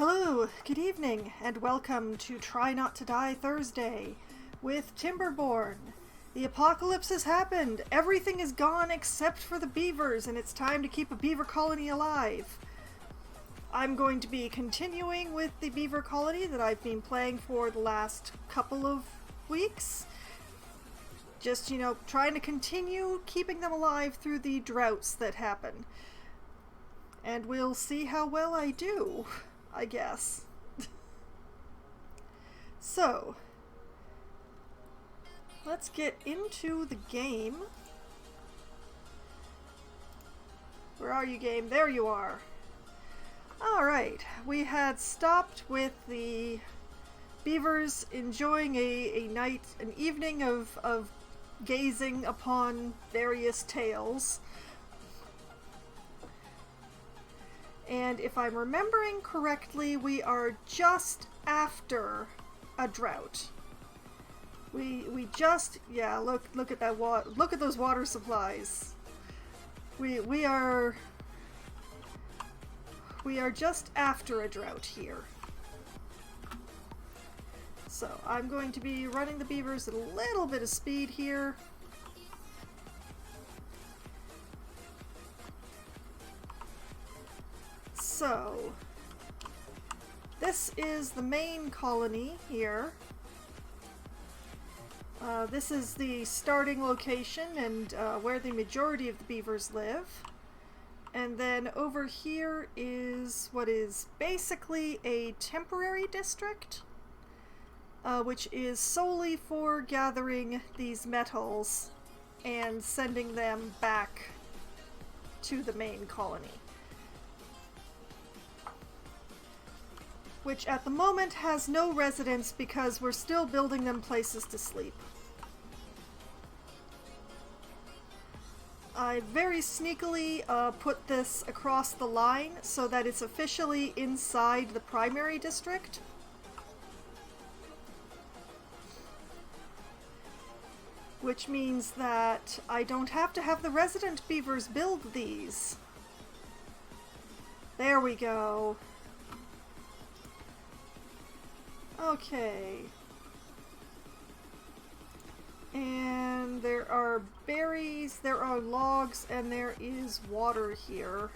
Hello, good evening, and welcome to Try Not to Die Thursday with Timberborn. The apocalypse has happened. Everything is gone except for the beavers, and it's time to keep a beaver colony alive. I'm going to be continuing with the beaver colony that I've been playing for the last couple of weeks. Just, trying to continue keeping them alive through the droughts that happen. And we'll see how well I do, I guess. So, let's get into the game. Where are you, game? There you are. Alright, we had stopped with the beavers enjoying an evening of gazing upon various tales. And if I'm remembering correctly, we are just after a drought. We just, yeah, look at that water, look at those water supplies. We are just after a drought here. So I'm going to be running the beavers at a little bit of speed here. So, this is the main colony here. This is the starting location and where the majority of the beavers live. And then over here is what is basically a temporary district, which is solely for gathering these metals and sending them back to the main colony. Which at the moment has no residents because we're still building them places to sleep. I very sneakily put this across the line so that it's officially inside the primary district. Which means that I don't have to have the resident beavers build these. There we go. Okay. And there are berries, there are logs, and there is water here.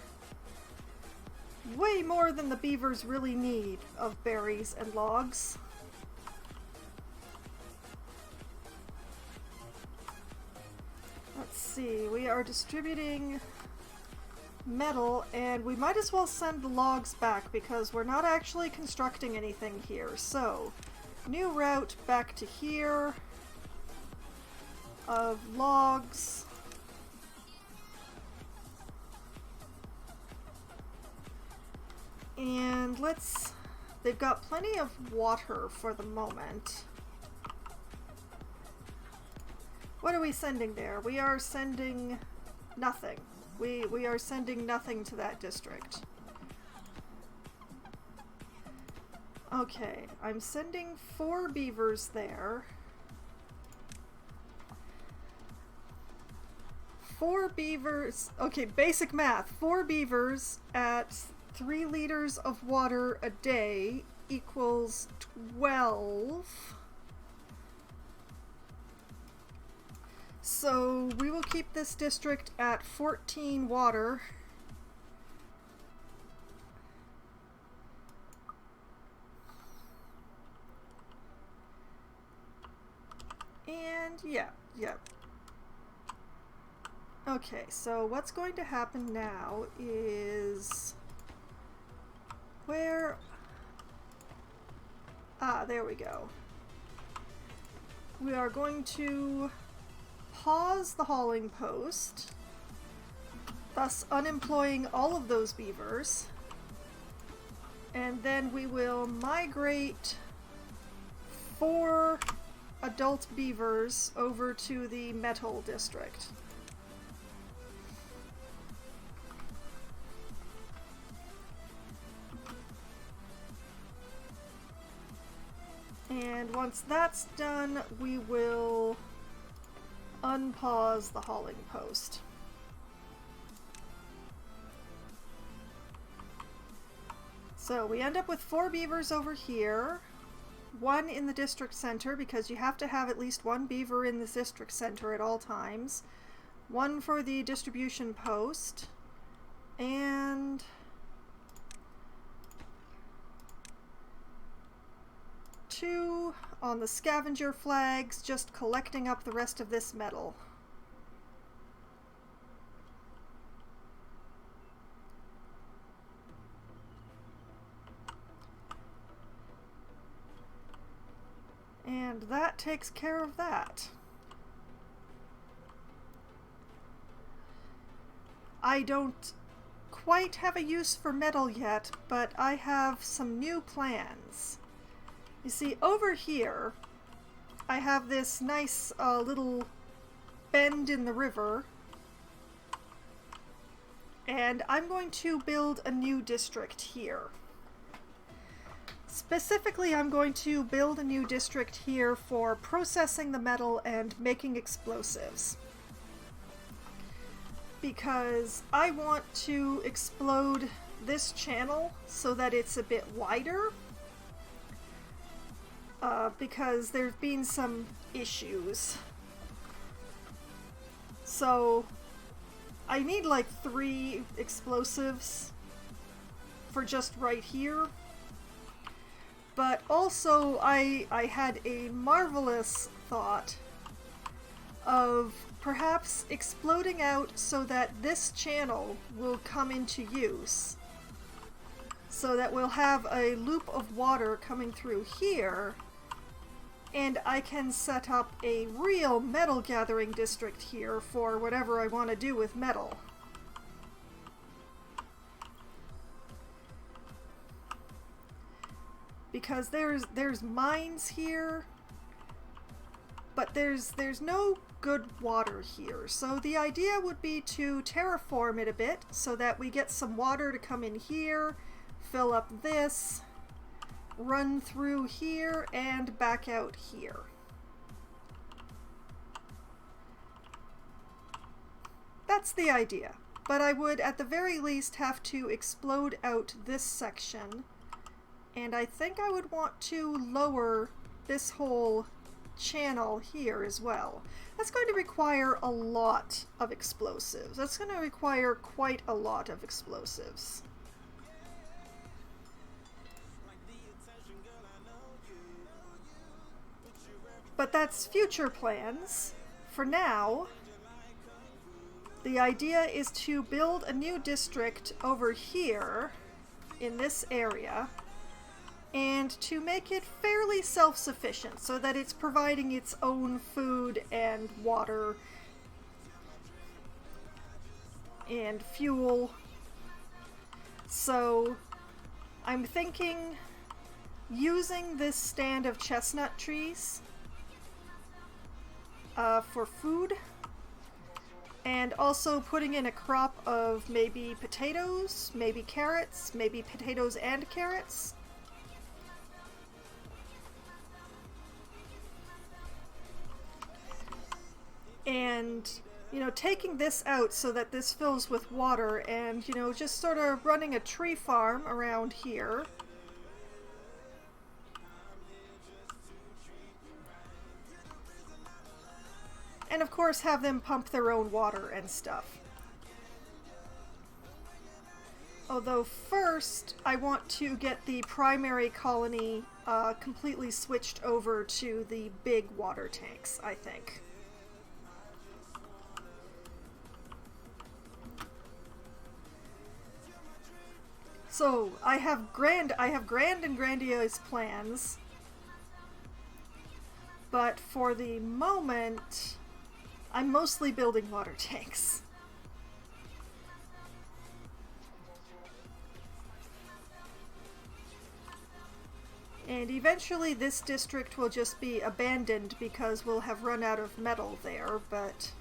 Way more than the beavers really need of berries and logs. Let's see, we are distributing metal, and we might as well send the logs back because we're not actually constructing anything here. So, new route back to here of logs. And they've got plenty of water for the moment. What are we sending there? We are sending nothing. We are sending nothing to that district. Okay, I'm sending 4 beavers there. 4 beavers, okay, basic math. 4 beavers at 3 liters of water a day equals 12. So we will keep this district at 14 water. And yeah. Okay, so what's going to happen now is where... there we go. We are going to pause the hauling post, thus unemploying all of those beavers, and then we will migrate 4 adult beavers over to the metal district. And once that's done, we will unpause the hauling post. So we end up with 4 beavers over here, 1 in the district center because you have to have at least 1 beaver in the district center at all times, 1 for the distribution post, and two on the scavenger flags, just collecting up the rest of this metal. And that takes care of that. I don't quite have a use for metal yet, but I have some new plans. You see, over here, I have this nice little bend in the river, and I'm going to build a new district here. Specifically, I'm going to build a new district here for processing the metal and making explosives. Because I want to explode this channel so that it's a bit wider. Because there's been some issues. So I need like 3 explosives for just right here. But also I had a marvelous thought of perhaps exploding out so that this channel will come into use. So that we'll have a loop of water coming through here, and I can set up a real metal gathering district here for whatever I want to do with metal. Because there's mines here, but there's no good water here. So the idea would be to terraform it a bit so that we get some water to come in here, fill up this, run through here, and back out here. That's the idea. But I would at the very least have to explode out this section. And I think I would want to lower this whole channel here as well. That's going to require a lot of explosives. That's going to require quite a lot of explosives. But that's future plans. For now, the idea is to build a new district over here in this area, and to make it fairly self-sufficient so that it's providing its own food and water and fuel. So I'm thinking using this stand of chestnut trees for food, and also putting in a crop of maybe potatoes, maybe carrots, maybe potatoes and carrots. And, you know, taking this out so that this fills with water, and, you know, just sort of running a tree farm around here. And of course have them pump their own water and stuff. Although first I want to get the primary colony completely switched over to the big water tanks, I think. So I have grand and grandiose plans, but for the moment, I'm mostly building water tanks. And eventually this district will just be abandoned because we'll have run out of metal there, but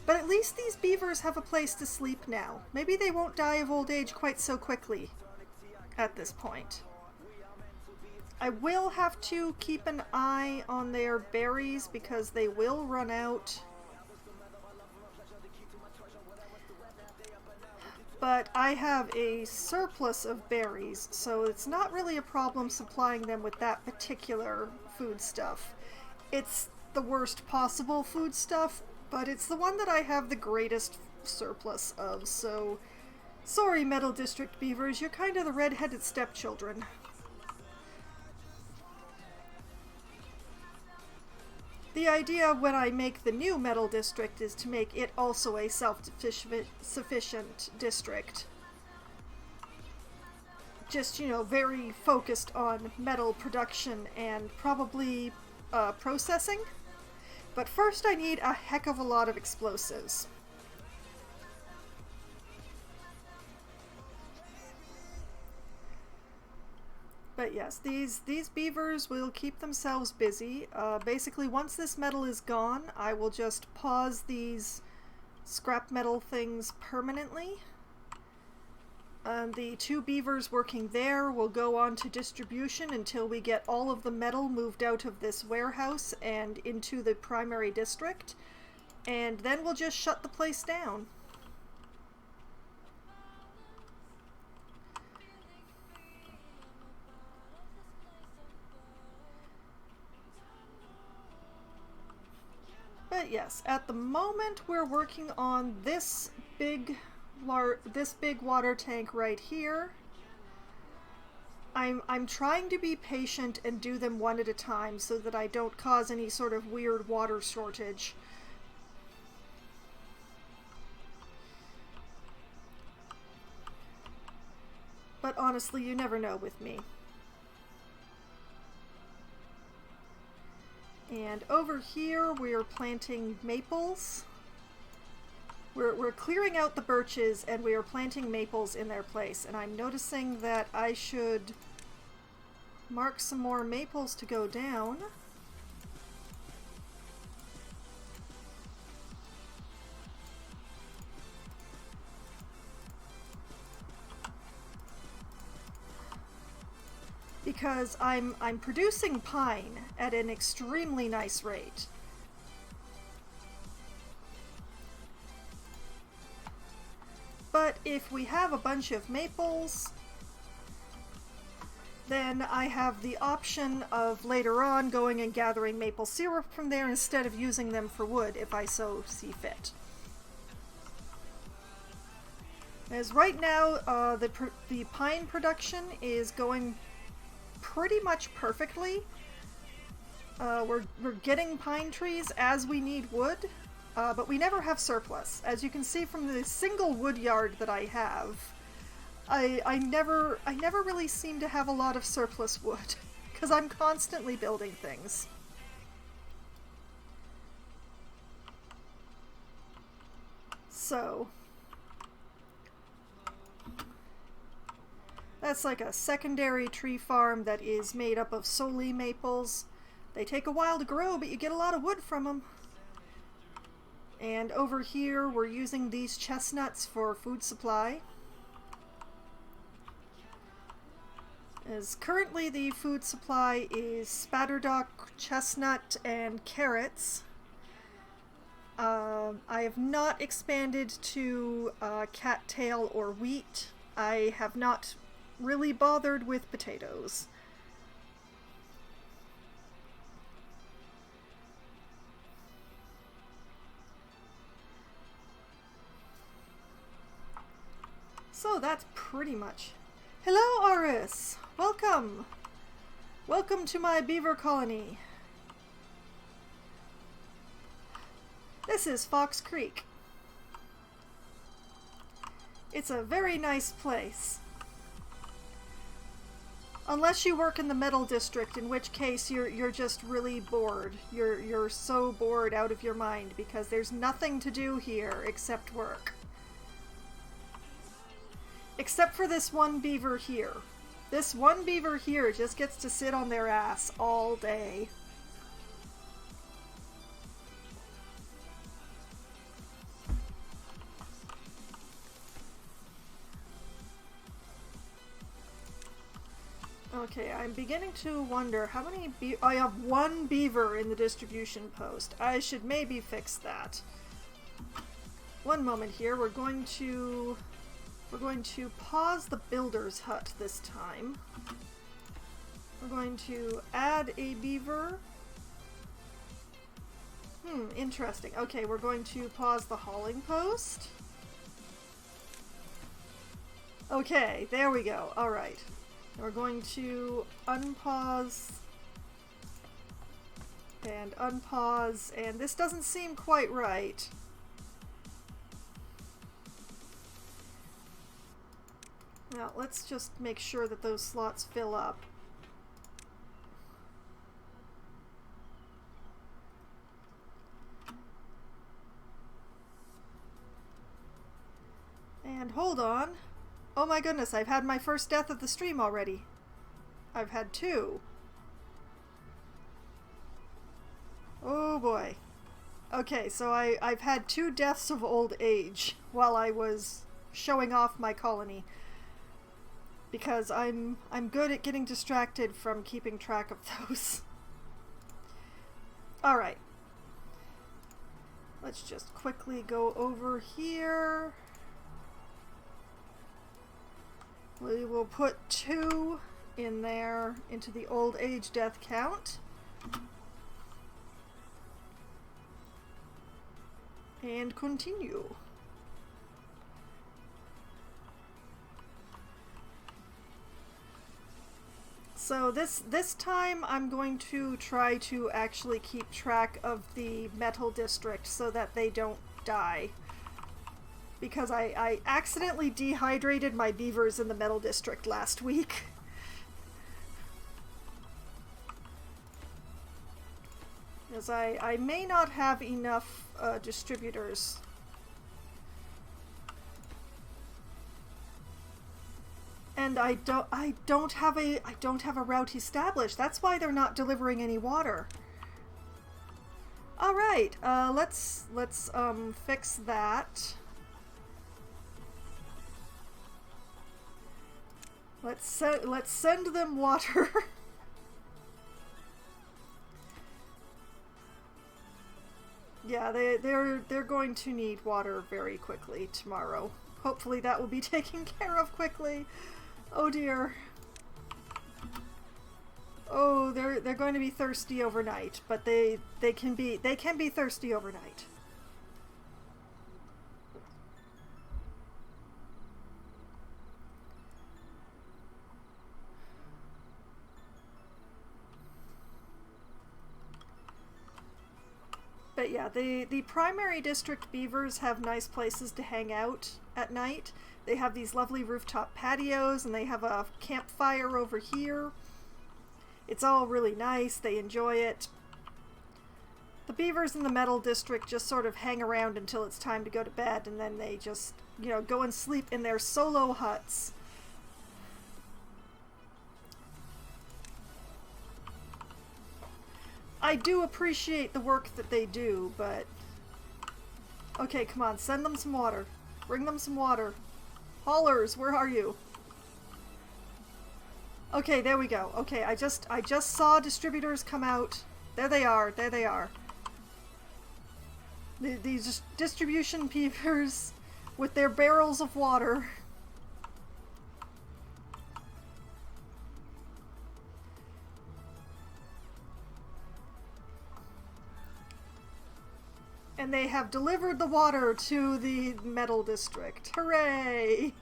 at least these beavers have a place to sleep now. Maybe they won't die of old age quite so quickly at this point. I will have to keep an eye on their berries because they will run out. but I have a surplus of berries, so it's not really a problem supplying them with that particular foodstuff. It's the worst possible foodstuff, but it's the one that I have the greatest surplus of, so sorry, Metal District beavers, you're kind of the red-headed stepchildren. The idea when I make the new Metal District is to make it also a self-sufficient district. Just, you know, very focused on metal production and probably processing. But first I need a heck of a lot of explosives. But yes, these beavers will keep themselves busy. Basically, once this metal is gone, I will just pause these scrap metal things permanently. The 2 beavers working there will go on to distribution until we get all of the metal moved out of this warehouse and into the primary district. And then we'll just shut the place down. But yes, at the moment we're working on this big water tank right here. I'm trying to be patient and do them one at a time so that I don't cause any sort of weird water shortage. But honestly, you never know with me. And over here we're planting maples. We're clearing out the birches and we are planting maples in their place. And I'm noticing that I should mark some more maples to go down. Because I'm producing pine at an extremely nice rate. But if we have a bunch of maples, then I have the option of later on going and gathering maple syrup from there instead of using them for wood if I so see fit. As right now, the pine production is going pretty much perfectly. We're getting pine trees as we need wood, but we never have surplus. As you can see from the single wood yard that I have, I never really seem to have a lot of surplus wood because I'm constantly building things. So that's like a secondary tree farm that is made up of solely maples. They take a while to grow, but you get a lot of wood from them. And over here, we're using these chestnuts for food supply. As currently the food supply is spatterdock, chestnut, and carrots. I have not expanded to cattail or wheat. I have not really bothered with potatoes. So that's pretty much. Hello, Aris! Welcome! Welcome to my beaver colony. This is Fox Creek. It's a very nice place. Unless you work in the metal district, in which case you're just really bored. You're so bored out of your mind because there's nothing to do here except work. Except for this one beaver here. This one beaver here just gets to sit on their ass all day. Okay, I'm beginning to wonder how many I have one beaver in the distribution post. I should maybe fix that. One moment here, we're going to We're going to pause the builder's hut this time. We're going to add a beaver. Interesting. Okay, we're going to pause the hauling post. Okay, there we go. Alright. We're going to unpause and unpause, and this doesn't seem quite right. Now, let's just make sure that those slots fill up. And hold on. Oh my goodness, I've had my first death of the stream already. I've had 2. Oh boy. Okay, so I've had 2 deaths of old age while I was showing off my colony. Because I'm good at getting distracted from keeping track of those. Alright. Let's just quickly go over here. We will put 2 in there into the old age death count. And continue. So this time I'm going to try to actually keep track of the metal district so that they don't die. Because I accidentally dehydrated my beavers in the metal district last week. Because I may not have enough distributors. And I don't have a route established. That's why they're not delivering any water. All right, let's fix that. Let's send them water. Yeah, they're going to need water very quickly tomorrow. Hopefully that will be taken care of quickly. Oh dear. Oh, they're going to be thirsty overnight, but they can be thirsty overnight. But yeah, the primary district beavers have nice places to hang out at night. They have these lovely rooftop patios, and they have a campfire over here. It's all really nice. They enjoy it. The beavers in the metal district just sort of hang around until it's time to go to bed, and then they just, you know, go and sleep in their solo huts. I do appreciate the work that they do, but... Okay, come on, send them some water. Bring them some water. Haulers, where are you? Okay, there we go. Okay, I just saw distributors come out. There they are, there they are. These distribution beavers with their barrels of water. And they have delivered the water to the metal district. Hooray!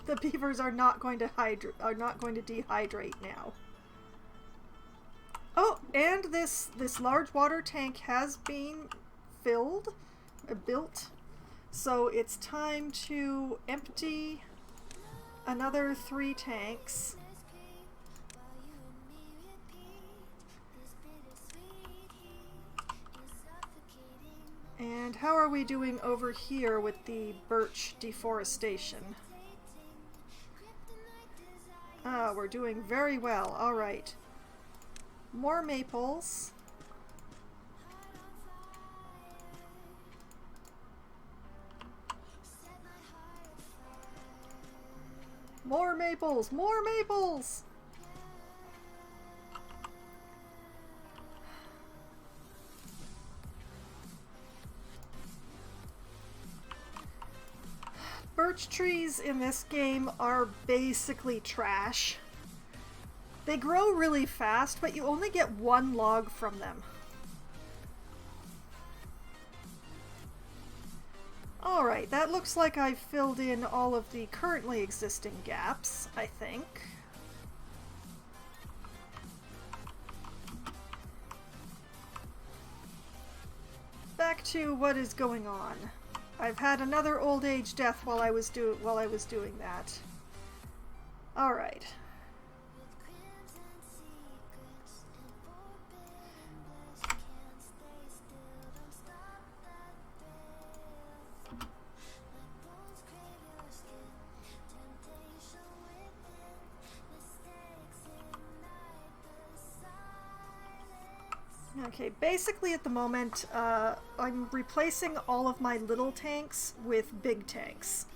The beavers are not going to dehydrate now. Oh, and this large water tank has been built. So it's time to empty another 3 tanks. And how are we doing over here with the birch deforestation? Ah, we're doing very well. All right. More maples. More maples! More maples! birch trees in this game are basically trash. They grow really fast, but you only get one log from them. Alright, that looks like I've filled in all of the currently existing gaps, I think. Back to what is going on. I've had another old age death while I was doing that. Alright. Okay, basically at the moment, I'm replacing all of my little tanks with big tanks.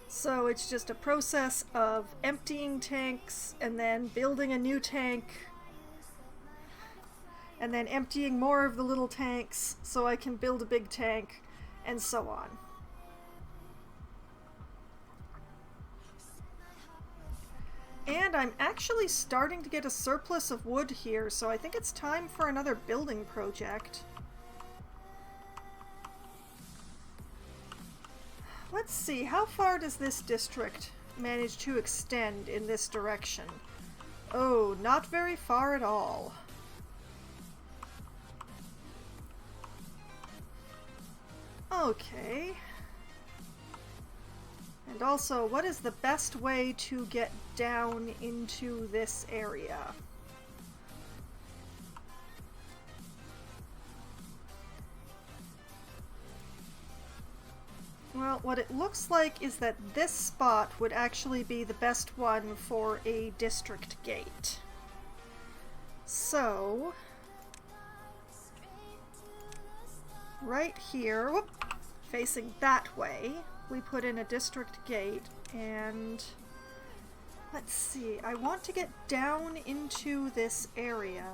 So it's just a process of emptying tanks and then building a new tank and then emptying more of the little tanks so I can build a big tank and so on. And I'm actually starting to get a surplus of wood here, so I think it's time for another building project. Let's see, how far does this district manage to extend in this direction? Oh, not very far at all. Okay. And also, what is the best way to get down into this area? Well, what it looks like is that this spot would actually be the best one for a district gate. So, right here, whoop, facing that way, we put in a district gate, and let's see, I want to get down into this area.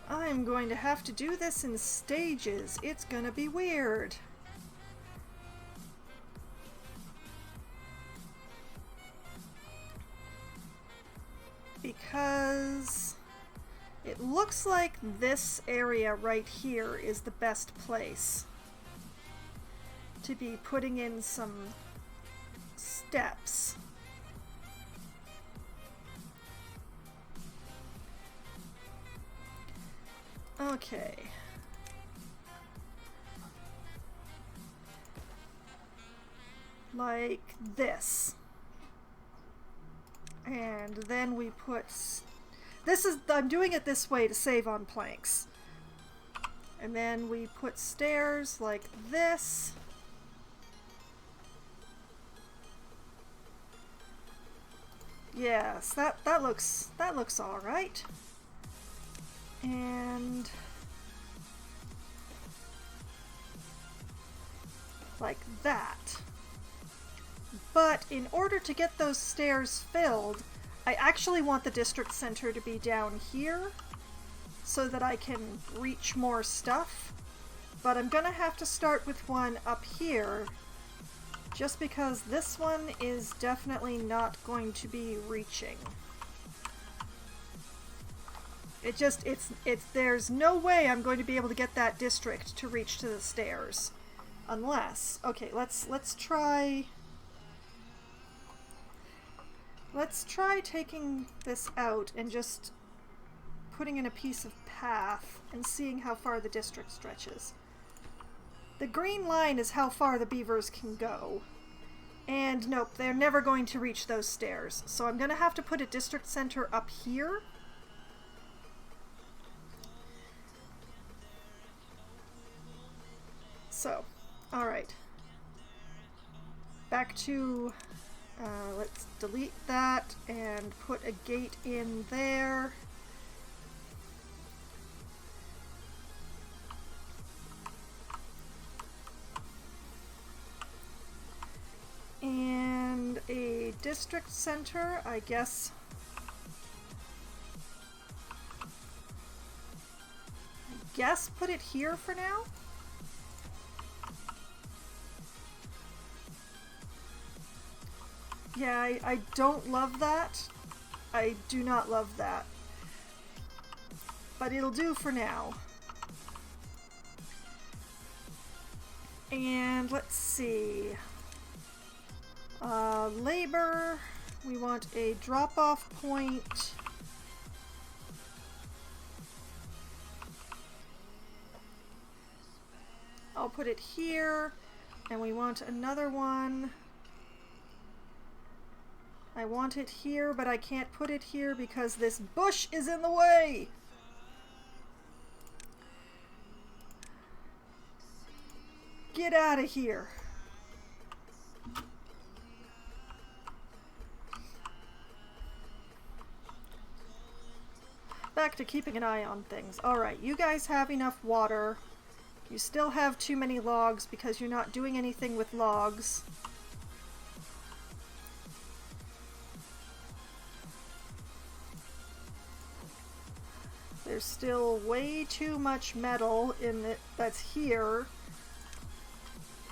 I'm going to have to do this in stages. It's gonna be weird. Because it looks like this area right here is the best place to be putting in some steps. Okay. Like this. And then we put... I'm doing it this way to save on planks. And then we put stairs like this. Yes, that looks all right. And like that. But in order to get those stairs filled, I actually want the district center to be down here so that I can reach more stuff. But I'm gonna have to start with one up here just because this one is definitely not going to be reaching. There's no way I'm going to be able to get that district to reach to the stairs. Unless, okay, let's try taking this out and just putting in a piece of path and seeing how far the district stretches. The green line is how far the beavers can go. And nope, they're never going to reach those stairs. So I'm gonna have to put a district center up here. So, alright. Back to, let's delete that and put a gate in there. And a district center, I guess. guess put it here for now. Yeah, I don't love that. I do not love that. But it'll do for now. And let's see. Labor. We want a drop-off point. I'll put it here. And we want another one. I want it here, but I can't put it here because this bush is in the way. Get out of here. Back to keeping an eye on things. Alright, you guys have enough water. You still have too many logs because you're not doing anything with logs. There's still way too much metal in it that's here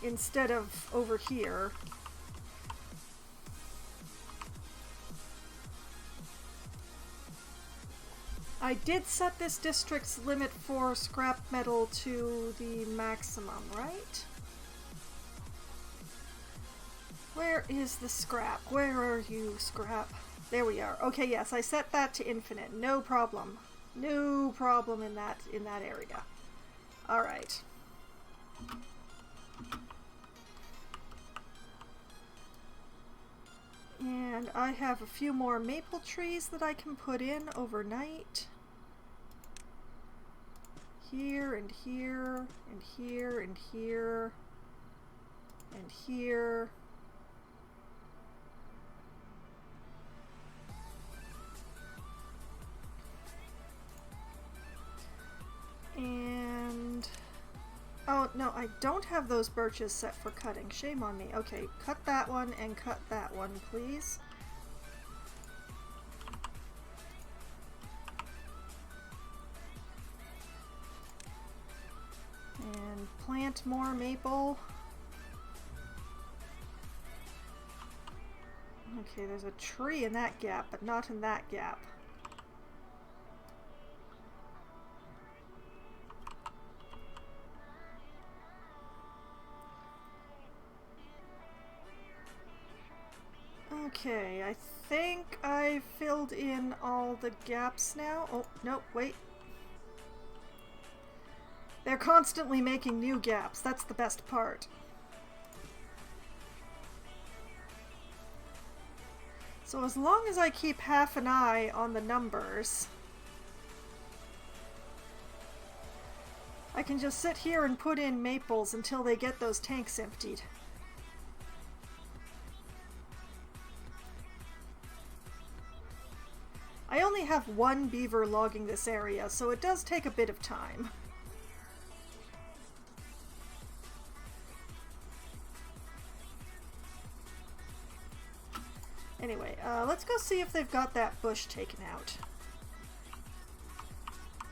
instead of over here. I did set this district's limit for scrap metal to the maximum, right? Where is the scrap? Where are you, scrap? There we are. Okay, yes, I set that to infinite. No problem. No problem in that area. All right. And I have a few more maple trees that I can put in overnight. Here and here and here and here and here. And oh no, I don't have those birches set for cutting. Shame on me. Okay, cut that one and cut that one, please. And plant more maple. Okay, there's a tree in that gap, but not in that gap. Okay, I think I filled in all the gaps now. Oh, no, wait. They're constantly making new gaps. That's the best part. So as long as I keep half an eye on the numbers, I can just sit here and put in maples until they get those tanks emptied. I only have one beaver logging this area, so it does take a bit of time. Anyway, let's go see if they've got that bush taken out.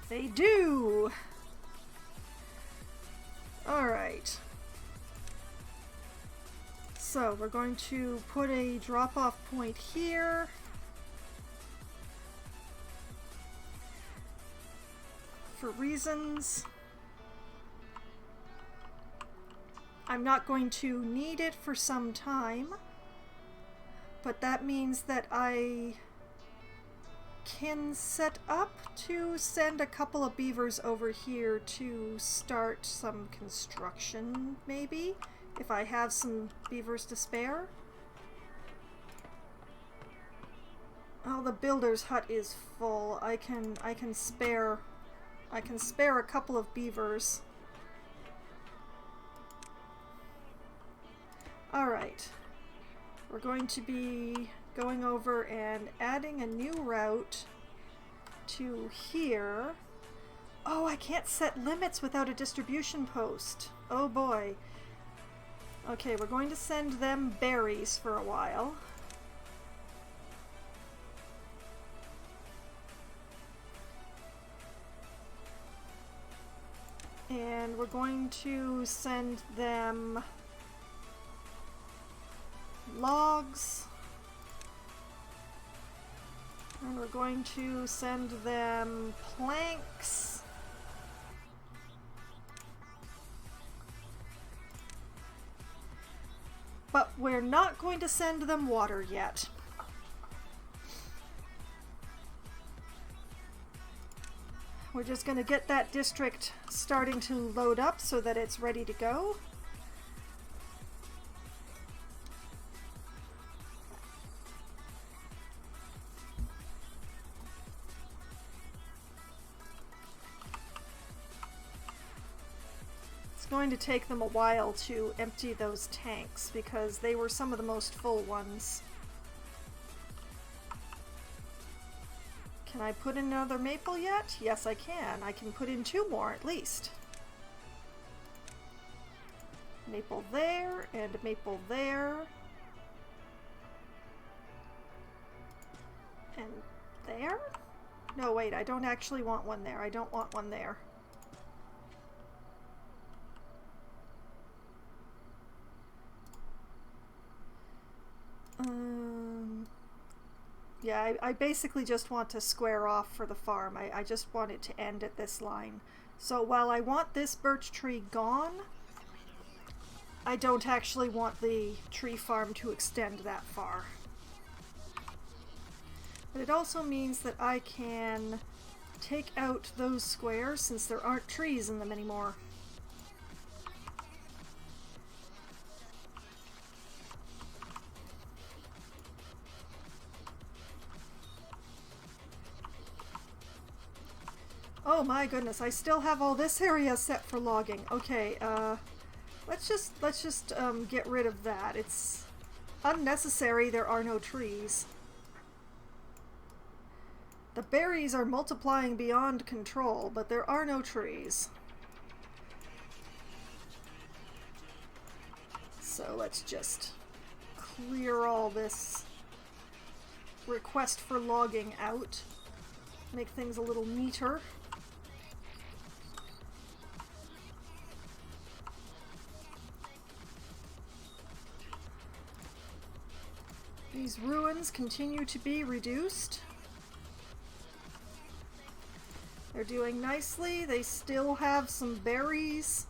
They do! Alright. So, we're going to put a drop-off point here. For reasons I'm not going to need it for some time, but that means that I can set up to send a couple of beavers over here to start some construction, maybe, if I have some beavers to spare. Oh, the builder's hut is full. I can spare a couple of beavers. Alright. We're going to be going over and adding a new route to here. Oh, I can't set limits without a distribution post. Oh boy. Okay, we're going to send them berries for a while. And we're going to send them logs. And we're going to send them planks. But we're not going to send them water yet. We're just going to get that district starting to load up so that it's ready to go. It's going to take them a while to empty those tanks because they were some of the most full ones. Can I put in another maple yet? Yes, I can. I can put in 2 more at least. Maple there and a maple there. And there? No, wait, I don't actually want one there. I don't want one there. Yeah, I basically just want to square off for the farm. I just want it to end at this line. So while I want this birch tree gone, I don't actually want the tree farm to extend that far. But it also means that I can take out those squares since there aren't trees in them anymore. Oh my goodness, I still have all this area set for logging. Okay, let's just get rid of that. It's unnecessary. There are no trees. The berries are multiplying beyond control, but there are no trees. So let's just clear all this request for logging out. Make things a little neater. These ruins continue to be reduced. They're doing nicely. They still have some berries.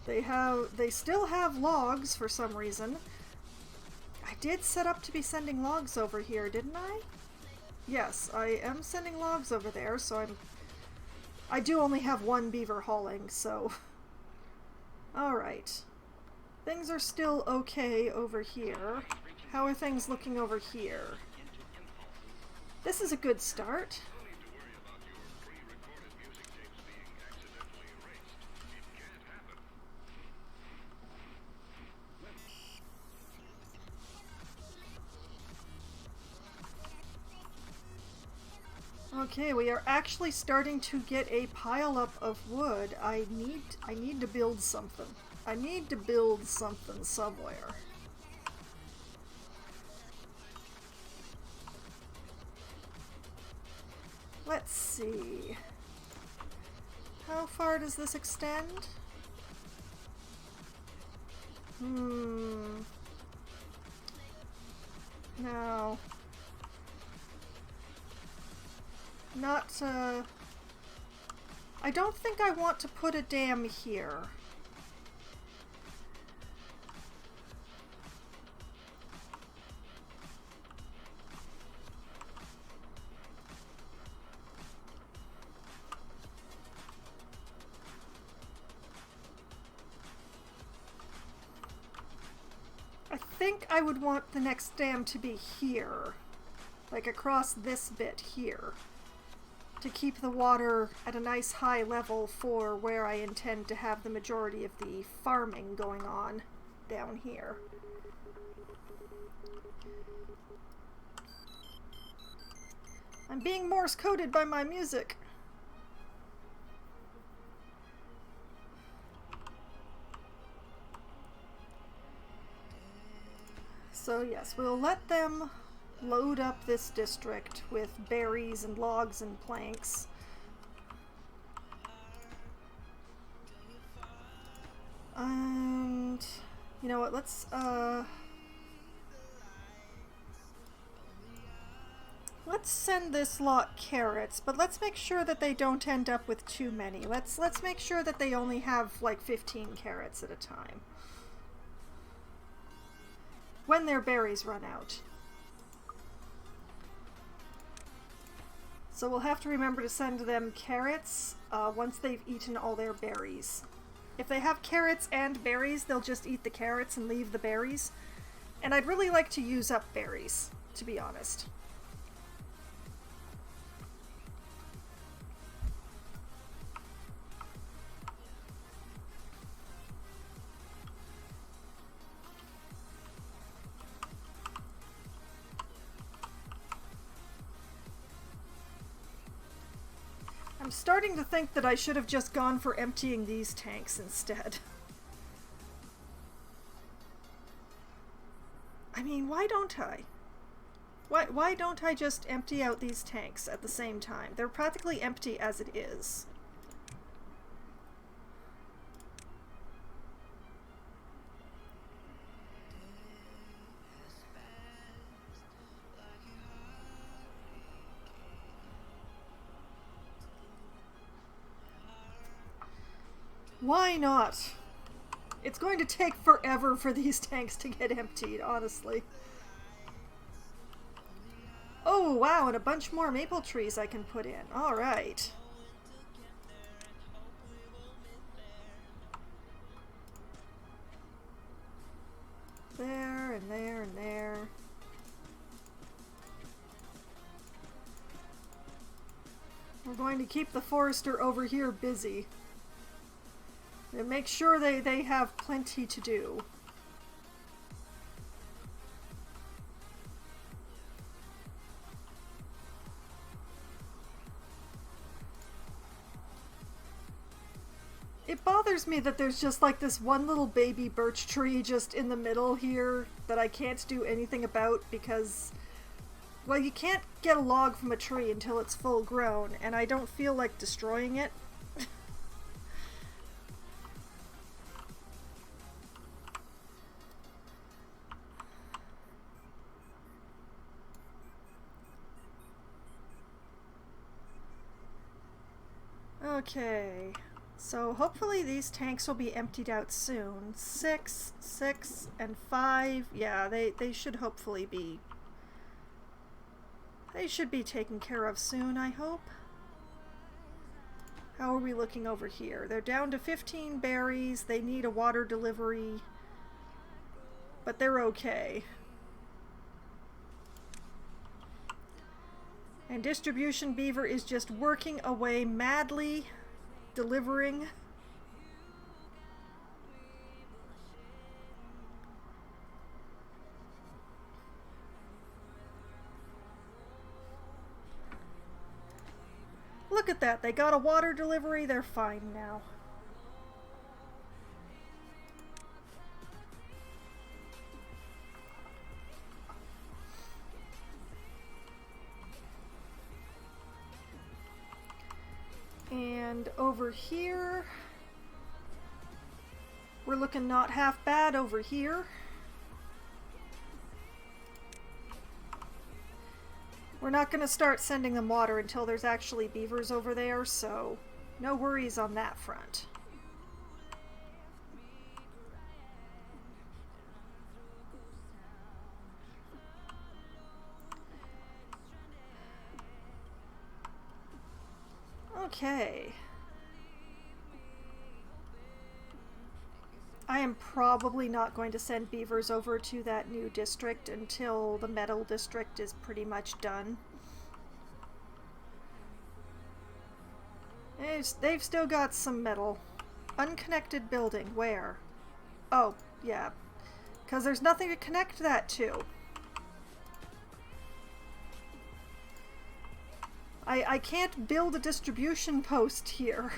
They still have logs for some reason. I did set up to be sending logs over here, didn't I? Yes, I am sending logs over there, so I do only have 1 beaver hauling, so alright. Things are still okay over here. How are things looking over here? This is a good start. Okay, we are actually starting to get a pile up of wood. I need to build something. I need to build something somewhere. Let's see. How far does this extend? No. Not, I don't think I want to put a dam here. I think I would want the next dam to be here, like across this bit here, to keep the water at a nice high level for where I intend to have the majority of the farming going on down here. I'm being Morse coded by my music. So yes, we'll let them load up this district with berries and logs and planks. And you know what, let's send this lot carrots, but let's make sure that they don't end up with too many. Let's make sure that they only have like 15 carrots at a time when their berries run out. So we'll have to remember to send them carrots once they've eaten all their berries. If they have carrots and berries, they'll just eat the carrots and leave the berries. And I'd really like to use up berries, to be honest. I'm starting to think that I should have just gone for emptying these tanks instead. I mean, why don't I? Why don't I just empty out these tanks at the same time? They're practically empty as it is. Why not? It's going to take forever for these tanks to get emptied, honestly. Oh, wow, and a bunch more maple trees I can put in. Alright. There, and there, and there. We're going to keep the forester over here busy. And make sure they have plenty to do. It bothers me that there's just like this one little baby birch tree just in the middle here that I can't do anything about because, well, you can't get a log from a tree until it's full grown, and I don't feel like destroying it. Okay, so hopefully these tanks will be emptied out soon. 6, 6, and 5. Yeah, they should hopefully be... They should be taken care of soon, I hope. How are we looking over here? They're down to 15 berries. They need a water delivery. But they're okay. And Distribution Beaver is just working away madly, delivering. Look at that, they got a water delivery, they're fine now. And over here, we're looking not half bad over here. We're not going to start sending them water until there's actually beavers over there, so no worries on that front. Okay. I am probably not going to send beavers over to that new district until the metal district is pretty much done. They've still got some metal. Unconnected building, where? Oh, yeah. Because there's nothing to connect that to. I can't build a distribution post here.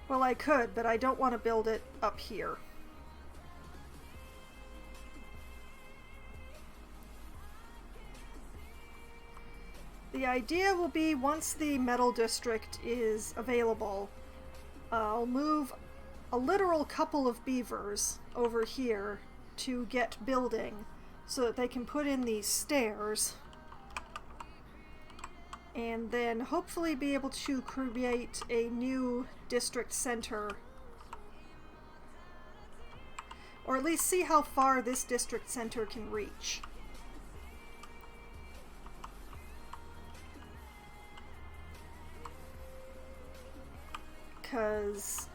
Well, I could, but I don't want to build it up here. The idea will be once the metal district is available, I'll move a literal couple of beavers over here to get building so that they can put in these stairs and then hopefully be able to create a new district center, or at least see how far this district center can reach. Because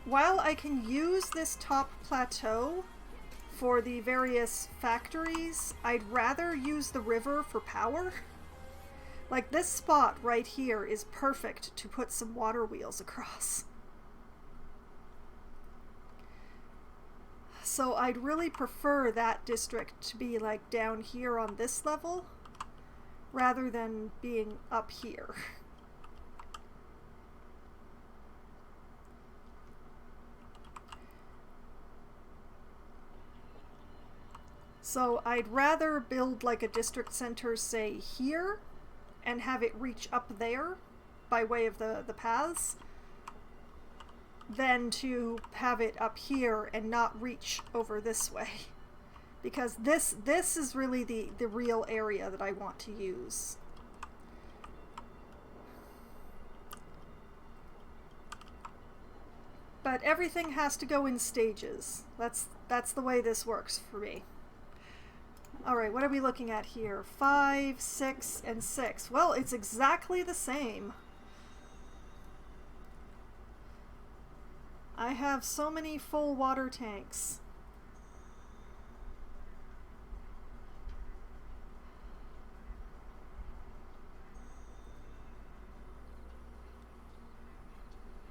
while I can use this top plateau for the various factories, I'd rather use the river for power. Like, this spot right here is perfect to put some water wheels across. So I'd really prefer that district to be like down here on this level rather than being up here. So I'd rather build like a district center, say here, and have it reach up there by way of the paths, than to have it up here and not reach over this way. Because this is really the real area that I want to use. But everything has to go in stages. That's the way this works for me. Alright, what are we looking at here? 5, 6, and 6. Well, it's exactly the same. I have so many full water tanks.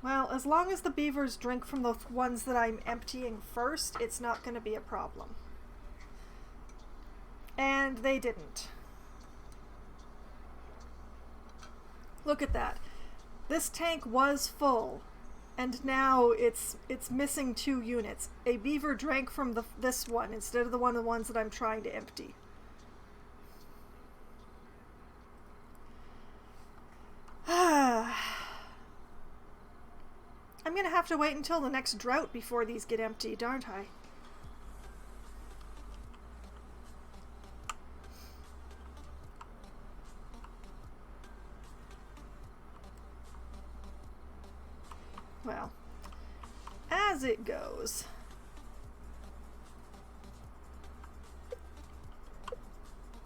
Well, as long as the beavers drink from the ones that I'm emptying first, it's not going to be a problem. And they didn't. Look at that. This tank was full, and now it's missing 2 units. A beaver drank from this one instead of the ones that I'm trying to empty. I'm gonna have to wait until the next drought before these get emptied, aren't I? Well, as it goes.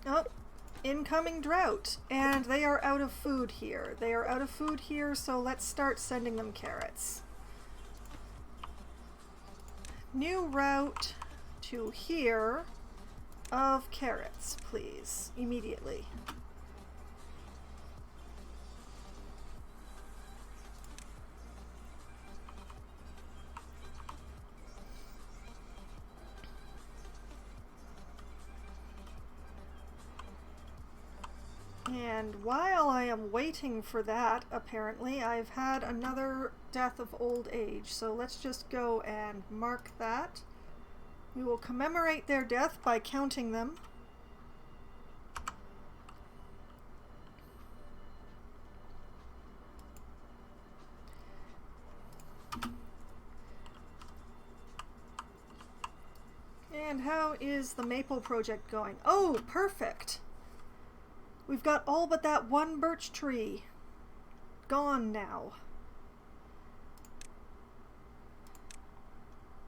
Oh, incoming drought. And they are out of food here. They are out of food here, so let's start sending them carrots. New route to here of carrots, please, immediately. And while I am waiting for that, apparently, I've had another death of old age. So let's just go and mark that. We will commemorate their death by counting them. And how is the maple project going? Oh, perfect! We've got all but that one birch tree gone now.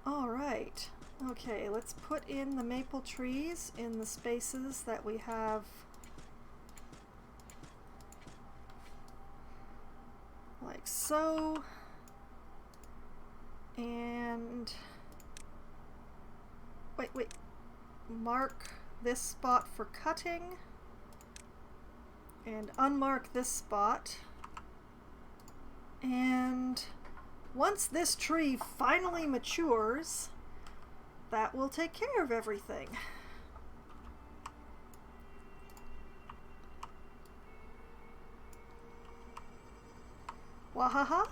Alright. Okay, let's put in the maple trees in the spaces that we have. Like so. And wait. Mark this spot for cutting. And unmark this spot. And once this tree finally matures, that will take care of everything. Wahaha.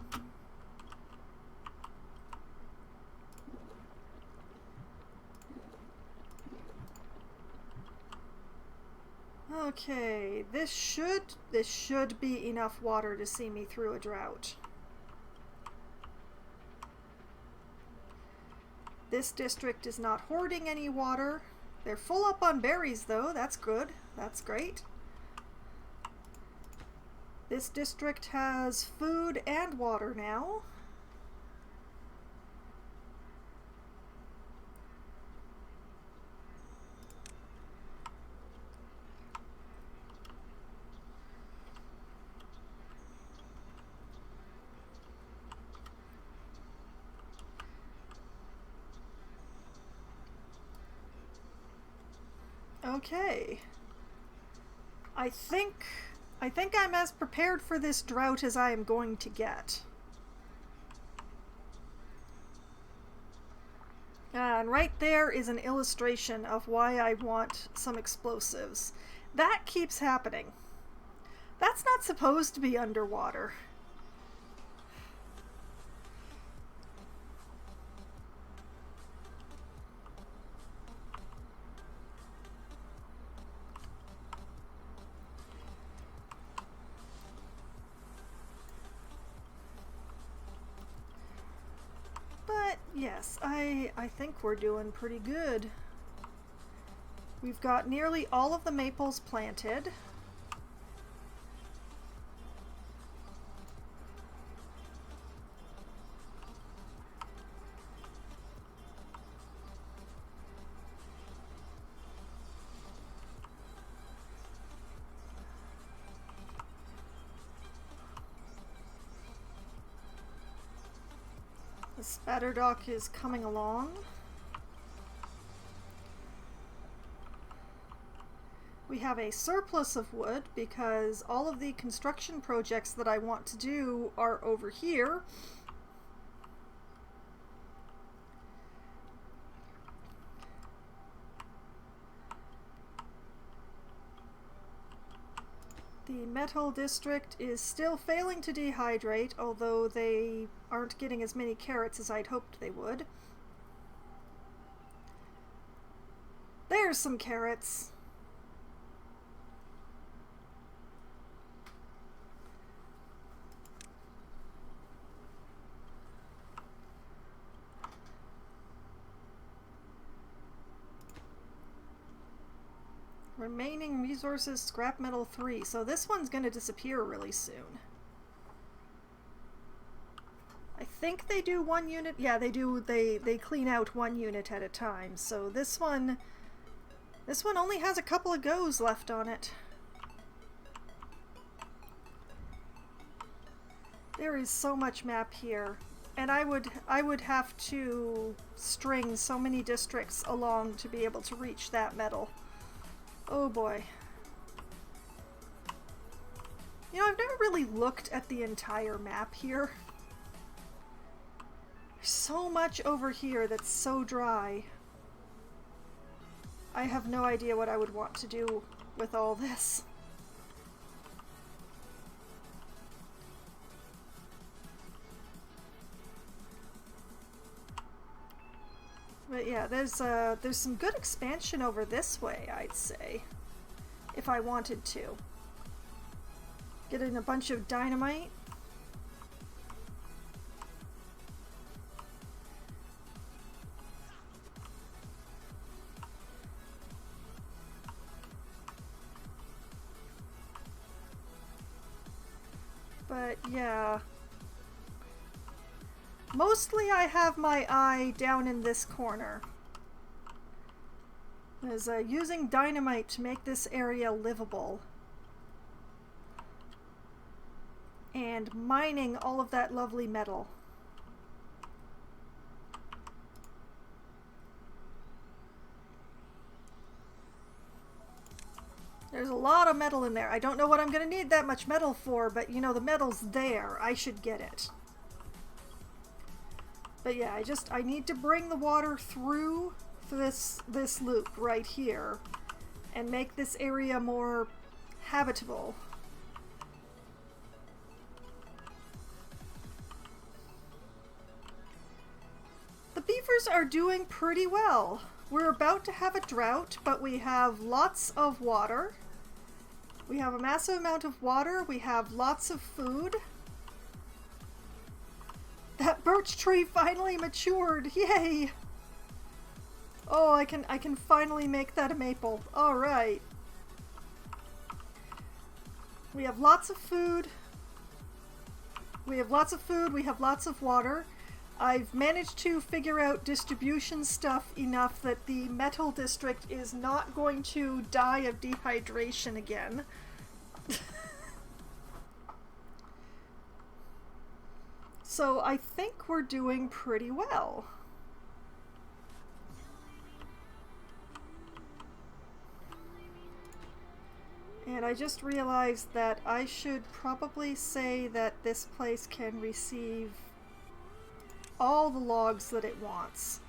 Okay, this should be enough water to see me through a drought. This district is not hoarding any water. They're full up on berries though, that's good. That's great. This district has food and water now. Okay. I think I'm as prepared for this drought as I am going to get. And right there is an illustration of why I want some explosives. That keeps happening. That's not supposed to be underwater. Yes, I think we're doing pretty good. We've got nearly all of the maples planted. The spatter dock is coming along. We have a surplus of wood because all of the construction projects that I want to do are over here. The metal district is still failing to dehydrate, although they aren't getting as many carrots as I'd hoped they would. There's some carrots. Remaining resources, scrap metal 3. So this one's going to disappear really soon. I think they do 1 unit. Yeah, they do. They clean out 1 unit at a time. So this one only has a couple of goes left on it. There is so much map here, and I would have to string so many districts along to be able to reach that metal. Oh boy. You know, I've never really looked at the entire map here. There's so much over here that's so dry. I have no idea what I would want to do with all this. But yeah, there's some good expansion over this way, I'd say, if I wanted to. Get in a bunch of dynamite. But yeah. Mostly I have my eye down in this corner. Is using dynamite to make this area livable. And mining all of that lovely metal. There's a lot of metal in there. I don't know what I'm going to need that much metal for, but you know, the metal's there. I should get it. But yeah, I need to bring the water through this loop right here and make this area more habitable. The beavers are doing pretty well. We're about to have a drought, but we have lots of water. We have a massive amount of water. We have lots of food. That birch tree finally matured! Yay! Oh, I can finally make that a maple. All right. We have lots of food. We have lots of water. I've managed to figure out distribution stuff enough that the metal district is not going to die of dehydration again. So I think we're doing pretty well. And I just realized that I should probably say that this place can receive all the logs that it wants.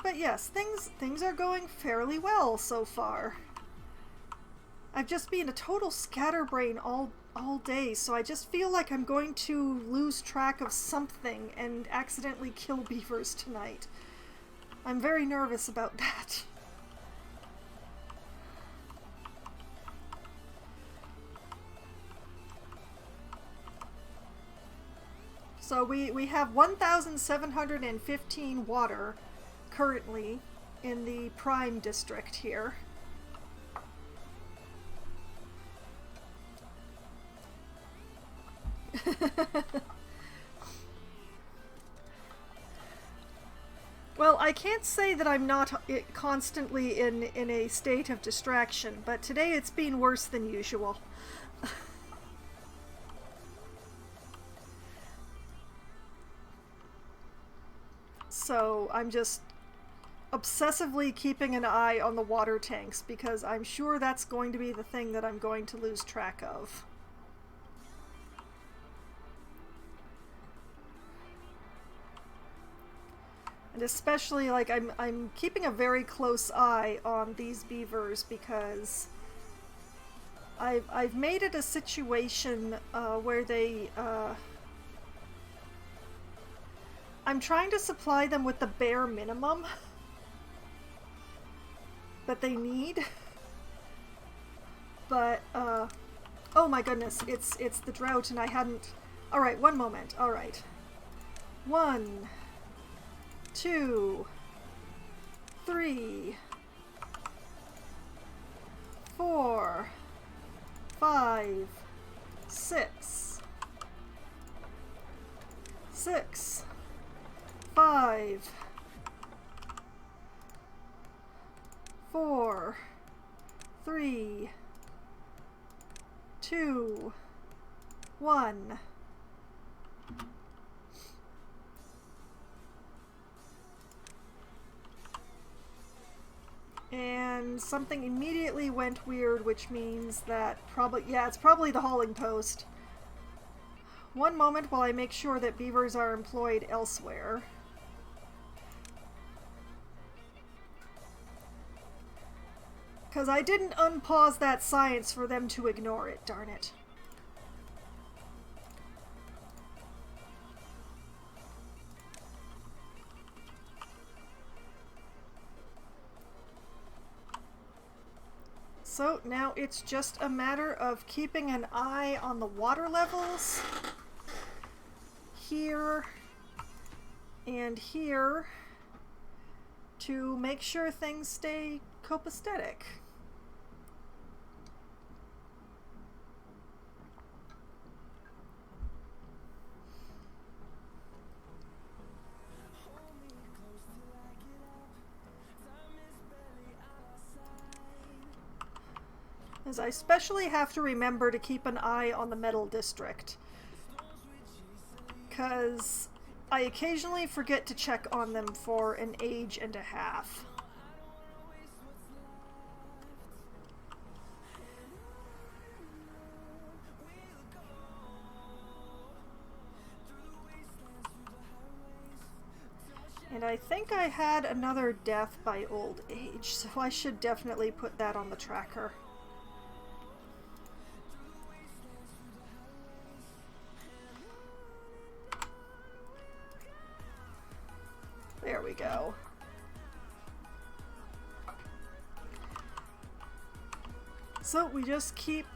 But yes, things are going fairly well so far. I've just been a total scatterbrain all day, so I just feel like I'm going to lose track of something and accidentally kill beavers tonight. I'm very nervous about that. So we have 1,715 water currently in the Prime District here. Well, I can't say that I'm not constantly in a state of distraction, but today it's been worse than usual. So I'm just obsessively keeping an eye on the water tanks because I'm sure that's going to be the thing that I'm going to lose track of. And especially, like, I'm keeping a very close eye on these beavers because I've made it a situation where they I'm trying to supply them with the bare minimum that they need. But oh my goodness, it's the drought and I hadn't. All right, one moment. All right. 1, 2, 3, 4, 5, 6, 6, 5, 4, 3, 2, 1. And something immediately went weird, which means that it's probably the hauling post. One moment while I make sure that beavers are employed elsewhere. Because I didn't unpause that science for them to ignore it, darn it. So now it's just a matter of keeping an eye on the water levels here and here to make sure things stay copacetic. As I especially have to remember to keep an eye on the metal district, because I occasionally forget to check on them for an age and a half. And I think I had another death by old age, so I should definitely put that on the tracker. There we go. So we just keep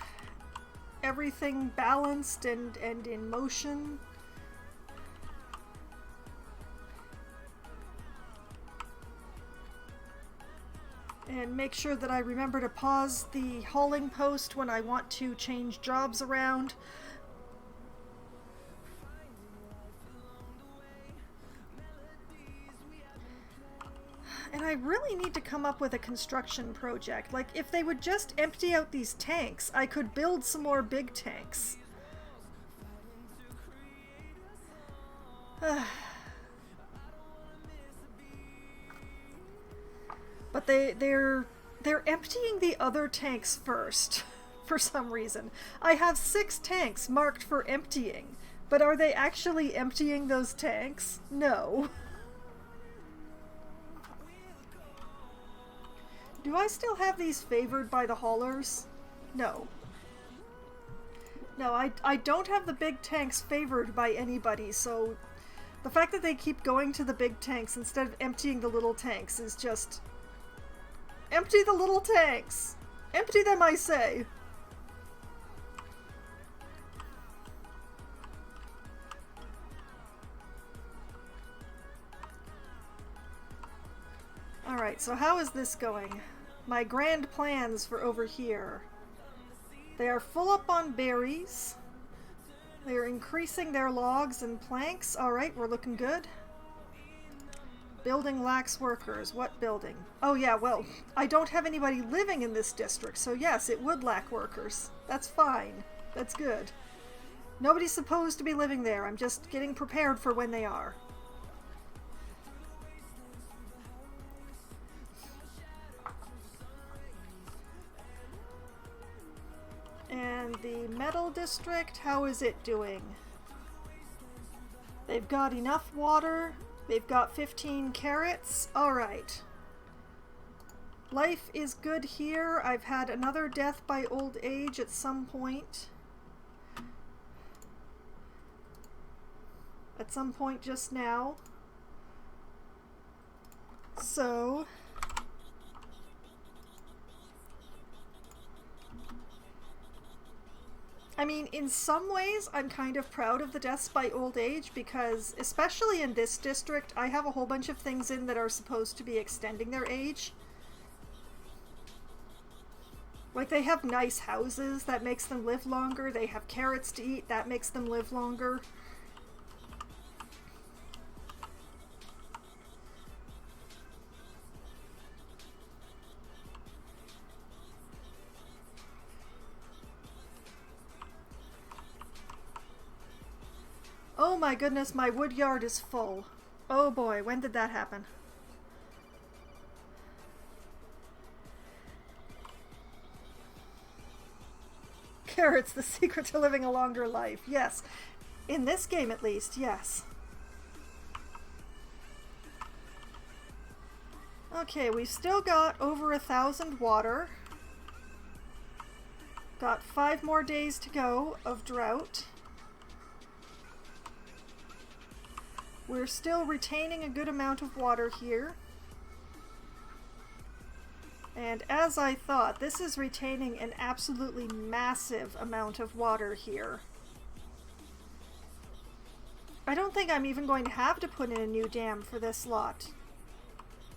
everything balanced and in motion. And make sure that I remember to pause the hauling post when I want to change jobs around. And I really need to come up with a construction project. Like, if they would just empty out these tanks, I could build some more big tanks. But they're emptying the other tanks first, for some reason. I have 6 tanks marked for emptying, but are they actually emptying those tanks? No. Do I still have these favored by the haulers? No. No, I don't have the big tanks favored by anybody, so the fact that they keep going to the big tanks instead of emptying the little tanks is just... Empty the little tanks! Empty them, I say! Alright, so how is this going? My grand plans for over here. They are full up on berries. They are increasing their logs and planks. Alright, we're looking good. Building lacks workers. What building? Oh yeah, well, I don't have anybody living in this district, so yes, it would lack workers. That's fine. That's good. Nobody's supposed to be living there. I'm just getting prepared for when they are. And the metal district, how is it doing? They've got enough water. They've got 15 carrots. Alright. Life is good here. I've had another death by old age at some point. At some point just now. So... I mean, in some ways, I'm kind of proud of the deaths by old age because, especially in this district, I have a whole bunch of things in that are supposed to be extending their age. Like, they have nice houses, that makes them live longer. They have carrots to eat, that makes them live longer. Oh my goodness, my wood yard is full. Oh boy, when did that happen? Carrots, the secret to living a longer life. Yes. In this game at least, yes. Okay, we've still got over 1,000 water. Got 5 more days to go of drought. We're still retaining a good amount of water here. And as I thought, this is retaining an absolutely massive amount of water here. I don't think I'm even going to have to put in a new dam for this lot.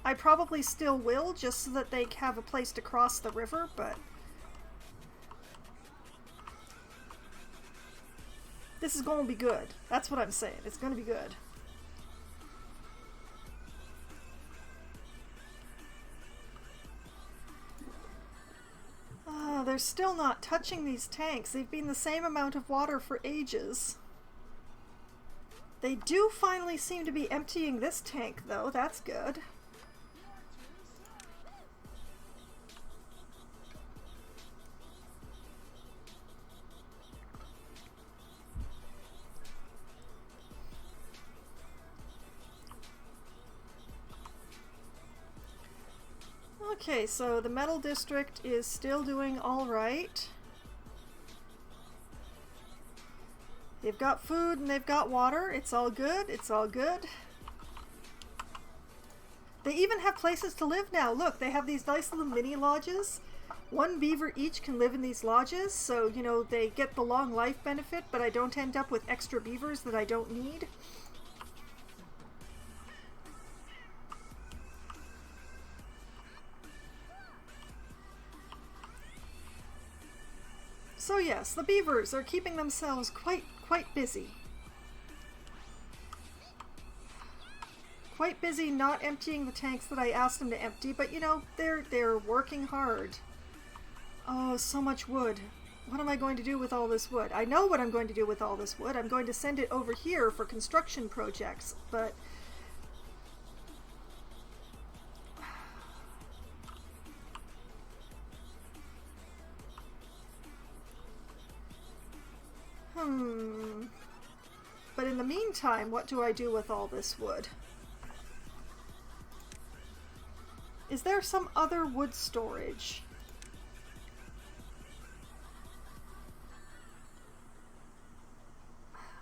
I probably still will, just so that they have a place to cross the river, but... this is going to be good. That's what I'm saying. It's going to be good. They're still not touching these tanks. They've been the same amount of water for ages. They do finally seem to be emptying this tank, though. That's good. Okay, so the metal district is still doing all right. They've got food and they've got water. It's all good. It's all good. They even have places to live now. Look, they have these nice little mini lodges. one beaver each can live in these lodges, so, you know, they get the long life benefit, but I don't end up with extra beavers that I don't need. So yes, the beavers are keeping themselves quite busy. Quite busy not emptying the tanks that I asked them to empty, but you know, they're working hard. Oh, so much wood. What am I going to do with all this wood? I know what I'm going to do with all this wood. I'm going to send it over here for construction projects, but But in the meantime, what do I do with all this wood? Is there some other wood storage?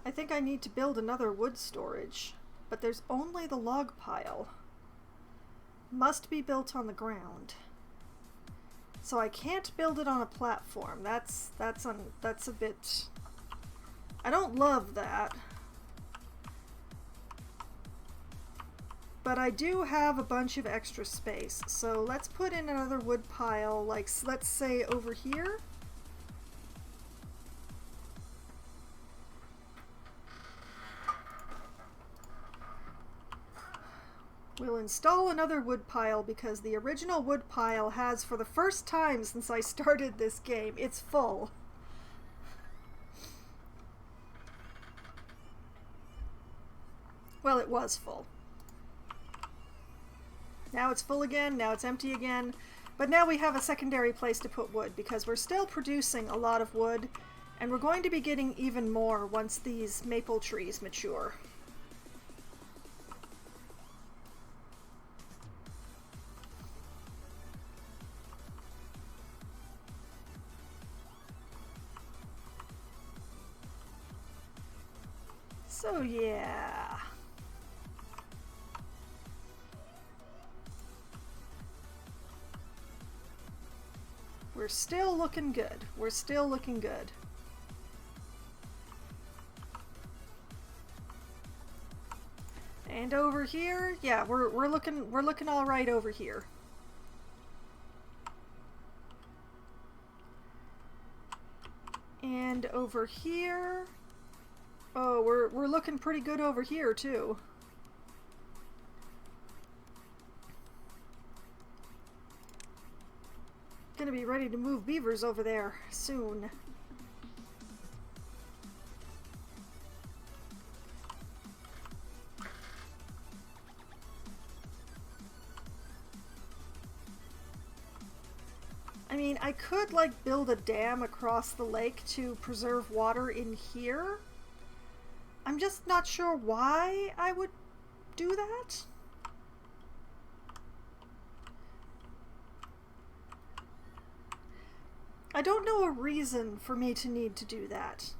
I think I need to build another wood storage, but there's only the log pile. Must be built on the ground. So I can't build it on a platform. That's a bit... I don't love that. But I do have a bunch of extra space. So let's put in another wood pile, like let's say over here. We'll install another wood pile because the original wood pile has, for the first time since I started this game, it's full. Well, it was full. Now it's full again, now it's empty again, but now we have a secondary place to put wood because we're still producing a lot of wood, and we're going to be getting even more once these maple trees mature. So yeah. We're still looking good. We're still looking good. And over here, yeah, we're looking all right over here. And over here, oh, we're looking pretty good over here too. Gonna be ready to move beavers over there soon. I mean, I could like build a dam across the lake to preserve water in here. I'm just not sure why I would do that. I don't know a reason for me to need to do that.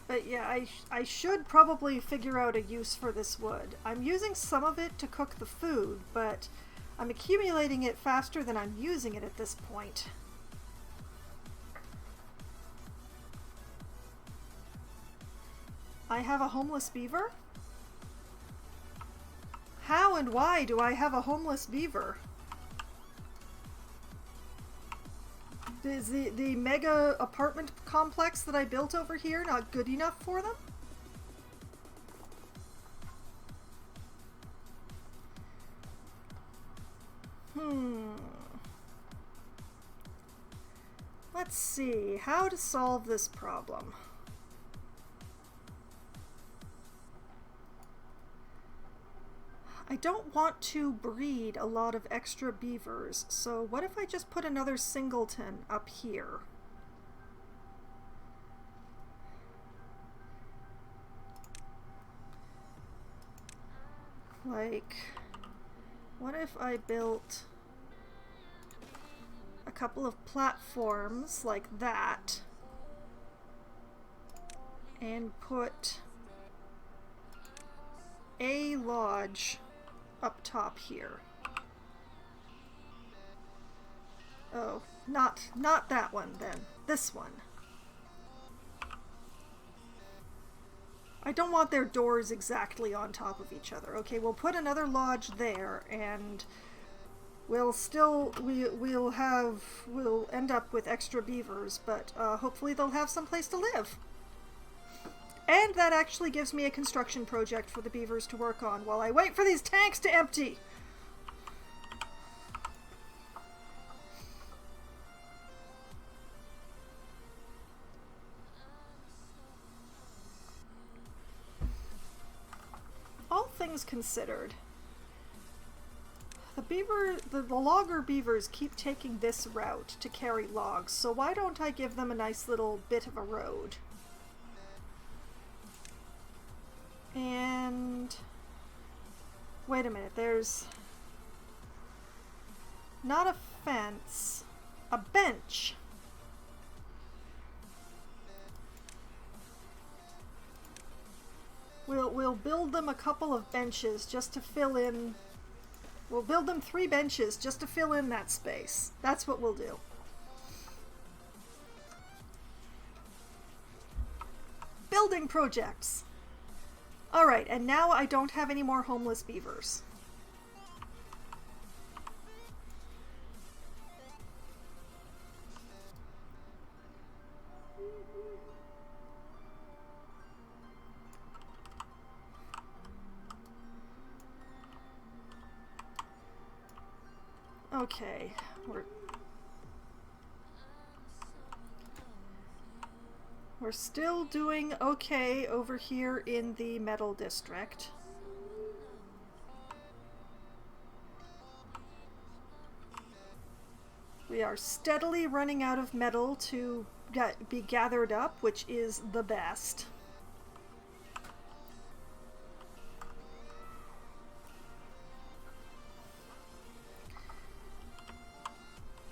But yeah, I should probably figure out a use for this wood. I'm using some of it to cook the food, but I'm accumulating it faster than I'm using it at this point. I have a homeless beaver? How and why do I have a homeless beaver? Is the mega apartment complex that I built over here not good enough for them? Let's see how to solve this problem. I don't want to breed a lot of extra beavers, so what if I just put another singleton up here? Like What if I built a couple of platforms like that and put a lodge up top here? Oh, not that one then. This one. I don't want their doors exactly on top of each other. Okay, we'll put another lodge there, and we'll end up with extra beavers, but hopefully they'll have some place to live. And that actually gives me a construction project for the beavers to work on while I wait for these tanks to empty. All things considered, the logger beavers keep taking this route to carry logs, so why don't I give them a nice little bit of a road? And wait a minute, there's not a fence, a bench. We'll build them a couple of benches just to fill in. We'll build them 3 benches just to fill in that space. That's what we'll do. Building projects. Alright, and now I don't have any more homeless beavers. Okay, we're still doing okay over here in the metal district. We are steadily running out of metal to be gathered up, which is the best.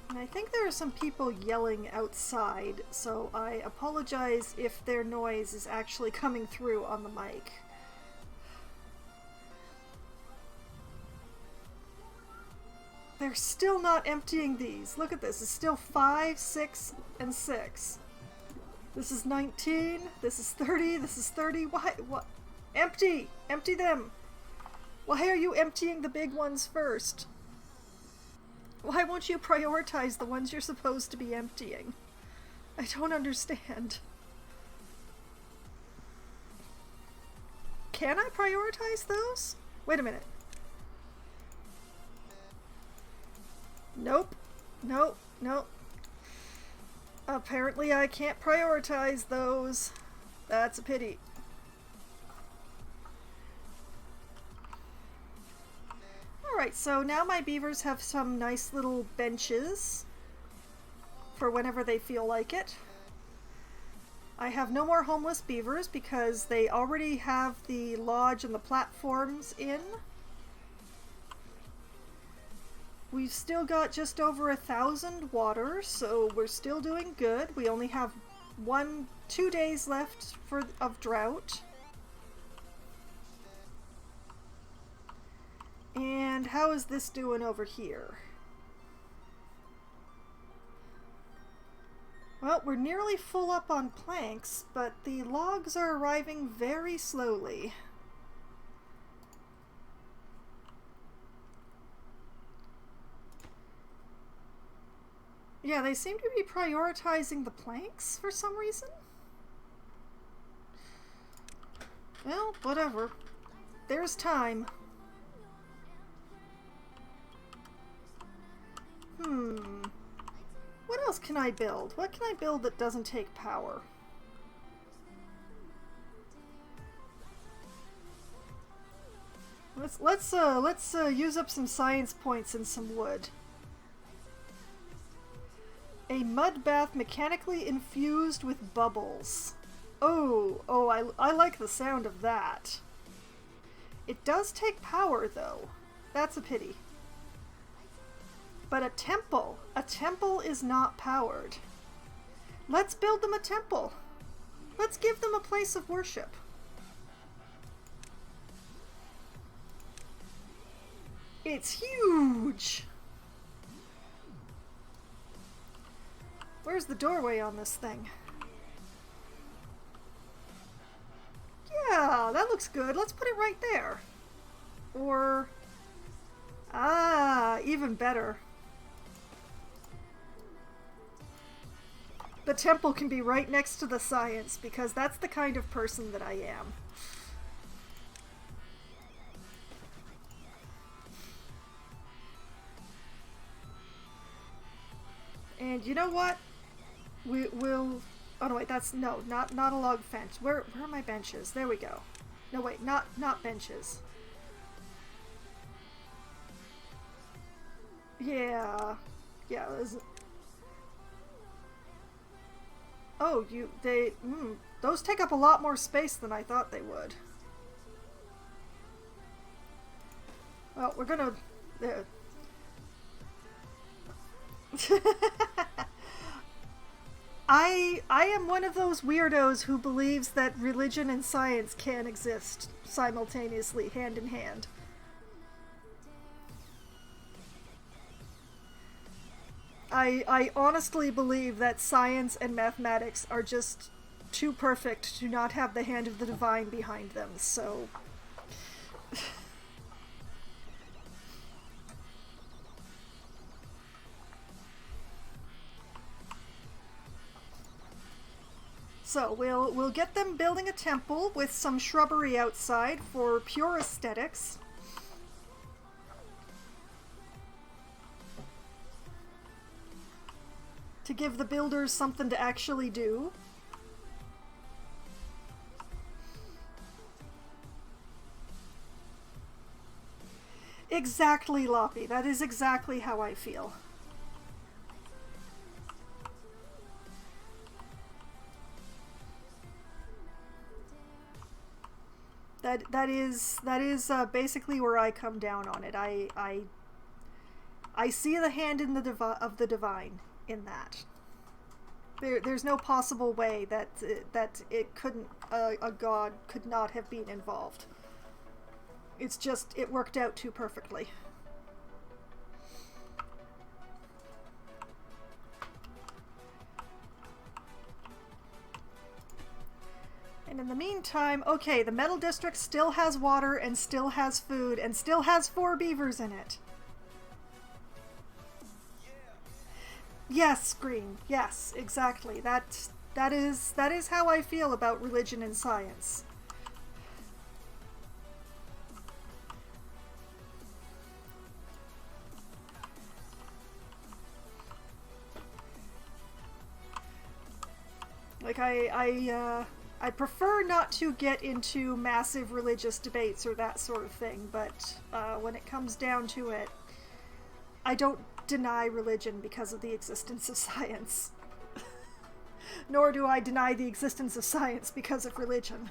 And I think there are some people yelling outside, so I apologize if their noise is actually coming through on the mic. They're still not emptying these. Look at this. It's still 5, 6, and 6. This is 19. This is 30. This is 30. Why? What? Empty! Empty them! Why are you emptying the big ones first? Why won't you prioritize the ones you're supposed to be emptying? I don't understand. Can I prioritize those? Wait a minute. Nope. Nope. Nope. Apparently I can't prioritize those. That's a pity. Alright, so now my beavers have some nice little benches for whenever they feel like it. I have no more homeless beavers because they already have the lodge and the platforms in. We've still got just over 1,000 water, so we're still doing good. We only have 2 days left of drought. And how is this doing over here? Well, we're nearly full up on planks, but the logs are arriving very slowly. Yeah, they seem to be prioritizing the planks for some reason. Well, whatever. There's time. What else can I build? What can I build that doesn't take power? Let's use up some science points and some wood. A mud bath mechanically infused with bubbles. Oh, I like the sound of that. It does take power though. That's a pity. But a temple is not powered. Let's build them a temple. Let's give them a place of worship. It's huge. Where's the doorway on this thing? Yeah, that looks good. Let's put it right there. Or, even better. The temple can be right next to the science, because that's the kind of person that I am. And you know what? We'll... Oh no, wait, that's... No, not a log fence. Where are my benches? There we go. No, wait, not benches. Yeah. Yeah, oh, those take up a lot more space than I thought they would. Well, we're gonna... I am one of those weirdos who believes that religion and science can exist simultaneously, hand in hand. I honestly believe that science and mathematics are just too perfect to not have the hand of the divine behind them, so... So we'll get them building a temple with some shrubbery outside for pure aesthetics. To give the builders something to actually do. Exactly, Loppy. That is exactly how I feel. That is basically where I come down on it. I see the hand in of the divine in that. There's no possible way that it couldn't a god could not have been involved. It's just it worked out too perfectly. And in the meantime, okay, the Metal District still has water and still has food and still has 4 beavers in it. Yes, Green. Yes, exactly. That is how I feel about religion and science. Like I prefer not to get into massive religious debates or that sort of thing, but when it comes down to it, I don't deny religion because of the existence of science. Nor do I deny the existence of science because of religion.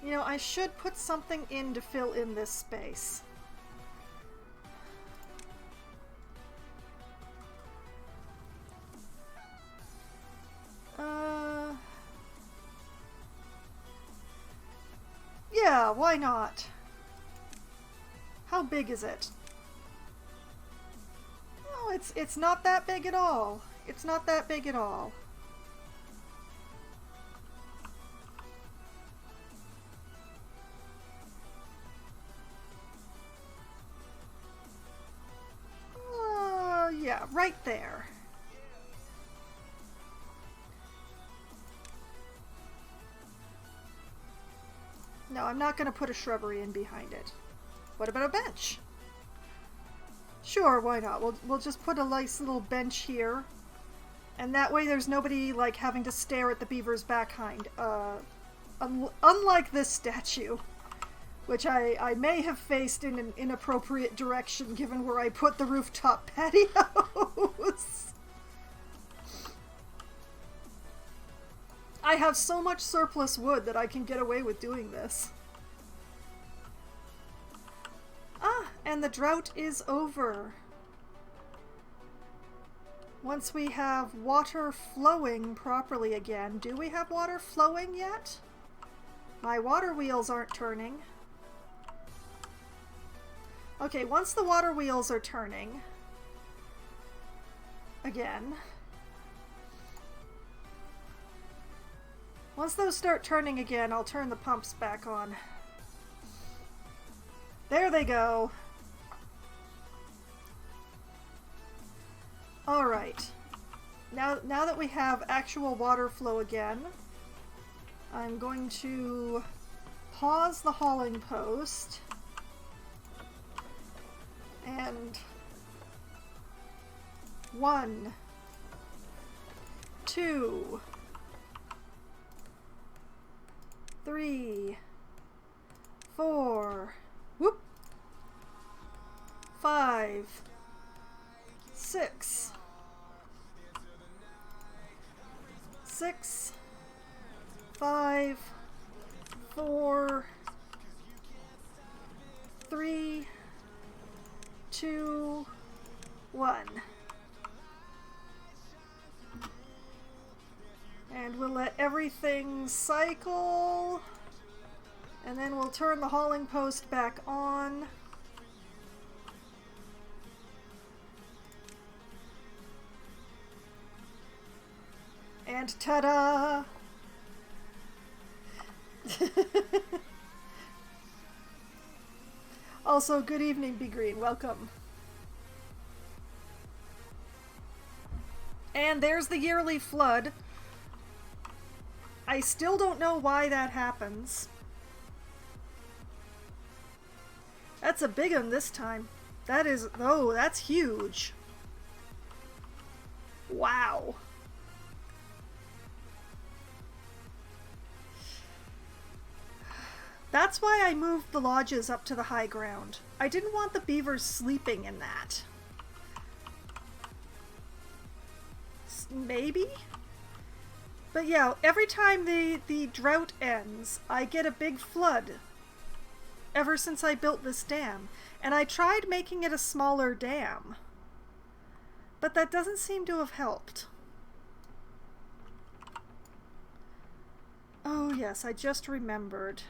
You know, I should put something in to fill in this space. Yeah, why not? How big is it? Oh, it's not that big at all. It's not that big at all. Yeah, right there. No, I'm not going to put a shrubbery in behind it. What about a bench? Sure, why not? We'll just put a nice little bench here. And that way there's nobody, like, having to stare at the beaver's backhind. Unlike this statue, which I may have faced in an inappropriate direction given where I put the rooftop patios. I have so much surplus wood that I can get away with doing this. Ah, and the drought is over. Once we have water flowing properly again. Do we have water flowing yet? My water wheels aren't turning. Okay, once the water wheels are turning again. Once those start turning again, I'll turn the pumps back on. There they go. Alright. Now that we have actual water flow again, I'm going to pause the hauling post and 1, 2, 3, 4, whoop, 5, 6, 5, 4, 3, 2, 1. And we'll let everything cycle, and then we'll turn the hauling post back on. And ta-da! Also, good evening, Be Green. Welcome. And there's the yearly flood. I still don't know why that happens. That's a big one this time. That is, oh, that's huge. Wow. That's why I moved the lodges up to the high ground. I didn't want the beavers sleeping in that. Maybe? But yeah, every time the drought ends, I get a big flood. Ever since I built this dam. And I tried making it a smaller dam. But that doesn't seem to have helped. Oh yes, I just remembered.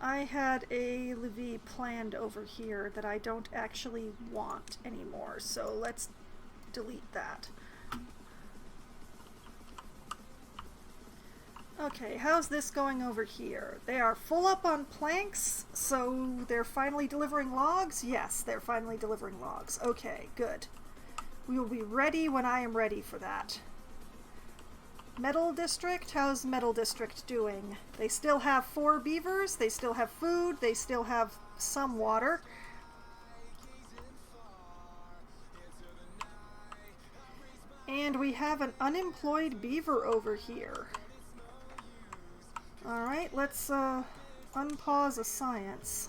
I had a levee planned over here that I don't actually want anymore, so let's delete that. Okay, how's this going over here? They are full up on planks, so they're finally delivering logs? Yes, they're finally delivering logs. Okay, good. We will be ready when I am ready for that. Metal District? How's Metal District doing? They still have 4 beavers, they still have food, they still have some water. And we have an unemployed beaver over here. Alright, let's unpause a science.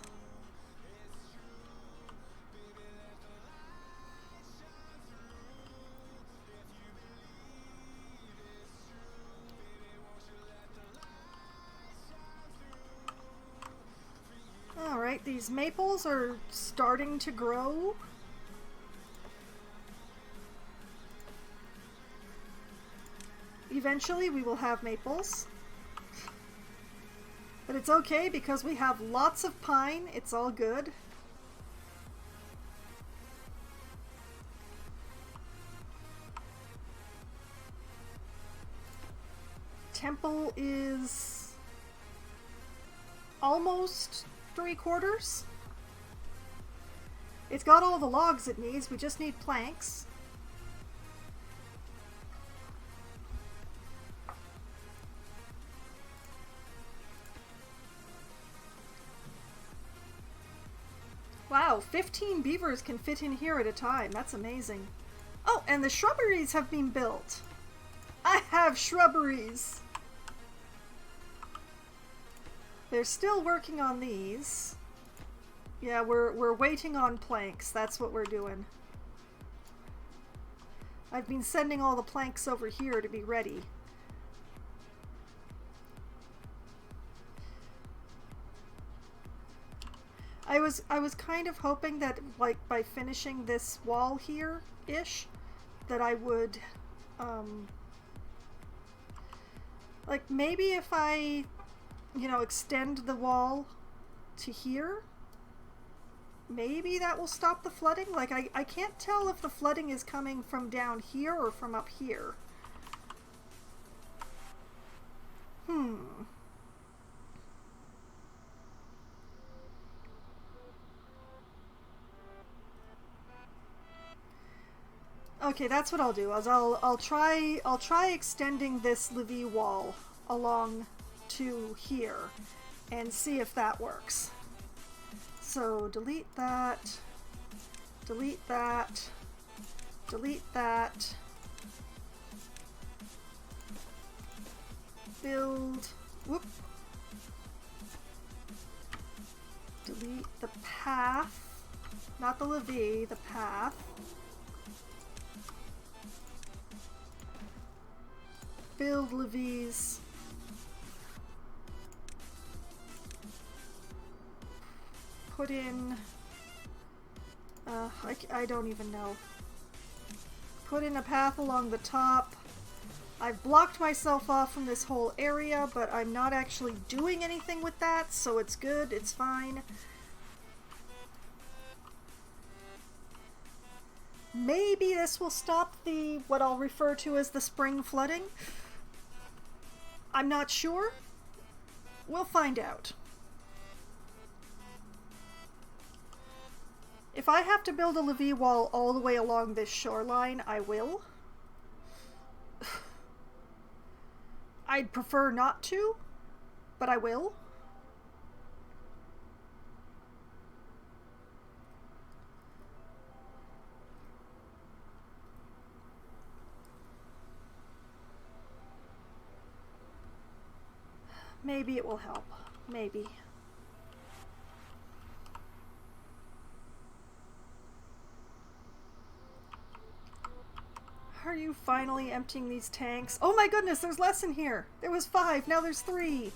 Alright, these maples are starting to grow. Eventually we will have maples. But it's okay because we have lots of pine, it's all good. Temple is almost 3/4. It's got all the logs it needs, we just need planks. Wow, 15 beavers can fit in here at a time. That's amazing. Oh, and the shrubberies have been built. I have shrubberies. They're still working on these. Yeah, we're waiting on planks. That's what we're doing. I've been sending all the planks over here to be ready. I was kind of hoping that, like, by finishing this wall here-ish, that I would, like, maybe if I, you know, extend the wall to here, maybe that will stop the flooding. Like, I can't tell if the flooding is coming from down here or from up here. Okay, that's what I'll do. I'll try extending this levee wall along to here and see if that works. So delete that, delete that, delete that, build, whoop, delete the path, not the levee, the path. Build levees. Put in, I don't even know. Put in a path along the top. I've blocked myself off from this whole area, but I'm not actually doing anything with that, so it's good, it's fine. Maybe this will stop the, what I'll refer to as the spring flooding. I'm not sure. We'll find out. If I have to build a levee wall all the way along this shoreline, I will. I'd prefer not to, but I will. Maybe it will help. Maybe. Are you finally emptying these tanks? Oh my goodness, there's less in here. There was 5, now there's 3.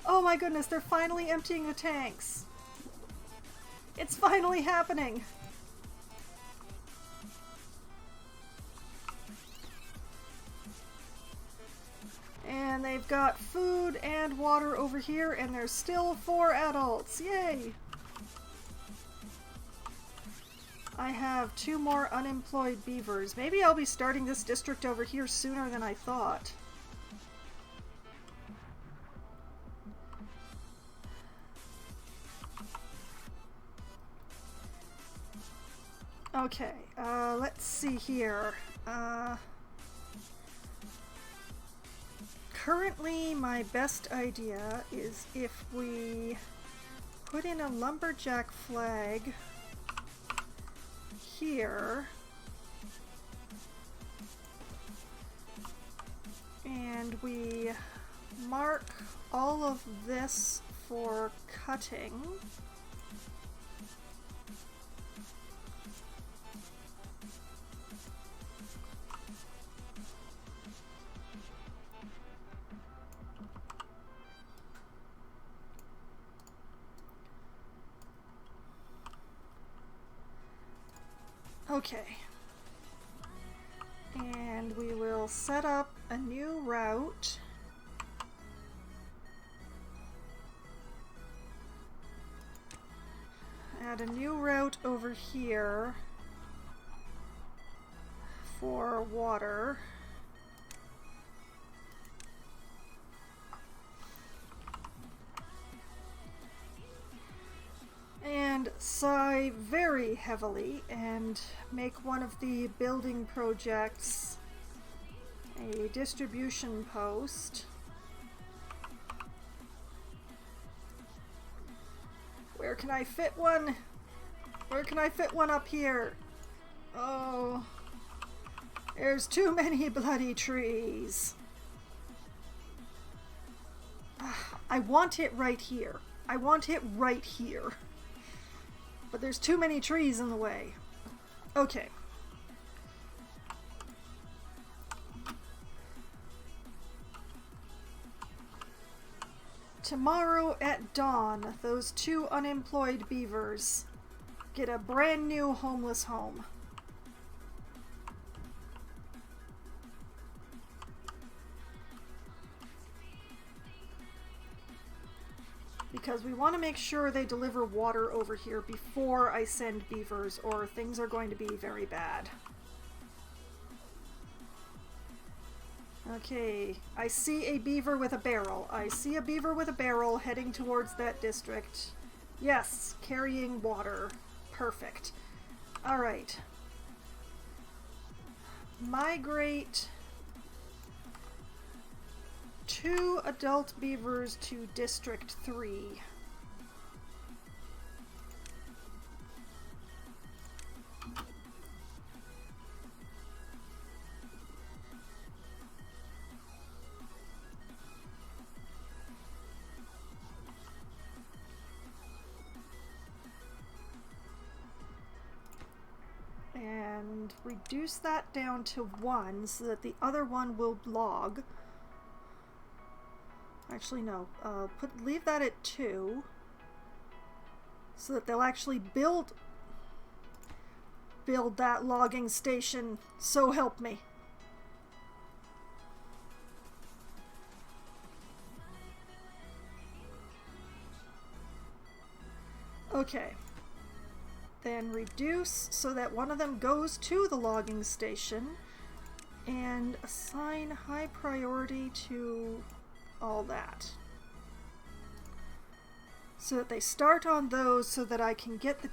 Oh my goodness, they're finally emptying the tanks. It's finally happening. And they've got food and water over here, and there's still 4 adults. Yay! I have 2 more unemployed beavers. Maybe I'll be starting this district over here sooner than I thought. Okay, let's see here. Currently, my best idea is if we put in a lumberjack flag here and we mark all of this for cutting. Okay, and we will set up a new route. Add a new route over here for water. And sigh very heavily and make one of the building projects a distribution post. Where can I fit one? Where can I fit one up here? Oh, there's too many bloody trees. I want it right here. I want it right here. But there's too many trees in the way. Okay. tomorrow at dawn, those 2 unemployed beavers get a brand new homeless home. Because we want to make sure they deliver water over here before I send beavers, or things are going to be very bad. Okay, I see a beaver with a barrel. I see a beaver with a barrel heading towards that district. Yes, carrying water. Perfect. Alright. Migrate 2 adult beavers to District 3. And reduce that down to 1 so that the other one will log. Actually, no. Leave that at 2 so that they'll actually build that logging station. So help me. Okay. Then reduce so that one of them goes to the logging station, and assign high priority to all that. So that they start on those so that I can get the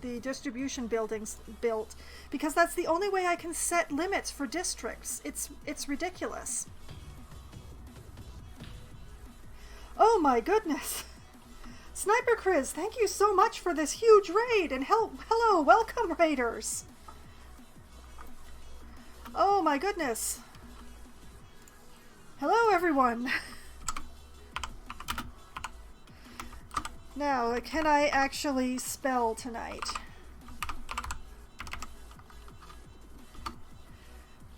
the distribution buildings built, because that's the only way I can set limits for districts. It's ridiculous. Oh my goodness. Sniper Chris, thank you so much for this huge raid, and hello, welcome raiders. Oh my goodness. Hello everyone. Now, can I actually spell tonight?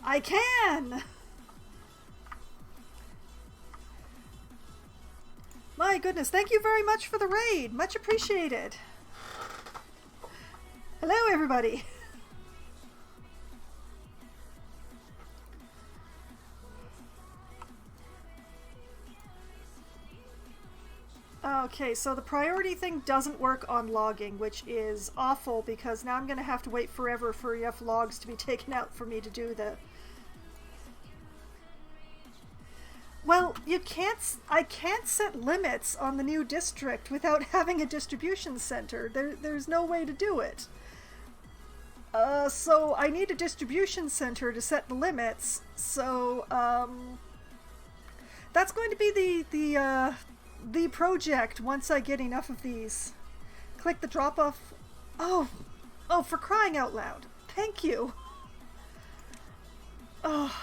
I can! My goodness, thank you very much for the raid. Much appreciated. Hello, everybody. Okay, so the priority thing doesn't work on logging, which is awful because now I'm going to have to wait forever for enough logs to be taken out for me to do the... Well, I can't set limits on the new district without having a distribution center. There's no way to do it. So I need a distribution center to set the limits. So, that's going to be the project once I get enough of these. Click the drop off. Oh, for crying out loud. Thank you. Oh.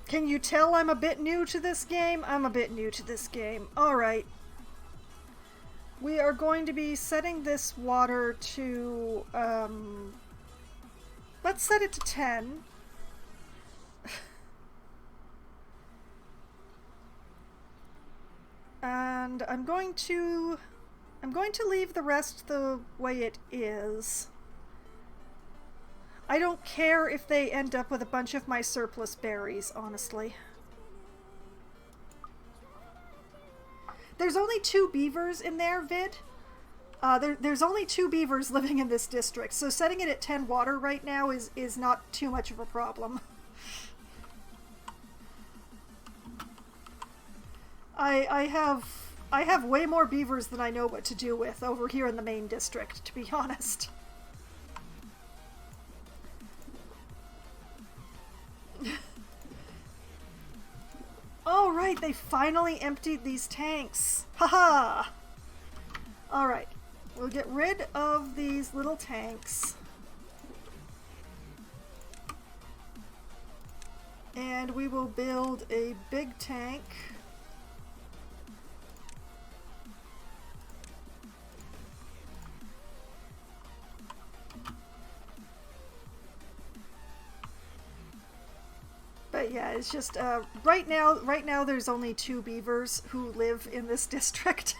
Can you tell I'm a bit new to this game? I'm a bit new to this game. Alright. We are going to be setting this water to, let's set it to 10. And I'm going to leave the rest the way it is. I don't care if they end up with a bunch of my surplus berries, honestly. There's only 2 beavers in there, Vid. There's only 2 beavers living in this district, so setting it at 10 water right now is not too much of a problem. I have way more beavers than I know what to do with over here in the main district, to be honest. Oh, right, they finally emptied these tanks. Haha! Alright, we'll get rid of these little tanks. And we will build a big tank. But yeah, it's just right now there's only 2 beavers who live in this district.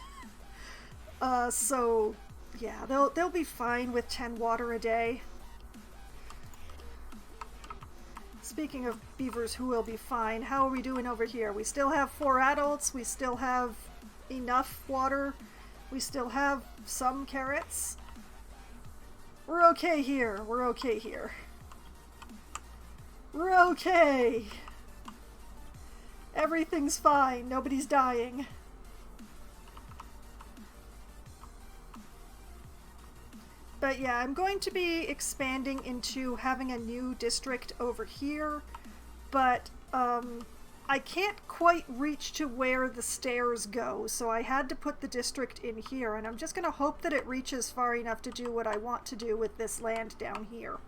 So yeah, they'll be fine with 10 water a day. Speaking of beavers who will be fine, how are we doing over here? We still have 4 adults, we still have enough water, we still have some carrots. We're okay here, we're okay here. We're okay! Everything's fine, nobody's dying. But yeah, I'm going to be expanding into having a new district over here, but I can't quite reach to where the stairs go, so I had to put the district in here, and I'm just going to hope that it reaches far enough to do what I want to do with this land down here.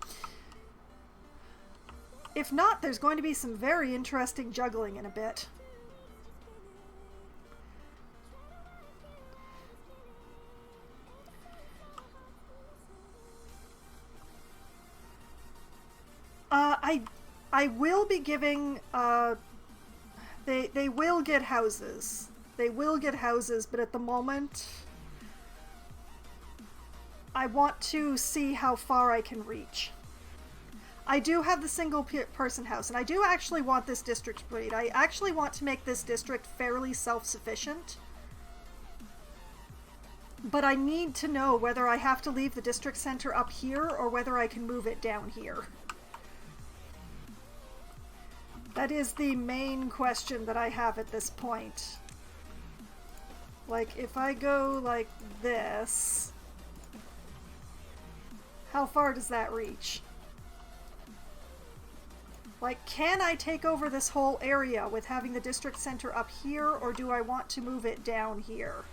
If not, there's going to be some very interesting juggling in a bit. I will be giving, they will get houses. They will get houses, but at the moment, I want to see how far I can reach. I do have the single person house, and I do actually want this district breed. I actually want to make this district fairly self-sufficient. But I need to know whether I have to leave the district center up here or whether I can move it down here. That is the main question that I have at this point. Like, if I go like this, how far does that reach? Like, can I take over this whole area with having the district center up here, or do I want to move it down here?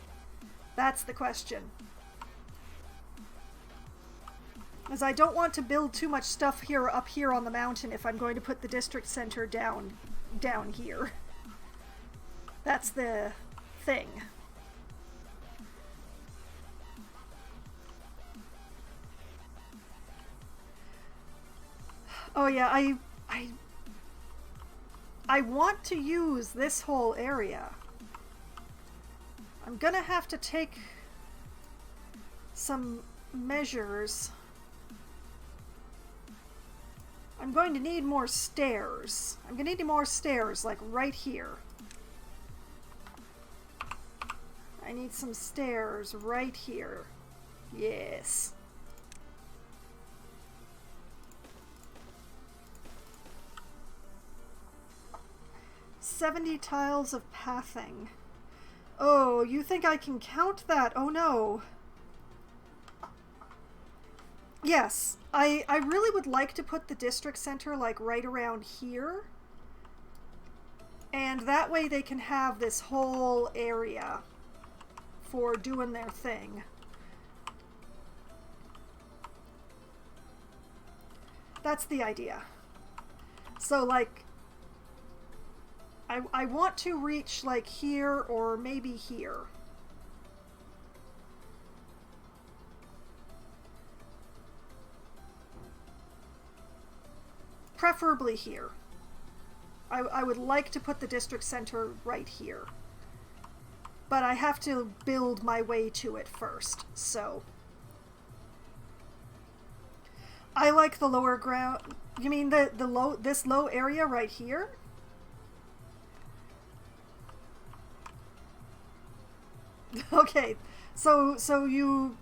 That's the question. As I don't want to build too much stuff up here on the mountain if I'm going to put the district center down here. That's the thing. Oh yeah, I want to use this whole area. I'm gonna have to take some measures. I'm going to need more stairs. I'm going to need more stairs, like right here. I need some stairs right here. Yes. $70 tiles of pathing. Oh, you think I can count that? Oh no. Yes, I really would like to put the district center like right around here. And that way they can have this whole area for doing their thing. That's the idea. So like, I want to reach like here or maybe here. Preferably here. I would like to put the district center right here. But I have to build my way to it first, so. I like the lower ground. You mean this low area right here? Okay, so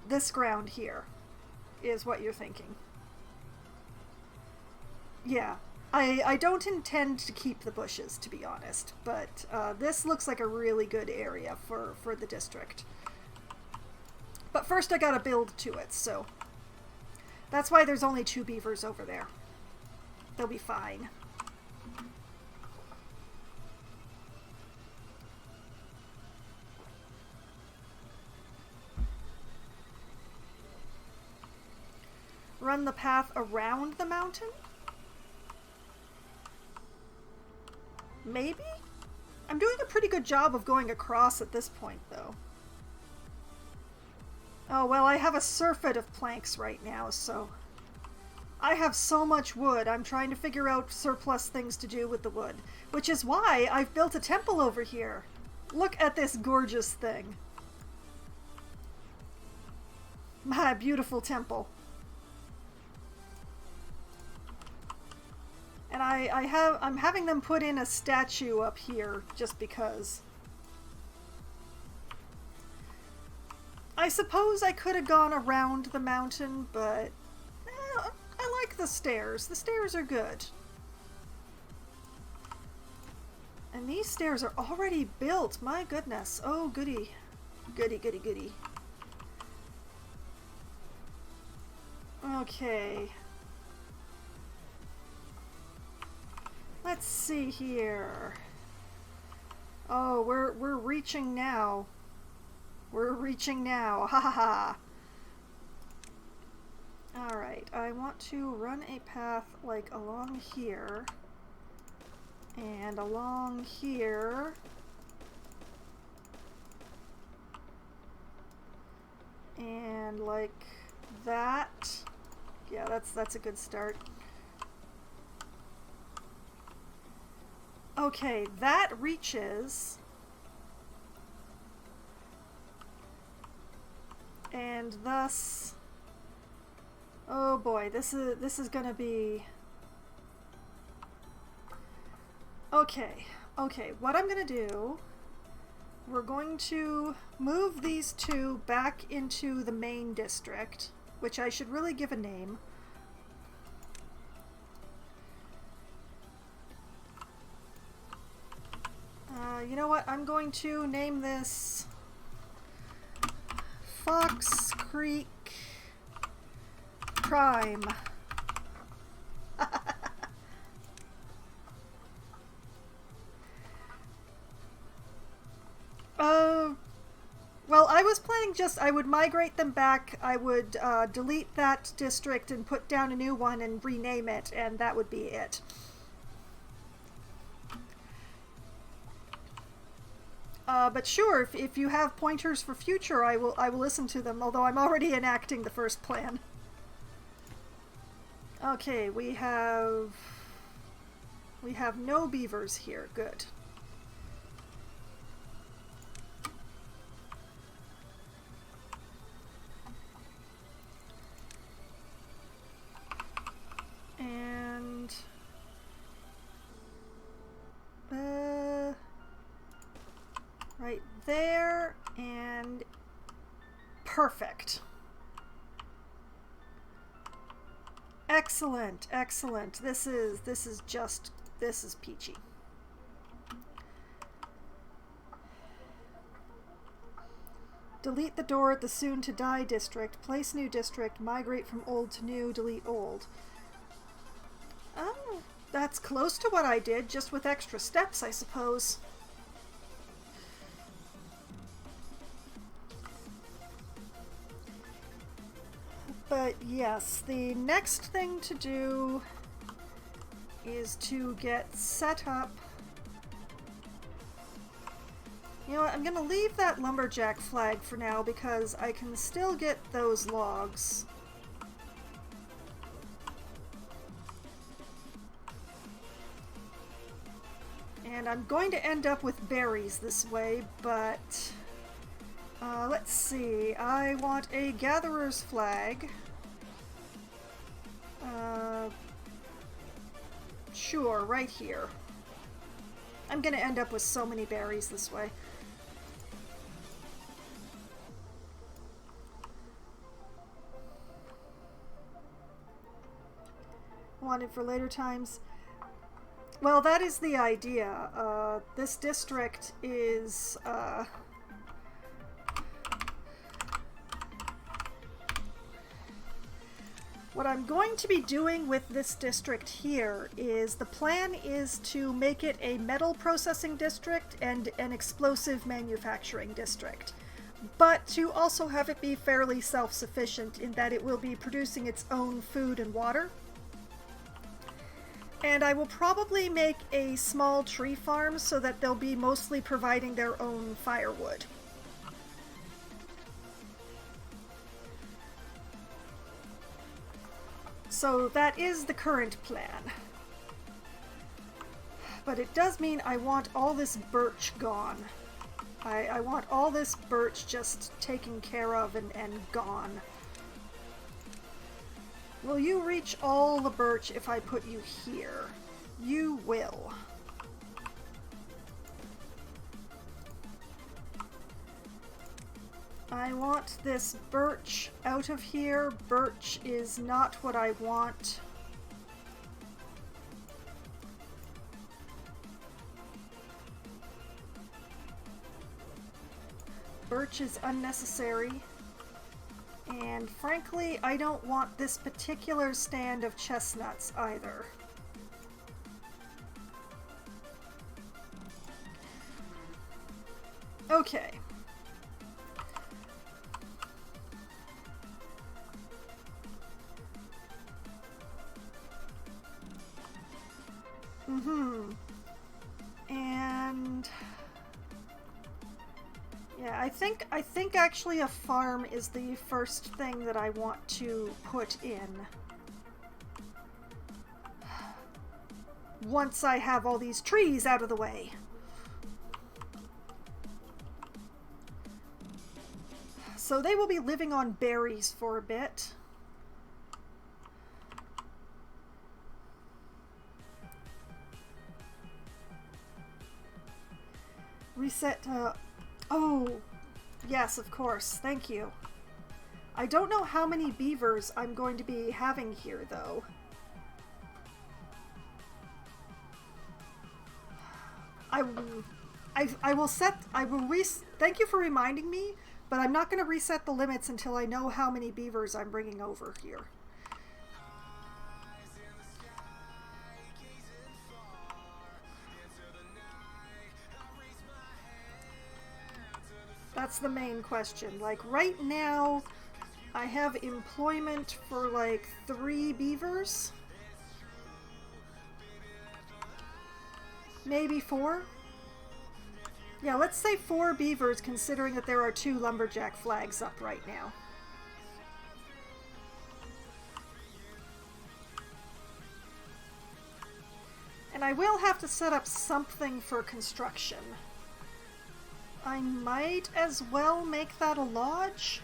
this ground here is what you're thinking. Yeah, I don't intend to keep the bushes, to be honest, but this looks like a really good area for the district. But first I gotta build to it, so that's why there's only 2 beavers over there. They'll be fine. Run the path around the mountain? Maybe? I'm doing a pretty good job of going across at this point, though. Oh, well, I have a surfeit of planks right now, so I have so much wood. I'm trying to figure out surplus things to do with the wood, which is why I've built a temple over here. Look at this gorgeous thing. My beautiful temple. And I'm having them put in a statue up here just because. I suppose I could have gone around the mountain, but I like the stairs. The stairs are good. And these stairs are already built. My goodness. Oh, goody. Goody, goody, goody. Okay. Let's see here. Oh, we're reaching now. We're reaching now. Ha ha ha. Alright, I want to run a path like along here. And along here. And like that. Yeah, that's a good start. Okay, that reaches. And thus, oh boy, this is gonna be okay. What I'm gonna do, we're going to move these two back into the main district, which I should really give a name. You know what? I'm going to name this Fox Creek Prime. Well, I was planning I would migrate them back, I would delete that district and put down a new one and rename it, and that would be it. But sure, if you have pointers for future, I will listen to them, although I'm already enacting the first plan. Okay, we have no beavers here. Good. And right there, and perfect. Excellent, excellent. This is peachy. Delete the door at the soon to die district. Place new district. Migrate from old to new. Delete old. Oh, that's close to what I did, just with extra steps, I suppose. But yes, the next thing to do is to get set up. You know what, I'm gonna leave that lumberjack flag for now because I can still get those logs. And I'm going to end up with berries this way, but let's see. I want a gatherer's flag. Sure, right here. I'm gonna end up with so many berries this way. Wanted for later times. Well, that is the idea. This district is what I'm going to be doing with this district here is the plan is to make it a metal processing district and an explosive manufacturing district, but to also have it be fairly self-sufficient in that it will be producing its own food and water. And I will probably make a small tree farm so that they'll be mostly providing their own firewood. So that is the current plan. But it does mean I want all this birch gone. I want all this birch just taken care of and gone. Will you reach all the birch if I put you here? You will. I want this birch out of here. Birch is not what I want. Birch is unnecessary. And frankly, I don't want this particular stand of chestnuts either. Okay. And yeah, I think actually a farm is the first thing that I want to put in. Once I have all these trees out of the way. So they will be living on berries for a bit. Reset, oh, yes, of course, thank you. I don't know how many beavers I'm going to be having here, though. Thank you for reminding me, but I'm not going to reset the limits until I know how many beavers I'm bringing over here. That's the main question. Like, right now, I have employment for, like, 3 beavers. Maybe 4? Yeah, let's say 4 beavers, considering that there are 2 lumberjack flags up right now. And I will have to set up something for construction. I might as well make that a lodge.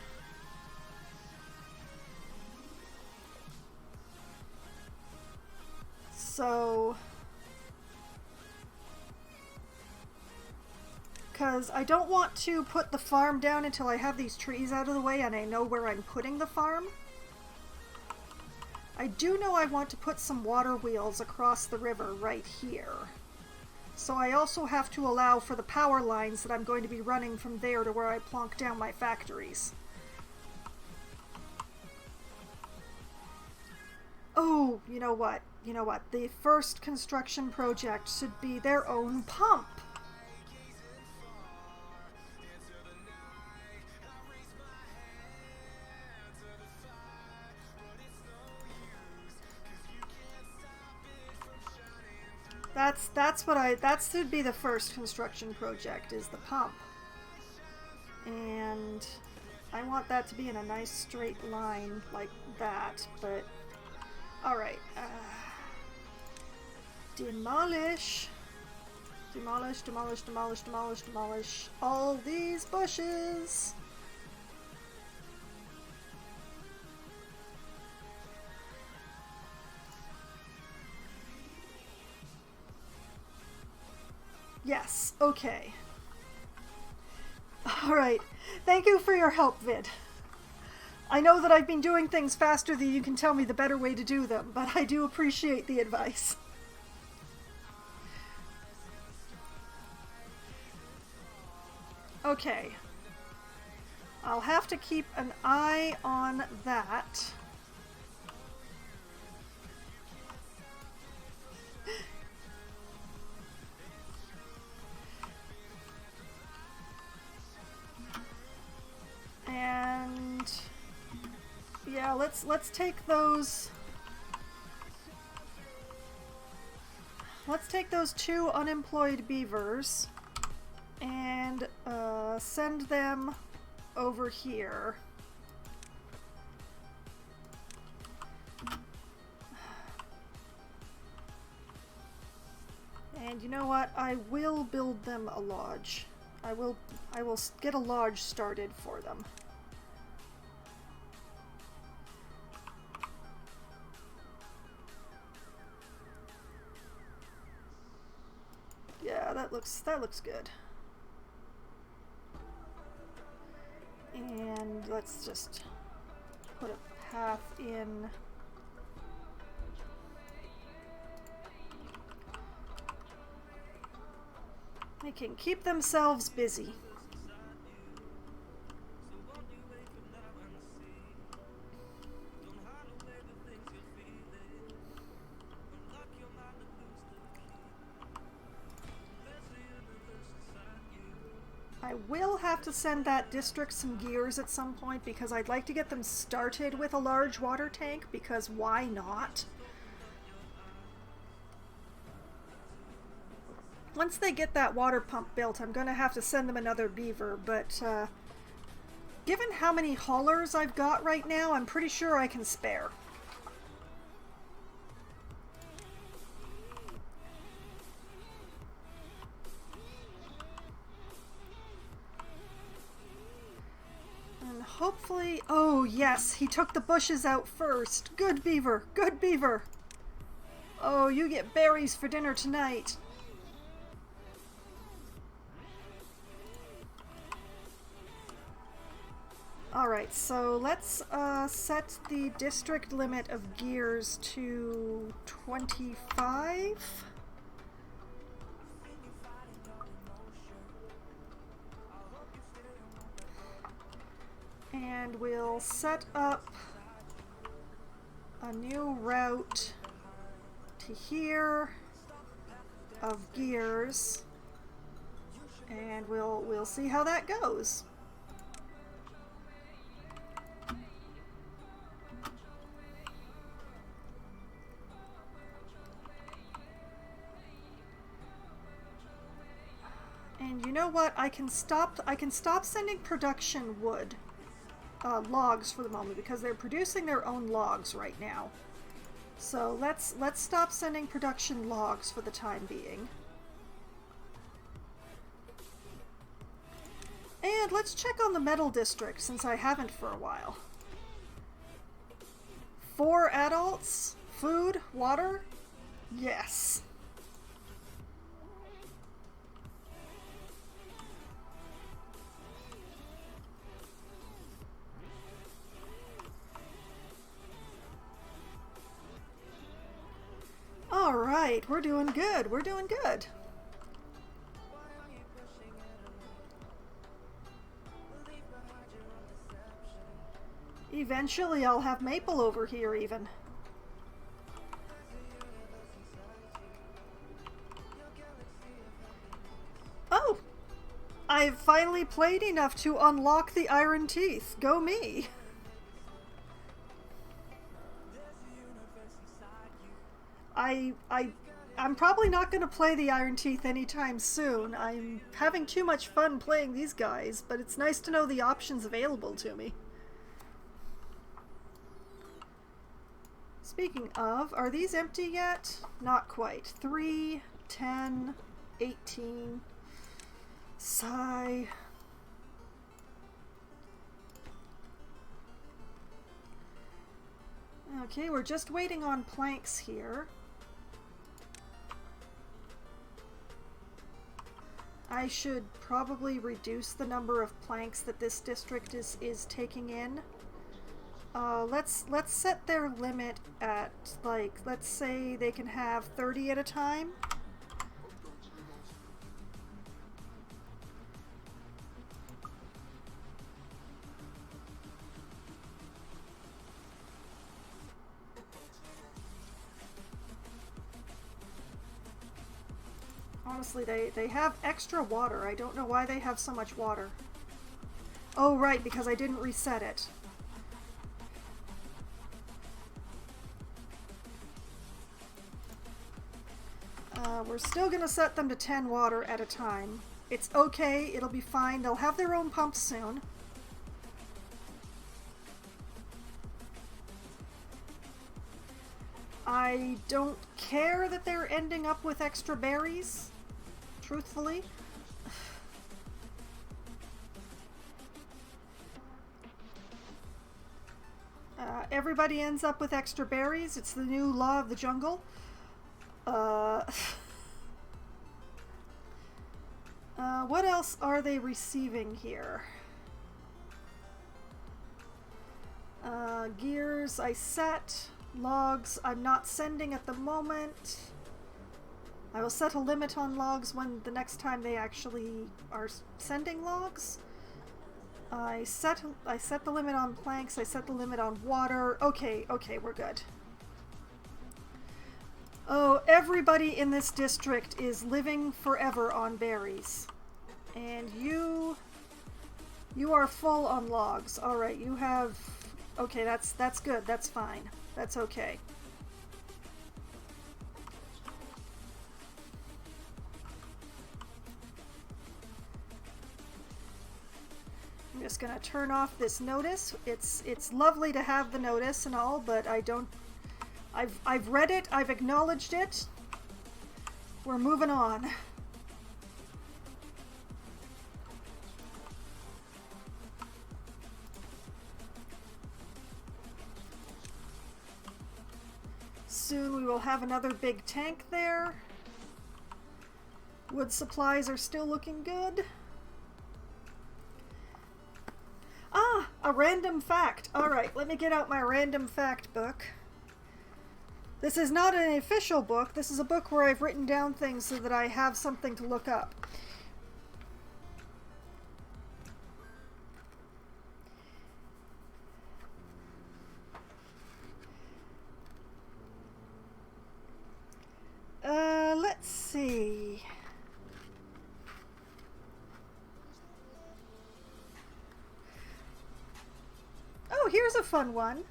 So, because I don't want to put the farm down until I have these trees out of the way and I know where I'm putting the farm. I do know I want to put some water wheels across the river right here. So I also have to allow for the power lines that I'm going to be running from there to where I plonk down my factories. Oh, you know what? You know what? The first construction project should be their own pump. That should be the first construction project, is the pump. And I want that to be in a nice straight line like that, but alright. Demolish. Demolish, demolish, demolish, demolish, demolish all these bushes. Yes, okay. Alright, thank you for your help, Vid. I know that I've been doing things faster than you can tell me the better way to do them, but I do appreciate the advice. Okay. I'll have to keep an eye on that. And yeah, let's take those. Let's take those 2 unemployed beavers and send them over here. you know what? I will build them a lodge. I will get a lodge started for them. Yeah, that looks good. And let's just put a path in. They can keep themselves busy. I will have to send that district some gears at some point because I'd like to get them started with a large water tank, because why not? Once they get that water pump built, I'm going to have to send them another beaver, but given how many haulers I've got right now, I'm pretty sure I can spare. And hopefully... Oh, yes, he took the bushes out first. Good beaver, good beaver. Oh, you get berries for dinner tonight. Alright, so let's set the district limit of gears to 25. And we'll set up a new route to here of gears, and we'll see how that goes. And you know what? I can stop sending production wood logs for the moment because they're producing their own logs right now. So let's stop sending production logs for the time being. And let's check on the metal district since I haven't for a while. 4 adults, food, water? Yes. All right, we're doing good. We're doing good. Eventually, I'll have maple over here even. Oh! I've finally played enough to unlock the Iron Teeth. Go me! I'm probably not going to play the Iron Teeth anytime soon. I'm having too much fun playing these guys, but it's nice to know the options available to me. Speaking of, are these empty yet? Not quite. 3, 10, 18. Sigh. Okay, we're just waiting on planks here. I should probably reduce the number of planks that this district is taking in. Let's set their limit at, like, let's say they can have 30 at a time. Honestly, they have extra water. I don't know why they have so much water. Oh, right, because I didn't reset it. We're still gonna set them to 10 water at a time. It's okay, it'll be fine. They'll have their own pumps soon. I don't care that they're ending up with extra berries. truthfully. Everybody ends up with extra berries. It's the new law of the jungle. What else are they receiving here? Gears I set. Logs I'm not sending at the moment. I will set a limit on logs when the next time they actually are sending logs. I set the limit on planks. I set the limit on water. Okay, we're good. Oh, everybody in this district is living forever on berries. And you are full on logs. All right, you have... Okay, that's good. That's fine. That's okay. I'm just gonna turn off this notice. It's lovely to have the notice and all, but I don't... I've read it. I've acknowledged it. We're moving on. Soon we will have another big tank there. Wood supplies are still looking good. Ah, a random fact. Alright, let me get out my random fact book. This is not an official book. This is a book where I've written down things so that I have something to look up. Let's see. Oh, here's a fun one.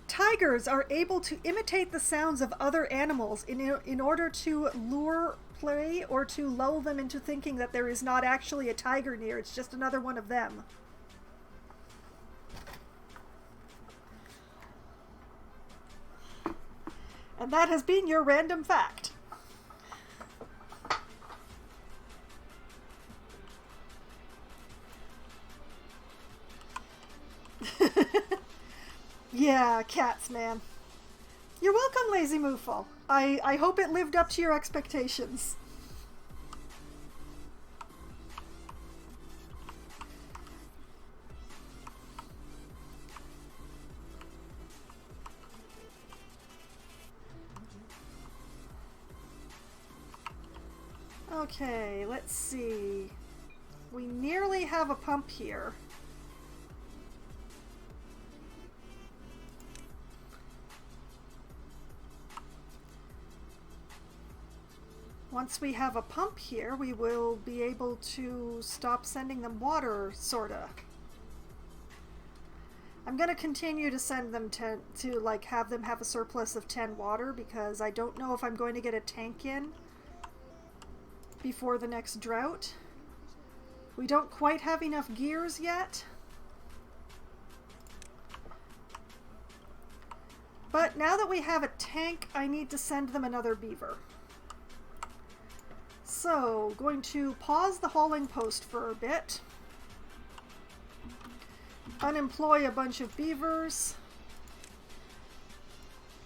Tigers are able to imitate the sounds of other animals in order to lure prey or to lull them into thinking that there is not actually a tiger near. It's just another one of them. And that has been your random fact. Yeah, cats, man. You're welcome, Lazy Moofle. I hope it lived up to your expectations. Okay, let's see. We nearly have a pump here. Once we have a pump here, we will be able to stop sending them water, sorta. I'm gonna continue to send them to like have them have a surplus of 10 water because I don't know if I'm going to get a tank in before the next drought. We don't quite have enough gears yet. But now that we have a tank, I need to send them another beaver. So, going to pause the hauling post for a bit. Unemploy a bunch of beavers.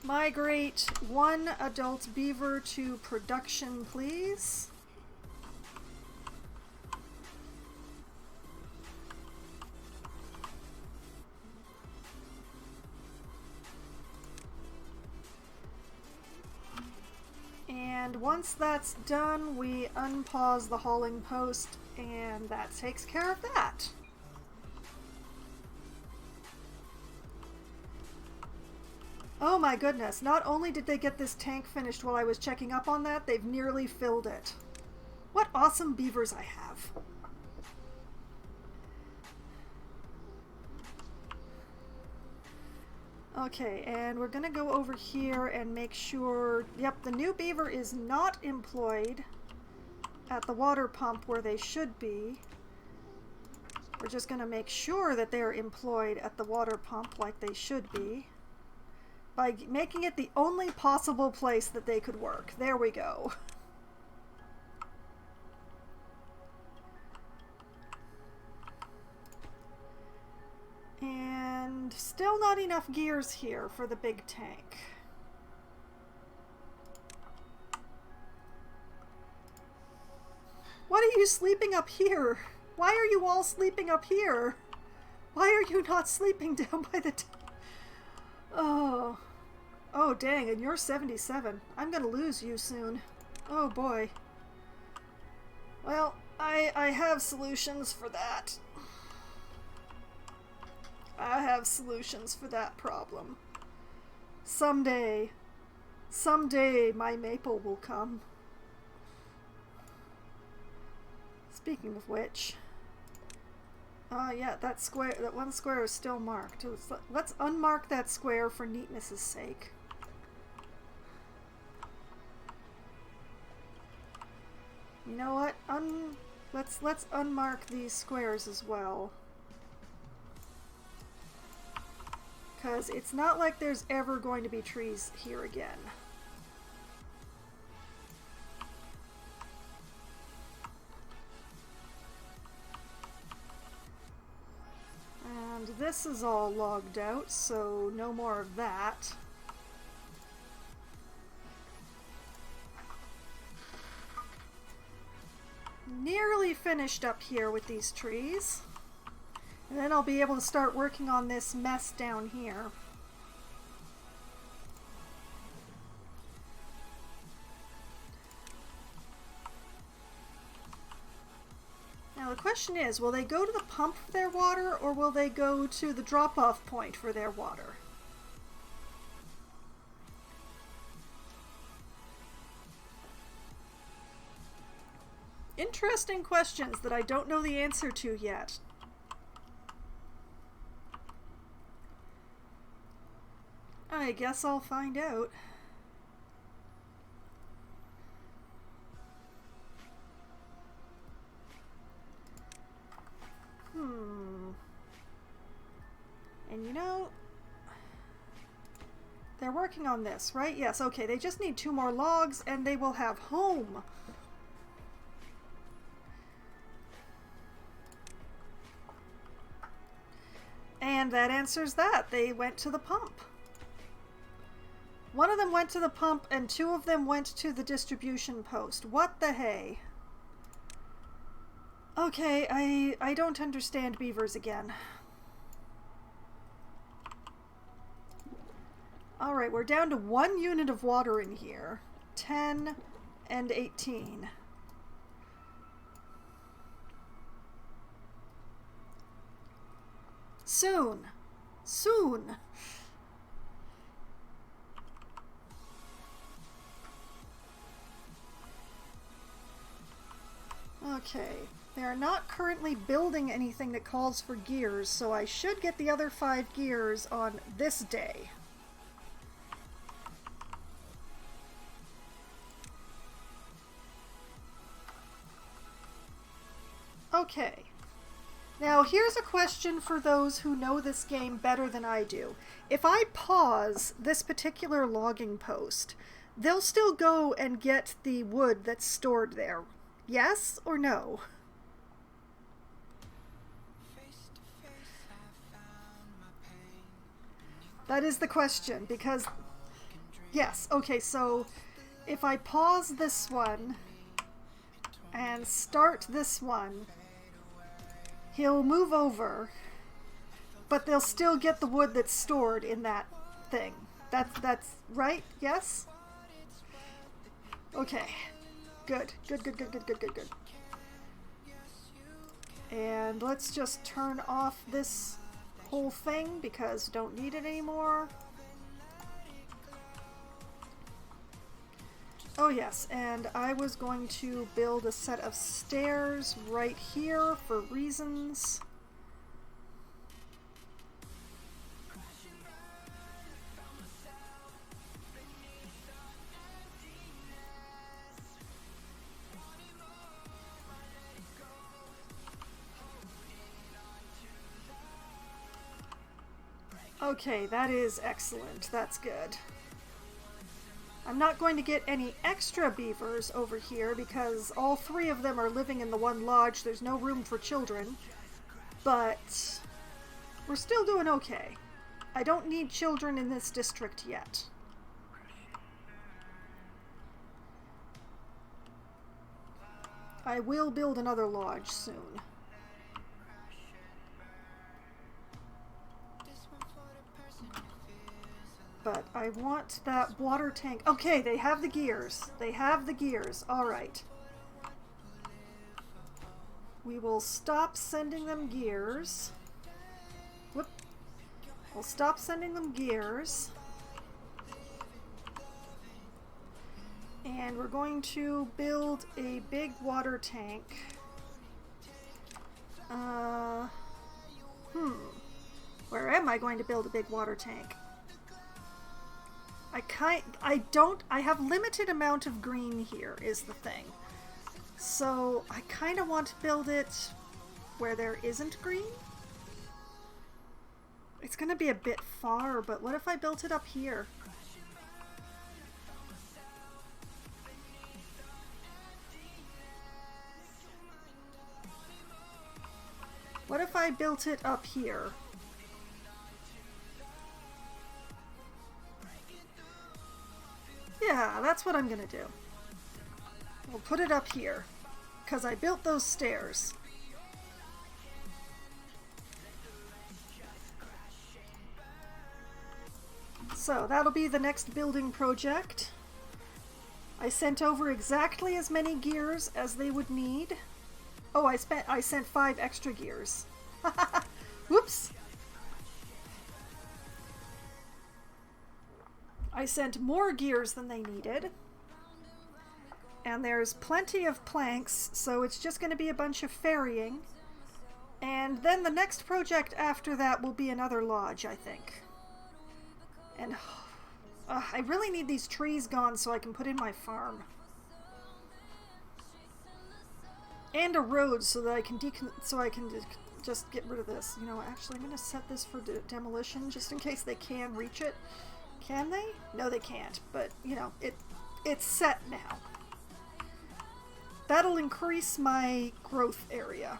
Migrate one adult beaver to production, please. And once that's done, we unpause the hauling post, and that takes care of that. Oh my goodness, not only did they get this tank finished while I was checking up on that, they've nearly filled it. What awesome beavers I have. Okay, and we're gonna go over here and make sure, yep, the new beaver is not employed at the water pump where they should be. We're just gonna make sure that they're employed at the water pump like they should be by making it the only possible place that they could work. There we go. not enough gears here for the big tank. What are you sleeping up here? Why are you all sleeping up here? Why are you not sleeping down by the Oh. Oh, dang, and you're 77. I'm gonna lose you soon. Oh, boy. Well, I have solutions for that. I have solutions for that problem. Someday my maple will come. Speaking of which, yeah, that one square is still marked. Let's unmark that square for neatness' sake. You know what? Let's unmark these squares as well. Because it's not like there's ever going to be trees here again. And this is all logged out, so no more of that. Nearly finished up here with these trees. And then I'll be able to start working on this mess down here. Now the question is, will they go to the pump for their water, or will they go to the drop-off point for their water? Interesting questions that I don't know the answer to yet. I guess I'll find out. And you know, they're working on this, right? Yes, okay, they just need 2 more logs and they will have home. And that answers that. They went to the pump. One of them went to the pump and 2 of them went to the distribution post. What the hey? Okay, I don't understand beavers again. Alright, we're down to 1 unit of water in here. 10 and 18. Soon. Soon. Okay. They are not currently building anything that calls for gears, so I should get the other 5 gears on this day. Okay. Now here's a question for those who know this game better than I do. If I pause this particular logging post, they'll still go and get the wood that's stored there. Yes or no? That is the question, because yes, okay, so if I pause this one and start this one, he'll move over, but they'll still get the wood that's stored in that thing. That's right? Yes? Okay. Good. Good. And let's just turn off this whole thing because don't need it anymore. Oh yes, and I was going to build a set of stairs right here for reasons. Okay, that is excellent. That's good. I'm not going to get any extra beavers over here because all 3 of them are living in the one lodge. There's no room for children. But we're still doing okay. I don't need children in this district yet. I will build another lodge soon. But I want that water tank. Okay, they have the gears. They have the gears. All right. We will stop sending them gears. Whoop. We'll stop sending them gears. And we're going to build a big water tank. Where am I going to build a big water tank? I have limited amount of green here is the thing. So I kind of want to build it where there isn't green. It's going to be a bit far, but what if I built it up here? What if I built it up here? Yeah, that's what I'm gonna do. We'll put it up here, because I built those stairs. So that'll be the next building project. I sent over exactly as many gears as they would need. Oh, I sent 5 extra gears. Whoops! I sent more gears than they needed. And there's plenty of planks, so it's just going to be a bunch of ferrying. And then the next project after that will be another lodge, I think. And I really need these trees gone so I can put in my farm. And a road so that I can just get rid of this. You know, actually, I'm going to set this for demolition just in case they can reach it. Can they? No, they can't. But, you know, it's set now. That'll increase my growth area.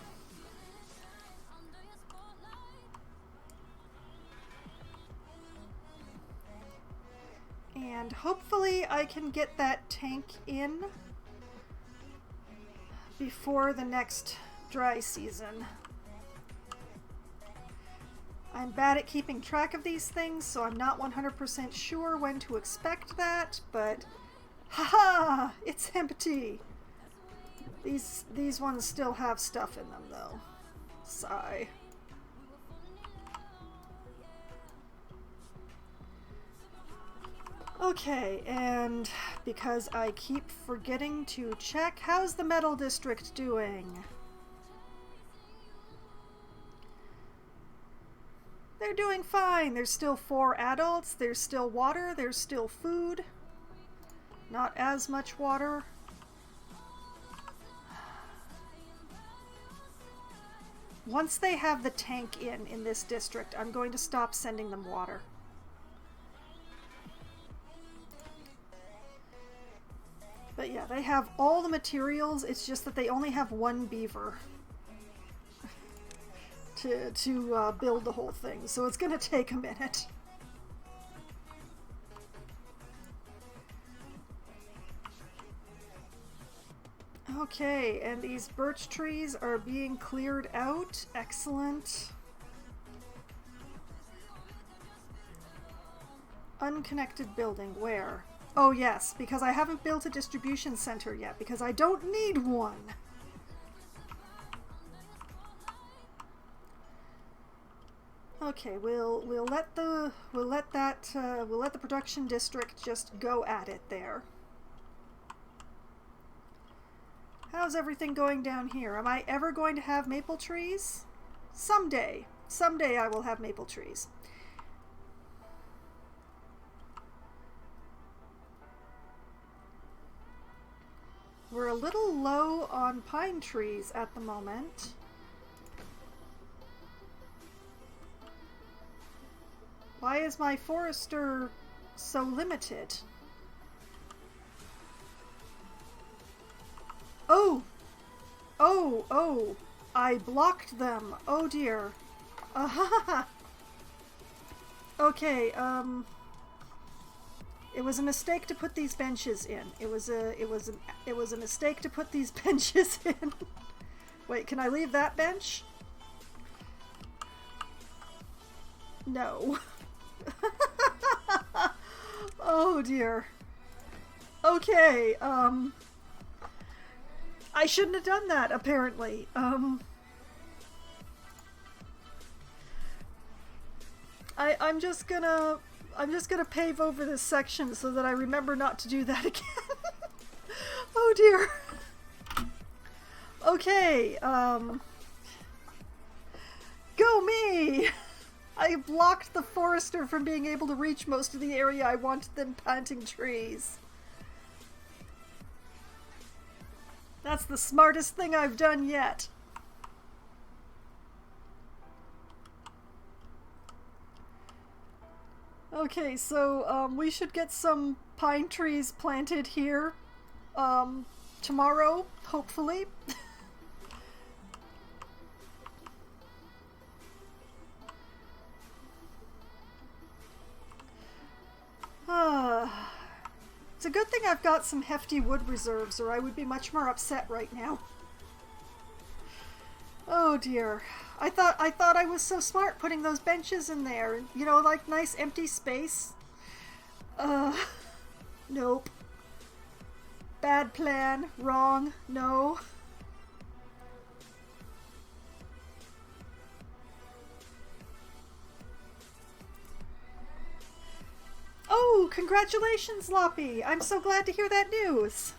And hopefully I can get that tank in before the next dry season. I'm bad at keeping track of these things, so I'm not 100% sure when to expect that, but haha, it's empty. These ones still have stuff in them though. Sigh. Okay, and because I keep forgetting to check, how's the metal district doing? They're doing fine. There's still 4 adults, there's still water, there's still food. Not as much water. Once they have the tank in this district, I'm going to stop sending them water. But yeah, they have all the materials, it's just that they only have 1 beaver to build the whole thing, so it's gonna take a minute. Okay, and these birch trees are being cleared out. Excellent. Unconnected building, where? Oh yes, because I haven't built a distribution center yet, because I don't need one. Okay, we'll let the production district just go at it there. How's everything going down here? Am I ever going to have maple trees? Someday. Someday I will have maple trees. We're a little low on pine trees at the moment. Why is my forester so limited? Oh! Oh, oh! I blocked them! Oh dear. Okay, it was a mistake to put these benches in. It was a mistake to put these benches in. Wait, can I leave that bench? No. Oh dear. Okay, I shouldn't have done that, apparently. I'm just gonna pave over this section so that I remember not to do that again. Oh dear. Okay, go me! I blocked the forester from being able to reach most of the area I wanted them planting trees. That's the smartest thing I've done yet. Okay, so we should get some pine trees planted here tomorrow, hopefully. It's a good thing I've got some hefty wood reserves, or I would be much more upset right now. Oh dear. I thought I was so smart putting those benches in there. You know, like nice empty space. Nope. Bad plan. Wrong. No. Oh, congratulations, Loppy! I'm so glad to hear that news.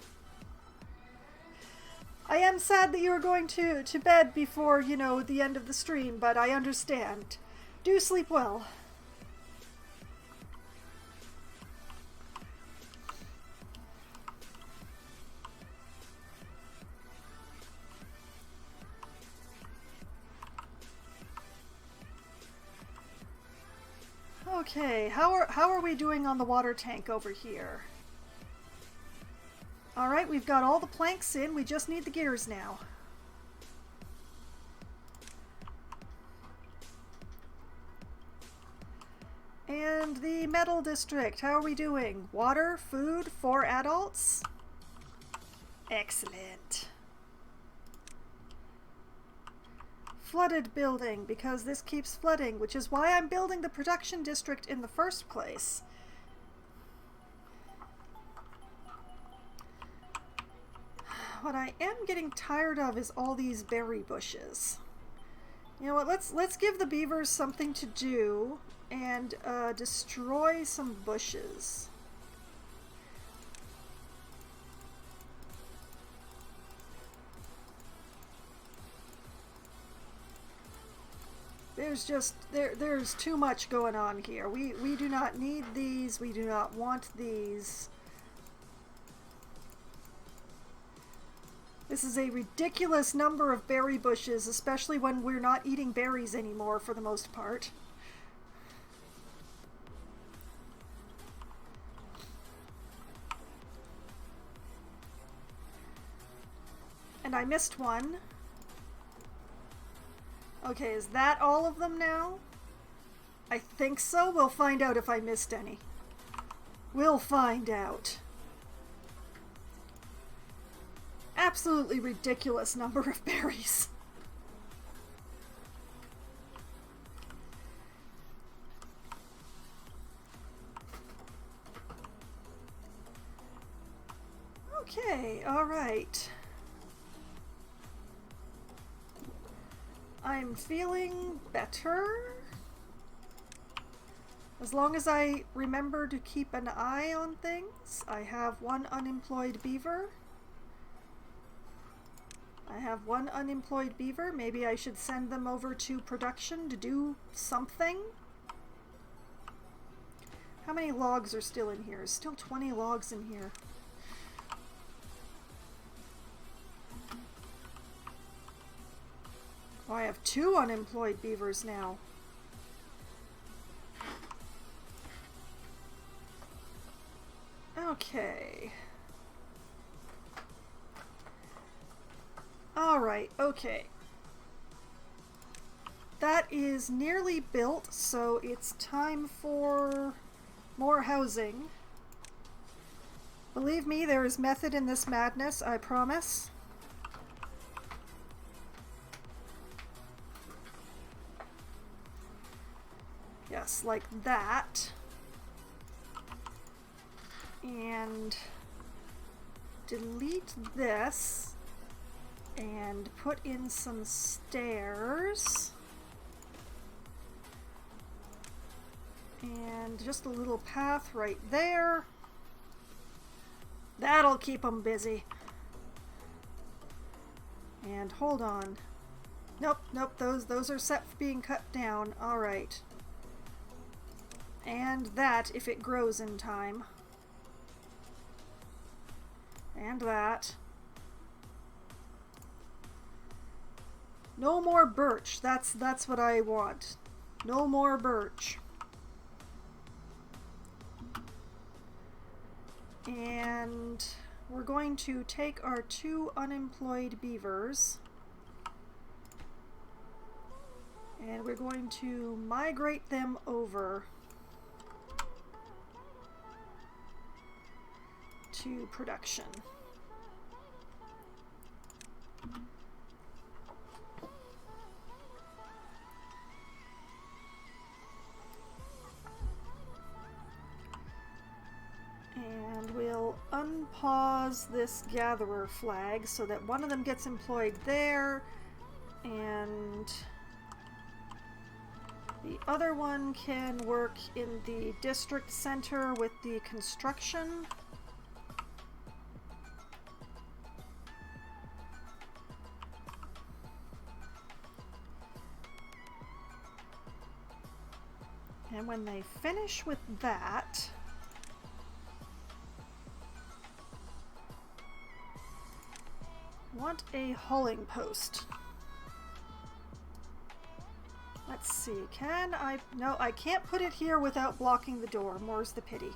I am sad that you are going to bed before, you know, the end of the stream, but I understand. Do sleep well. Okay, how are we doing on the water tank over here? Alright, we've got all the planks in, we just need the gears now. And the metal district, how are we doing? Water, food, 4 adults? Excellent. Flooded building, because this keeps flooding, which is why I'm building the production district in the first place. What I am getting tired of is all these berry bushes. You know what, let's give the beavers something to do and destroy some bushes. There's too much going on here. We do not need these. We do not want these. This is a ridiculous number of berry bushes, especially when we're not eating berries anymore for the most part. And I missed one. Okay, is that all of them now? I think so. We'll find out if I missed any. We'll find out. Absolutely ridiculous number of berries. Okay, all right. I'm feeling better. As long as I remember to keep an eye on things. I have 1 unemployed beaver. Maybe I should send them over to production to do something. How many logs are still in here? There's still 20 logs in here. Oh, I have 2 unemployed beavers now. Okay. Alright, okay. that is nearly built, so it's time for more housing. Believe me, there is method in this madness, I promise. Yes, like that. And delete this and put in some stairs. And just a little path right there. That'll keep them busy. And hold on. Nope, those are set for being cut down. All right. And that, if it grows in time. And that. No more birch. That's what I want. No more birch. And we're going to take our 2 unemployed beavers and we're going to migrate them over to production. And we'll unpause this gatherer flag so that one of them gets employed there and the other one can work in the district center with the construction. And when they finish with that, want a hauling post. Let's see, can I? No, I can't put it here without blocking the door, more's the pity.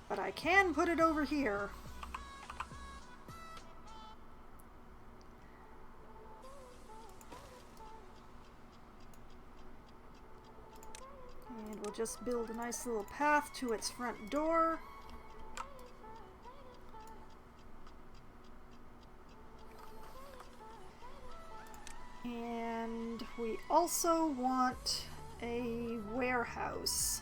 But I can put it over here. And we'll just build a nice little path to its front door. And we also want a warehouse.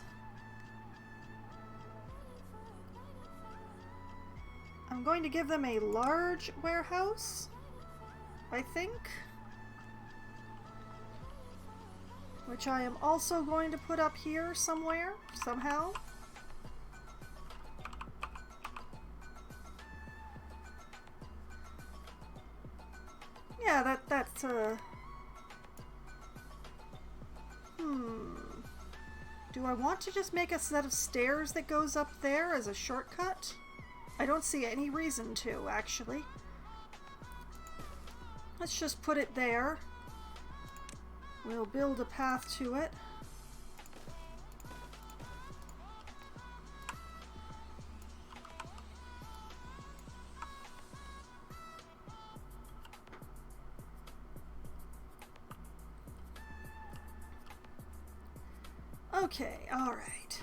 I'm going to give them a large warehouse, I think, which I am also going to put up here somewhere, somehow. Yeah, that's Do I want to just make a set of stairs that goes up there as a shortcut? I don't see any reason to, actually. Let's just put it there. We'll build a path to it. Okay, all right.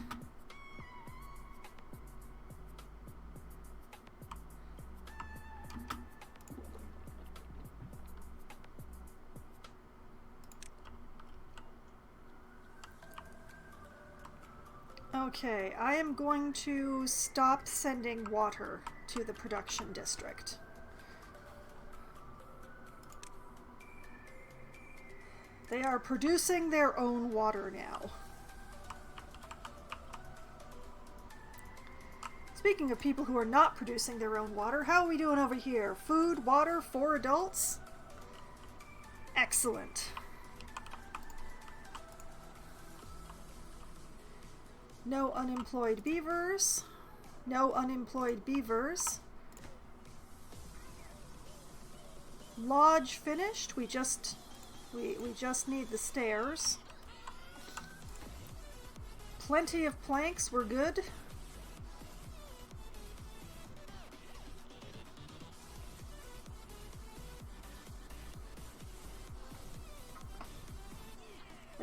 Okay, I am going to stop sending water to the production district. They are producing their own water now. Speaking of people who are not producing their own water, how are we doing over here? Food, water, 4 adults? Excellent. No unemployed beavers. No unemployed beavers. Lodge finished. We just need the stairs. Plenty of planks. We're good.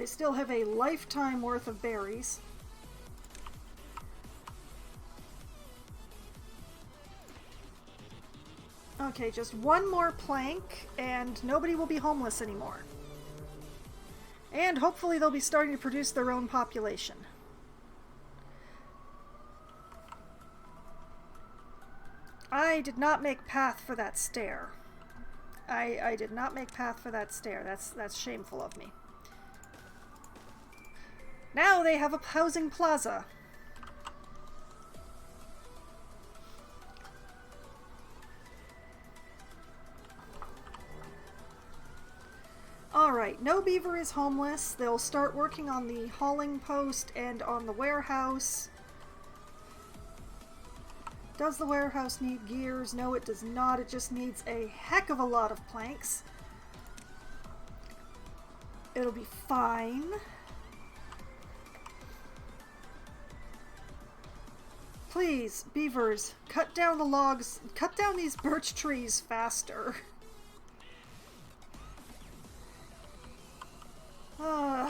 still have a lifetime worth of berries. Okay, just one more plank, and nobody will be homeless anymore. And hopefully they'll be starting to produce their own population. I did not make path for that stair. I did not make path for that stair. That's shameful of me. Now they have a housing plaza. Alright, no beaver is homeless. They'll start working on the hauling post and on the warehouse. Does the warehouse need gears? No, it does not. It just needs a heck of a lot of planks. It'll be fine. Please, beavers, cut down the logs. Cut down these birch trees faster.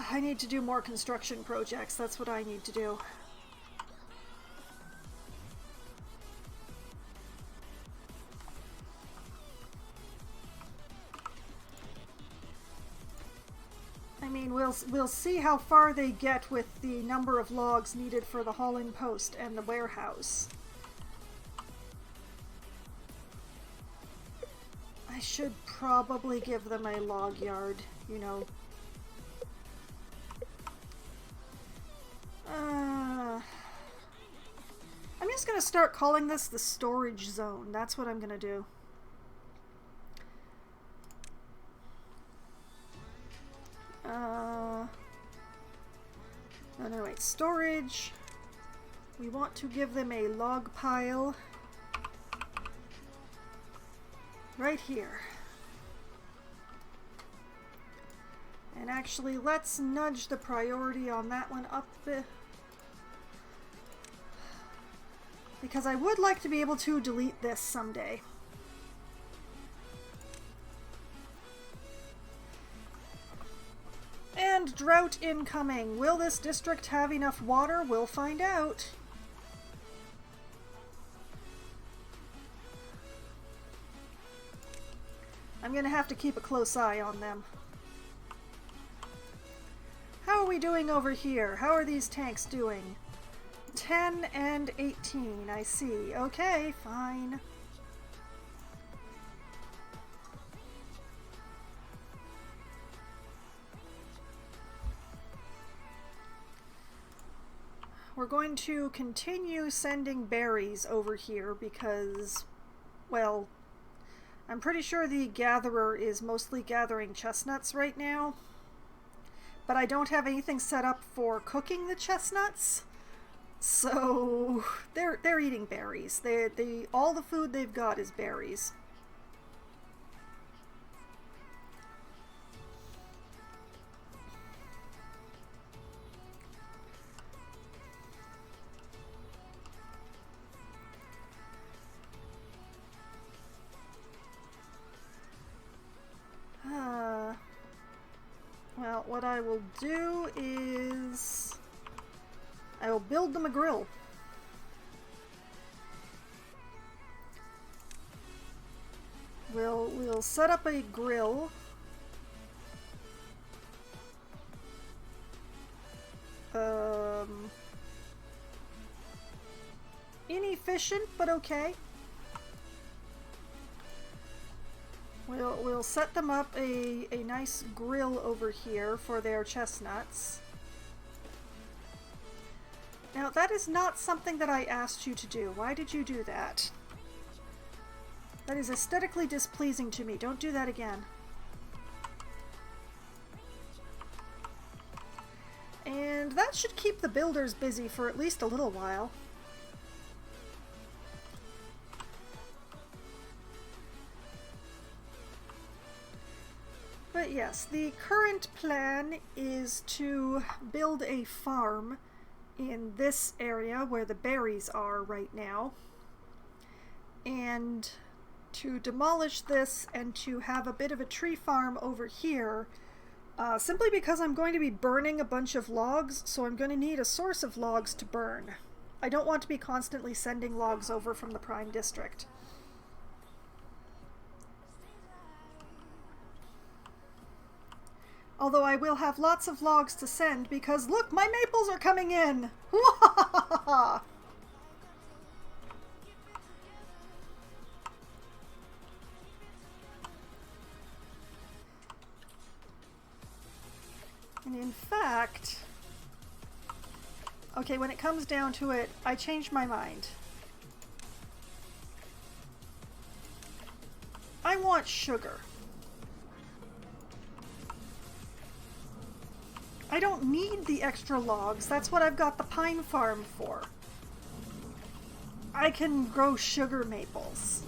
I need to do more construction projects. That's what I need to do. I mean, we'll see how far they get with the number of logs needed for the hauling post and the warehouse. I should probably give them a log yard, you know. I'm just gonna start calling this the storage zone. That's what I'm gonna do. No, wait, storage. We want to give them a log pile right here. And actually, let's nudge the priority on that one up because I would like to be able to delete this someday. And drought incoming. Will this district have enough water? We'll find out. I'm gonna have to keep a close eye on them. How are we doing over here? How are these tanks doing? 10 and 18, I see. Okay, fine. We're going to continue sending berries over here because, well, I'm pretty sure the gatherer is mostly gathering chestnuts right now. But I don't have anything set up for cooking the chestnuts. So they're eating berries. All the food they've got is berries. Well, what I will do is I will build them a grill. We'll set up a grill. Inefficient, but okay. We'll set them up a nice grill over here for their chestnuts. Now, that is not something that I asked you to do. Why did you do that? That is aesthetically displeasing to me. Don't do that again. And that should keep the builders busy for at least a little while. But yes, the current plan is to build a farm in this area where the berries are right now, and to demolish this and to have a bit of a tree farm over here Simply because I'm going to be burning a bunch of logs, so I'm going to need a source of logs to burn. I don't want to be constantly sending logs over from the Prime District. Although I will have lots of logs to send because, look, my maples are coming in! And in fact, okay, when it comes down to it, I changed my mind. I want sugar. I don't need the extra logs. That's what I've got the pine farm for. I can grow sugar maples.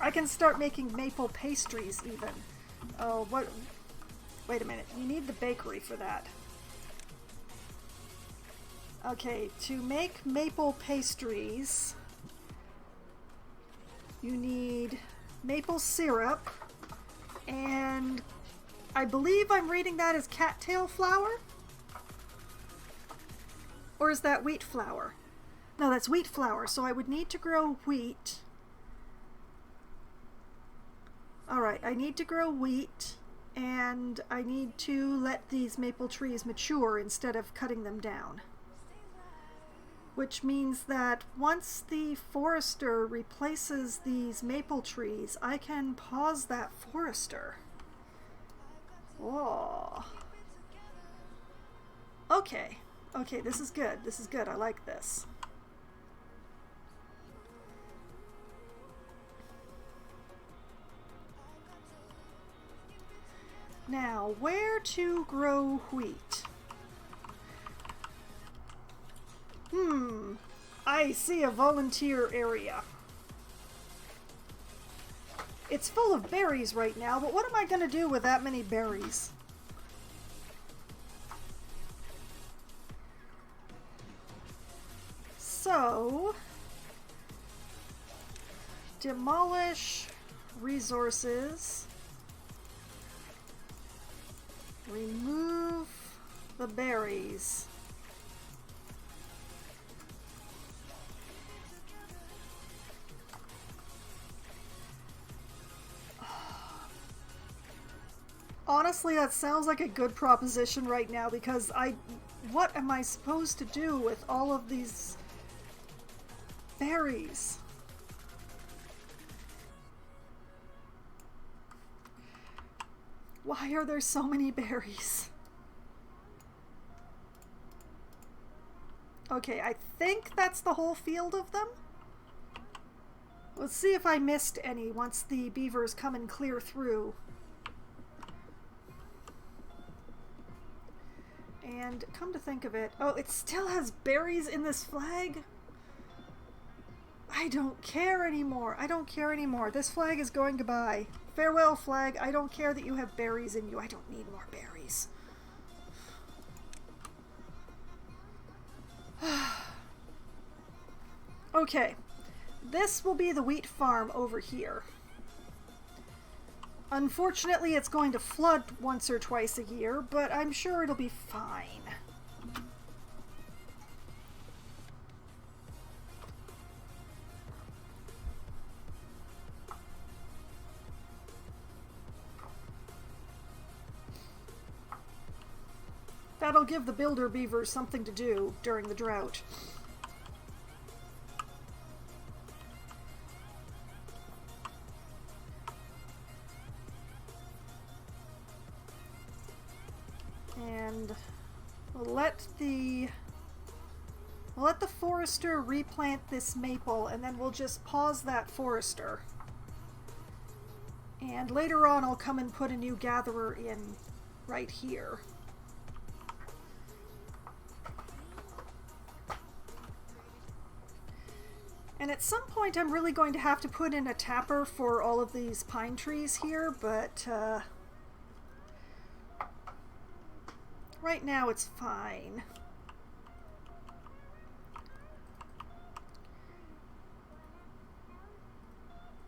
I can start making maple pastries even. Oh, what? Wait a minute. You need the bakery for that. Okay, to make maple pastries, you need maple syrup, and I believe I'm reading that as cattail flour? Or is that wheat flour? No, that's wheat flour, so I would need to grow wheat. Alright, I need to grow wheat, and I need to let these maple trees mature instead of cutting them down. Which means that once the forester replaces these maple trees, I can pause that forester. Oh. Okay. Okay, this is good. This is good. I like this. Now, where to grow wheat? I see a volunteer area. It's full of berries right now, but what am I going to do with that many berries? So, demolish resources, remove the berries. Honestly, that sounds like a good proposition right now because what am I supposed to do with all of these berries? Why are there so many berries? Okay, I think that's the whole field of them. Let's see if I missed any once the beavers come and clear through. And come to think of it, oh, it still has berries in this flag? I don't care anymore. I don't care anymore. This flag is going goodbye. Farewell, flag. I don't care that you have berries in you. I don't need more berries. Okay. This will be the wheat farm over here. Unfortunately, it's going to flood once or twice a year, but I'm sure it'll be fine. That'll give the builder beavers something to do during the drought. And we'll let the forester replant this maple, and then we'll just pause that forester. And later on I'll come and put a new gatherer in right here. And at some point I'm really going to have to put in a tapper for all of these pine trees here, but right now it's fine.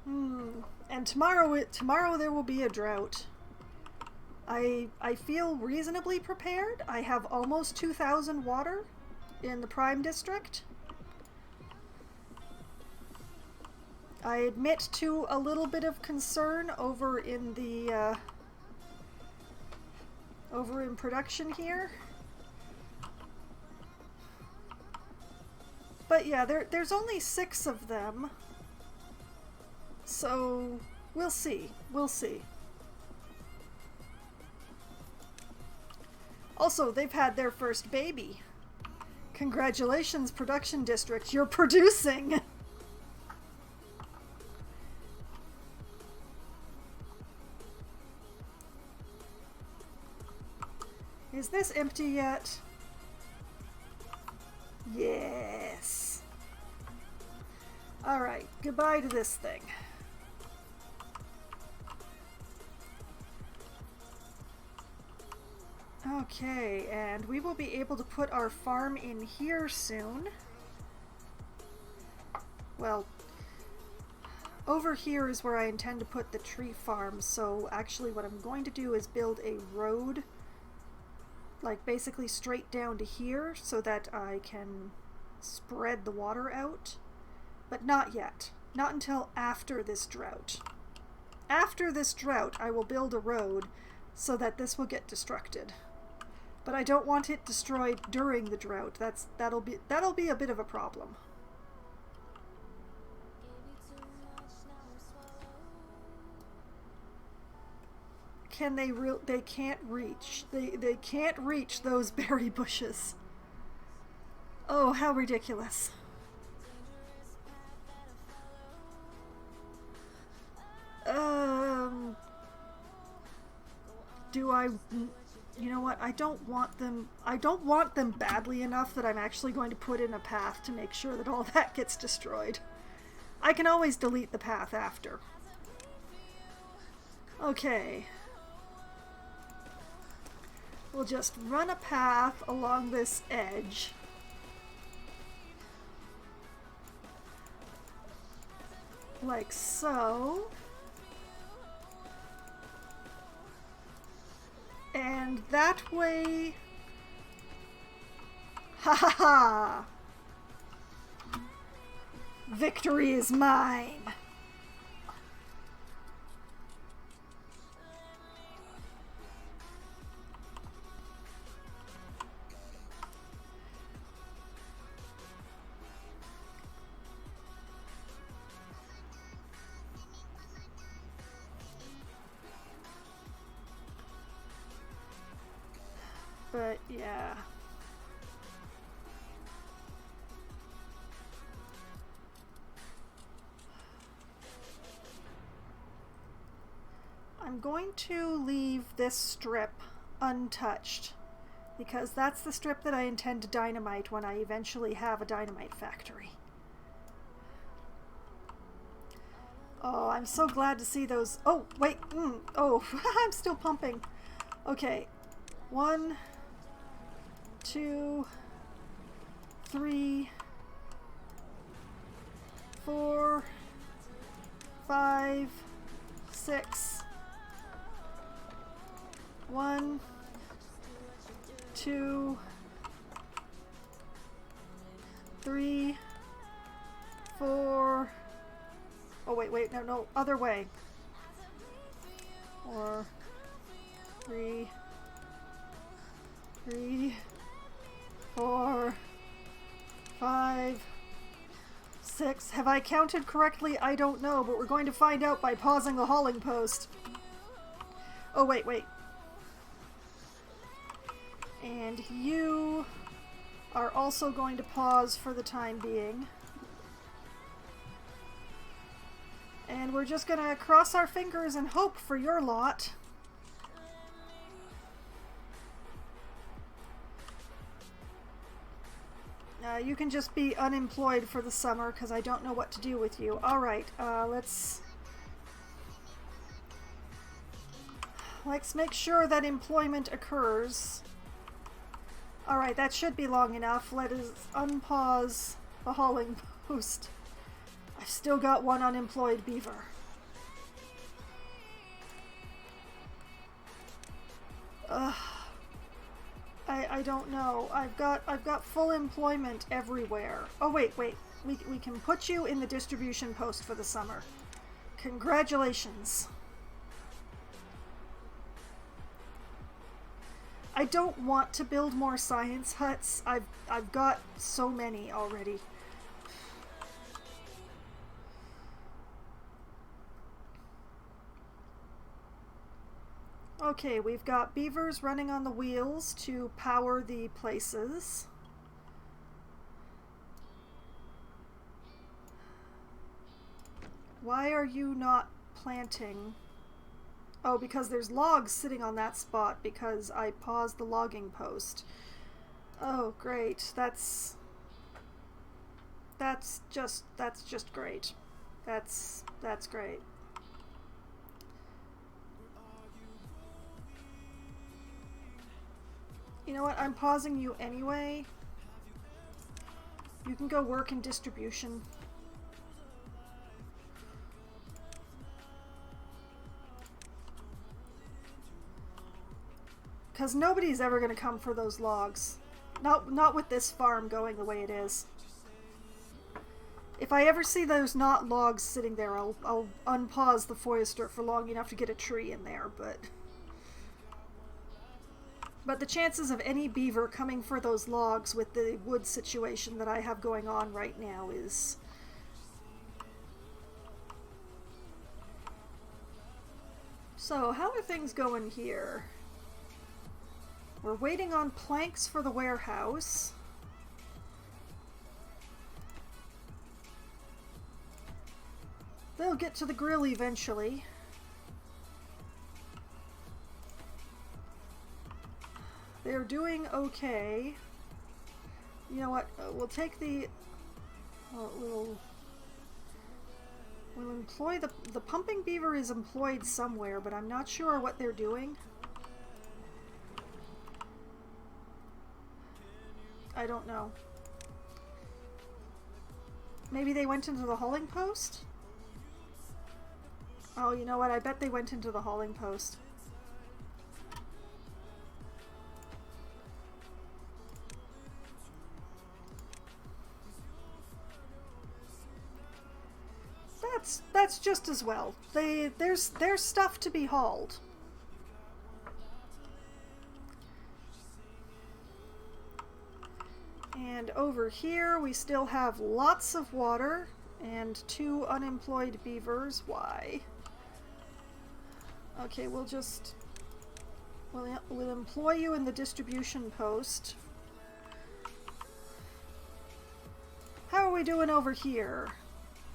And tomorrow there will be a drought. I feel reasonably prepared. I have almost 2,000 water in the Prime District. I admit to a little bit of concern over in the over in production here. But yeah, there's only 6 of them. So we'll see. We'll see. Also, they've had their first baby. Congratulations, production district. You're producing. Is this empty yet? Yes. All right, goodbye to this thing. Okay, and we will be able to put our farm in here soon. Well, over here is where I intend to put the tree farm, so actually what I'm going to do is build a road, like basically straight down to here, so that I can spread the water out. But not yet. Not until after this drought. After this drought, I will build a road so that this will get destructed. But I don't want it destroyed during the drought. That'll be a bit of a problem. Can they can't reach. They can't reach those berry bushes. Oh, how ridiculous. Do I... You know what? I don't want them badly enough that I'm actually going to put in a path to make sure that all that gets destroyed. I can always delete the path after. Okay. We'll just run a path along this edge. Like so. And that way... Ha ha ha! Victory is mine! But yeah. I'm going to leave this strip untouched because that's the strip that I intend to dynamite when I eventually have a dynamite factory. Oh, I'm so glad to see those. Oh, wait. Oh, I'm still pumping. Okay. 1, 2, 3, 4, 5, 6. 1, 2, 3, 4. Oh wait, no, other way. 4, 3, 4, 5, 6. Have I counted correctly? I don't know, but we're going to find out by pausing the hauling post. Oh, wait. And you are also going to pause for the time being. And we're just going to cross our fingers and hope for your lot. You can just be unemployed for the summer because I don't know what to do with you. Alright, let's make sure that employment occurs. Alright, that should be long enough. Let us unpause the hauling post. I've still got one unemployed beaver. Ugh. I don't know. I've got full employment everywhere. Oh wait. We can put you in the distribution post for the summer. Congratulations. I don't want to build more science huts. I've got so many already. Okay, we've got beavers running on the wheels to power the places. Why are you not planting? Oh, because there's logs sitting on that spot because I paused the logging post. Oh, great. That's just great. That's great. You know what? I'm pausing you anyway. You can go work in distribution. Because nobody's ever going to come for those logs. Not with this farm going the way it is. If I ever see those not logs sitting there, I'll unpause the Foister for long enough to get a tree in there, But the chances of any beaver coming for those logs with the wood situation that I have going on right now is... So, how are things going here? We're waiting on planks for the warehouse. They'll get to the grill eventually. They're doing okay. You know what? We'll take the... we'll employ the pumping beaver is employed somewhere, but I'm not sure what they're doing. I don't know. Maybe they went into the hauling post? Oh, you know what? I bet they went into the hauling post. That's just as well. There's stuff to be hauled. And over here we still have lots of water and 2 unemployed beavers. Why? Okay, we'll employ you in the distribution post. How are we doing over here?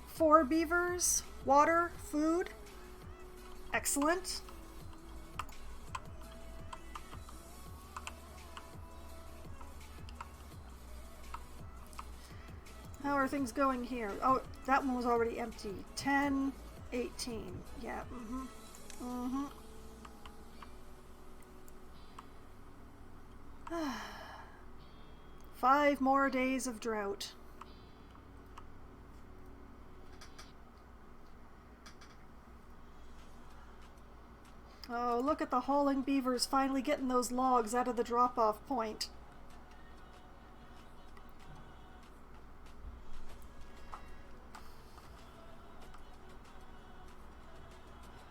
4 beavers, water, food. Excellent. How are things going here? Oh, that one was already empty. 10, 18. Yeah, mm-hmm. 5 more days of drought. Oh, look at the hauling beavers finally getting those logs out of the drop-off point.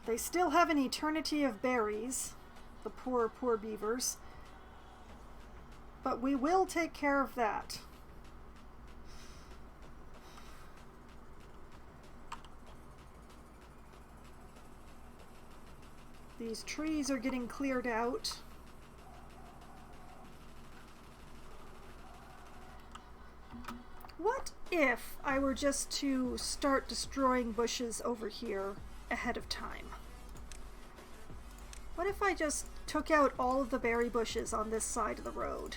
They still have an eternity of berries, the poor beavers. But we will take care of that. These trees are getting cleared out. What if I were just to start destroying bushes over here ahead of time? What if I just took out all of the berry bushes on this side of the road?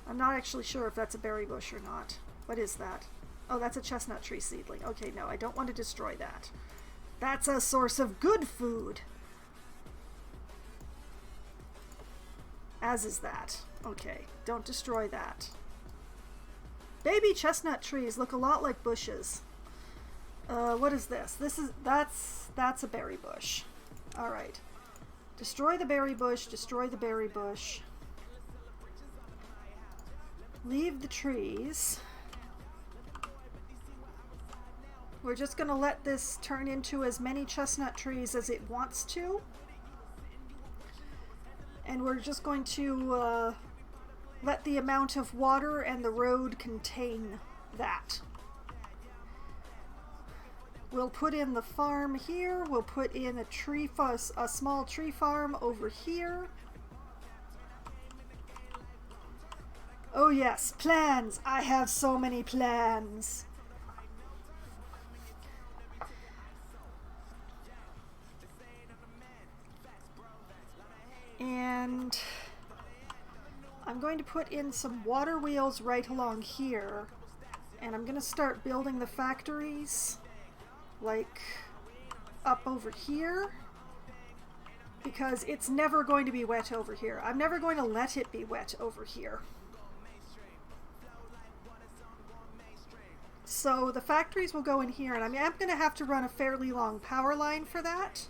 I'm not actually sure if that's a berry bush or not. What is that? Oh, that's a chestnut tree seedling. Okay, no, I don't want to destroy that. That's a source of good food. As is that. Okay, don't destroy that. Baby chestnut trees look a lot like bushes. What is this? That's a berry bush. Alright. Destroy the berry bush, destroy the berry bush. Leave the trees. We're just going to let this turn into as many chestnut trees as it wants to. And we're just going to let the amount of water and the road contain that. We'll put in the farm here. We'll put in a small tree farm over here. Oh yes, plans! I have so many plans! And I'm going to put in some water wheels right along here. And I'm going to start building the factories like up over here, because it's never going to be wet over here. I'm never going to let it be wet over here. So the factories will go in here, and I'm going to have to run a fairly long power line for that,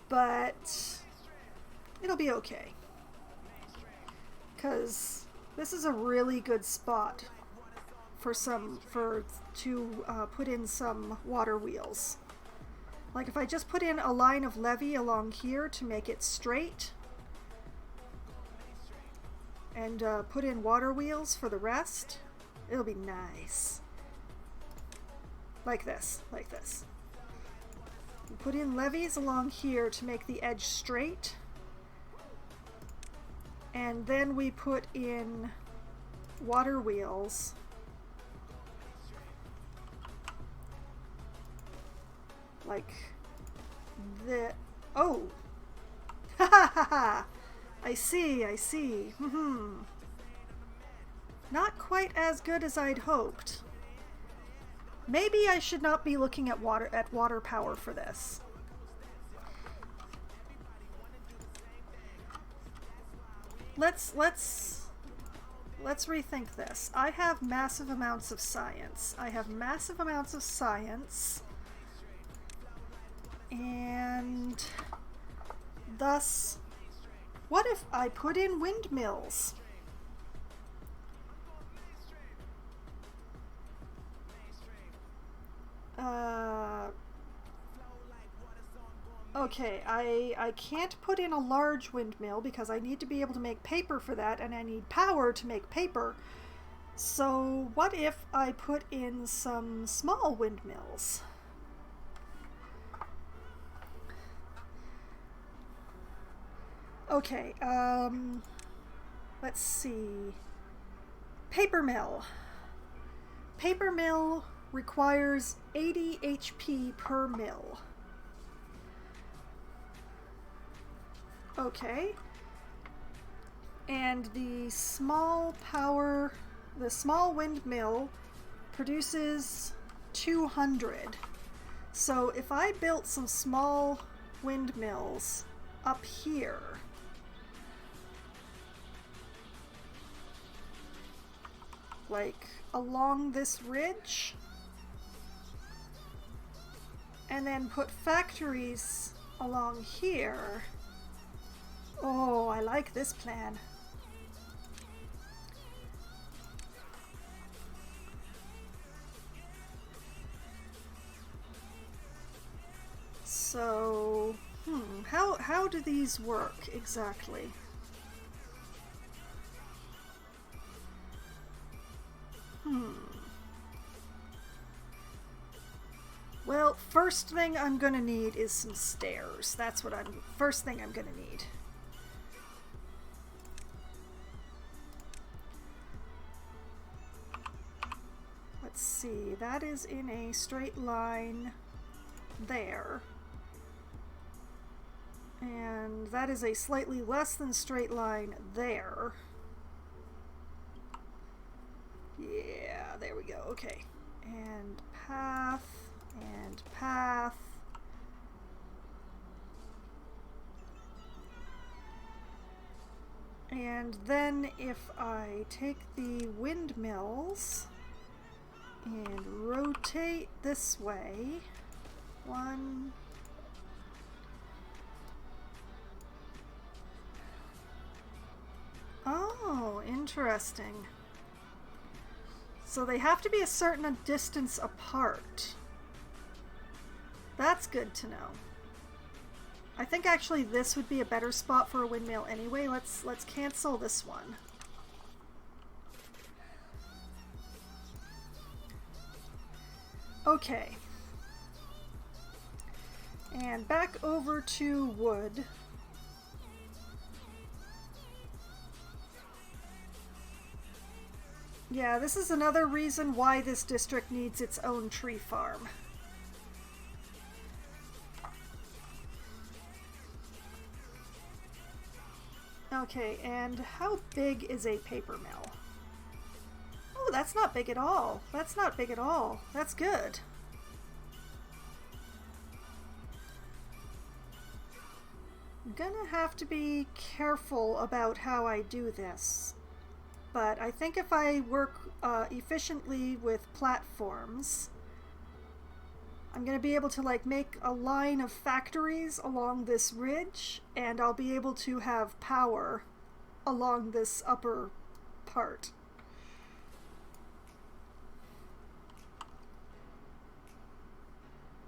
but it'll be okay, because this is a really good spot to put in some water wheels. Like if I just put in a line of levee along here to make it straight, and put in water wheels for the rest, it'll be nice. Like this, like this. We put in levees along here to make the edge straight, and then we put in water wheels like the oh ha ha ha ha, I see, I see. Not quite as good as I'd hoped. Maybe I should not be looking at water power for this. Let's rethink this. I have massive amounts of science. And thus, what if I put in windmills? Okay, I can't put in a large windmill because I need to be able to make paper for that, and I need power to make paper. So what if I put in some small windmills? Okay, let's see. Paper mill. Paper mill requires 80 HP per mill. Okay. And the small windmill produces 200. So if I built some small windmills up here, like along this ridge, and then put factories along here. Oh, I like this plan. So, how do these work exactly? Well, first thing I'm gonna need is some stairs. That's what first thing I'm gonna need. Let's see, that is in a straight line there. And that is a slightly less than straight line there. Yeah, there we go, okay. And path, and path. And then if I take the windmills And rotate this way. 1. Oh, interesting. So they have to be a certain distance apart. That's good to know. I think actually this would be a better spot for a windmill anyway. Let's cancel this one. Okay. And back over to wood. Yeah, this is another reason why this district needs its own tree farm. Okay, and how big is a paper mill? Oh, that's not big at all. That's not big at all. That's good. I'm gonna have to be careful about how I do this. But I think if I work efficiently with platforms, I'm going to be able to like make a line of factories along this ridge, and I'll be able to have power along this upper part.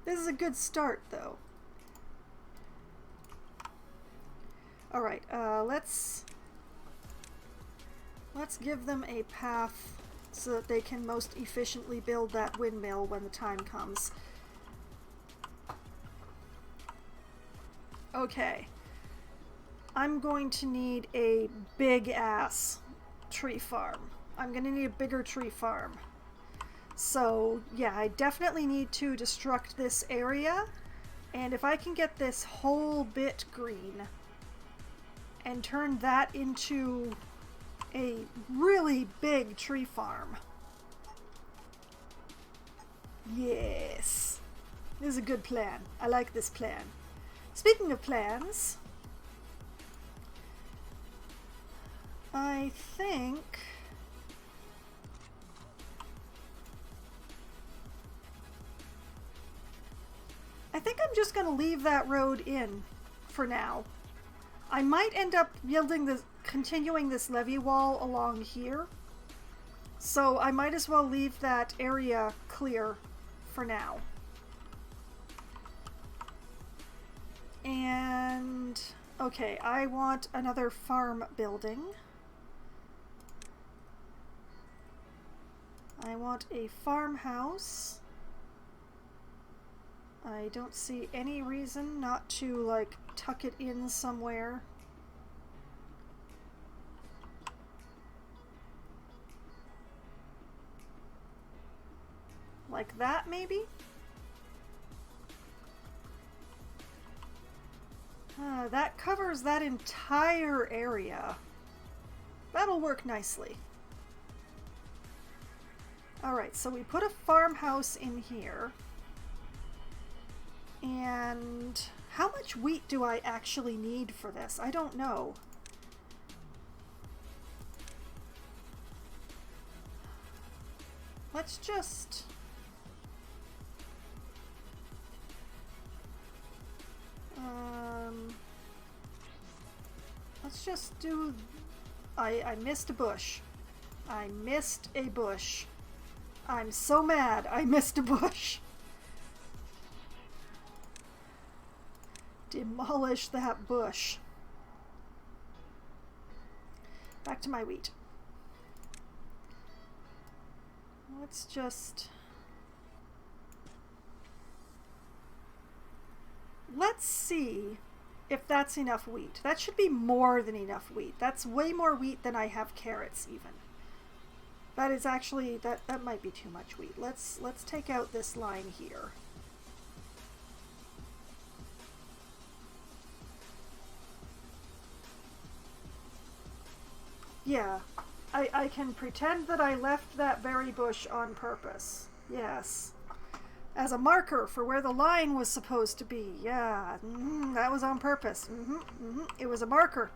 This is a good start though. Alright, let's give them a path so that they can most efficiently build that windmill when the time comes. Okay. I'm going to need a big ass tree farm. I'm going to need a bigger tree farm. So yeah, I definitely need to destruct this area, and if I can get this whole bit green and turn that into a really big tree farm. Yes. This is a good plan. I like this plan. Speaking of plans, I think I'm just going to leave that road in for now. I might end up continuing this levee wall along here, so I might as well leave that area clear for now. And okay, I want another farm building. I want a farmhouse. I don't see any reason not to like tuck it in somewhere. Like that, maybe? That covers that entire area. That'll work nicely. Alright, so we put a farmhouse in here. And how much wheat do I actually need for this? I don't know. Let's just... let's just do... I missed a bush. I missed a bush. I'm so mad I missed a bush. Demolish that bush. Back to my wheat. Let's just... let's see if that's enough wheat. That should be more than enough wheat. That's way more wheat than I have carrots even. That is actually, that might be too much wheat. Let's take out this line here. Yeah, I can pretend that I left that berry bush on purpose. Yes. As a marker for where the line was supposed to be. Yeah, that was on purpose. It was a marker.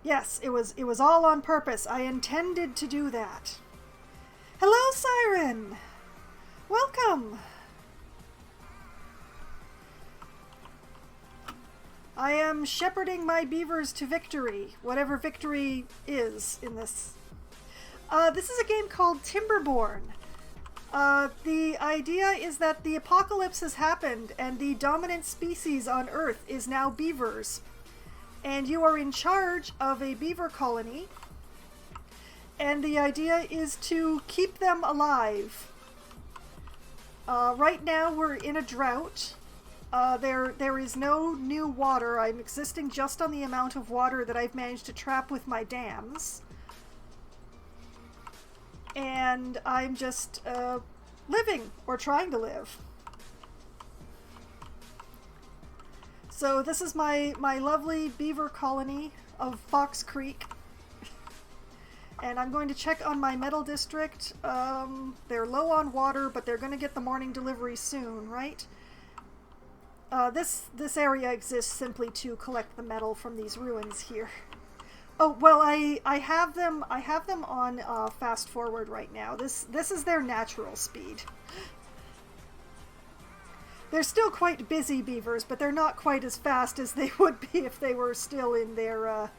Yes, it was all on purpose. I intended to do that. Hello, Siren! Welcome! I am shepherding my beavers to victory, whatever victory is in this. This is a game called Timberborn. The idea is that the apocalypse has happened and the dominant species on Earth is now beavers. And you are in charge of a beaver colony. And the idea is to keep them alive. Right now we're in a drought. There is no new water. I'm existing just on the amount of water that I've managed to trap with my dams. And I'm just living, or trying to live. So this is my lovely beaver colony of Fox Creek. And I'm going to check on my metal district. They're low on water, but they're going to get the morning delivery soon, right? This area exists simply to collect the metal from these ruins here. Oh, well, I have them on fast forward right now. This is their natural speed. They're still quite busy beavers, but they're not quite as fast as they would be if they were still in their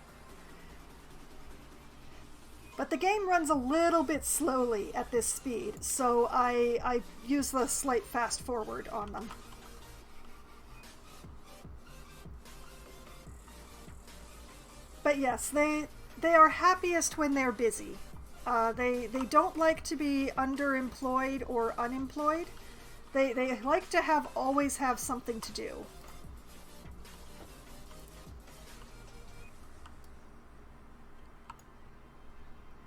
But the game runs a little bit slowly at this speed, so I use the slight fast forward on them. But yes, they are happiest when they're busy. They don't like to be underemployed or unemployed. They like to always have something to do.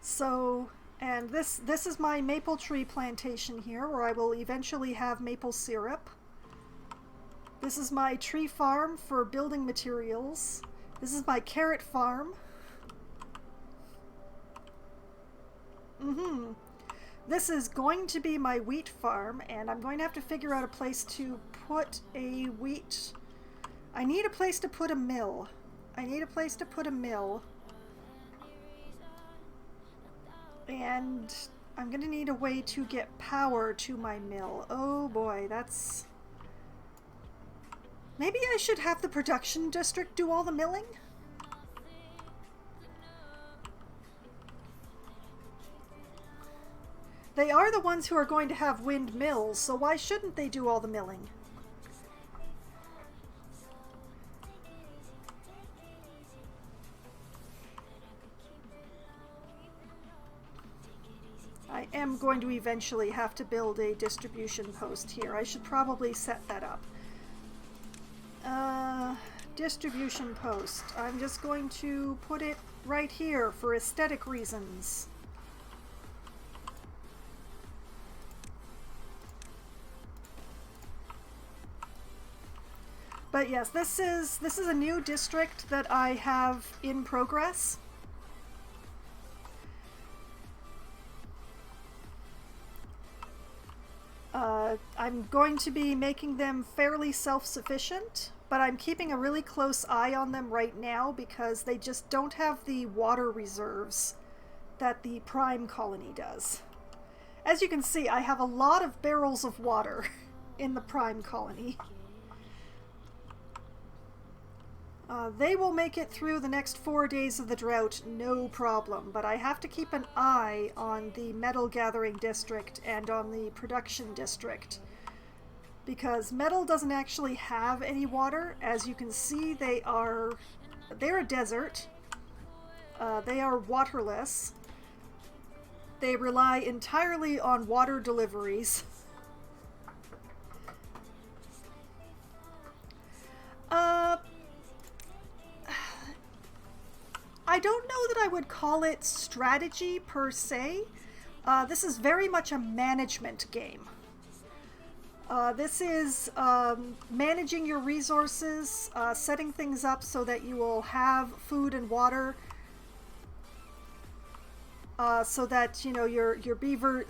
So, and this is my maple tree plantation here, where I will eventually have maple syrup. This is my tree farm for building materials. This is my carrot farm. This is going to be my wheat farm, and I'm going to have to figure out a place to put a wheat... I need a place to put a mill. And I'm going to need a way to get power to my mill. Oh boy, that's... Maybe I should have the production district do all the milling? They are the ones who are going to have windmills, so why shouldn't they do all the milling? I am going to eventually have to build a distribution post here. I should probably set that up. Distribution post. I'm just going to put it right here for aesthetic reasons. But yes, this is a new district that I have in progress. I'm going to be making them fairly self-sufficient, but I'm keeping a really close eye on them right now because they just don't have the water reserves that the Prime colony does. As you can see, I have a lot of barrels of water in the Prime colony. They will make it through the next 4 days of the drought, no problem, but I have to keep an eye on the metal gathering district and on the production district, because metal doesn't actually have any water. As you can see, they're a desert. They are waterless. They rely entirely on water deliveries. I don't know that I would call it strategy per se. This is very much a management game. This is managing your resources, setting things up so that you will have food and water, so that your beaver,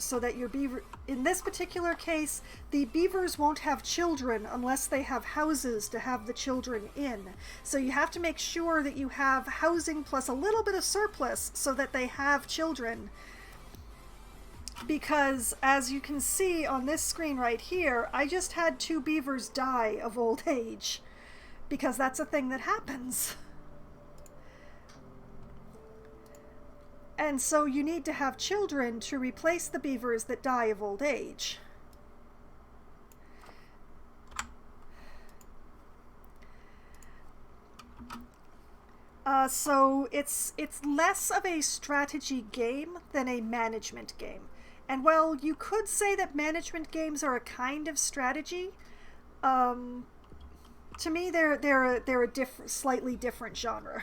in this particular case, the beavers won't have children unless they have houses to have the children in. So you have to make sure that you have housing plus a little bit of surplus so that they have children. because as you can see on this screen right here, I just had 2 beavers die of old age, because that's a thing that happens. And so you need to have children to replace the beavers that die of old age. So it's less of a strategy game than a management game. And well, you could say that management games are a kind of strategy. To me, they're a slightly different genre.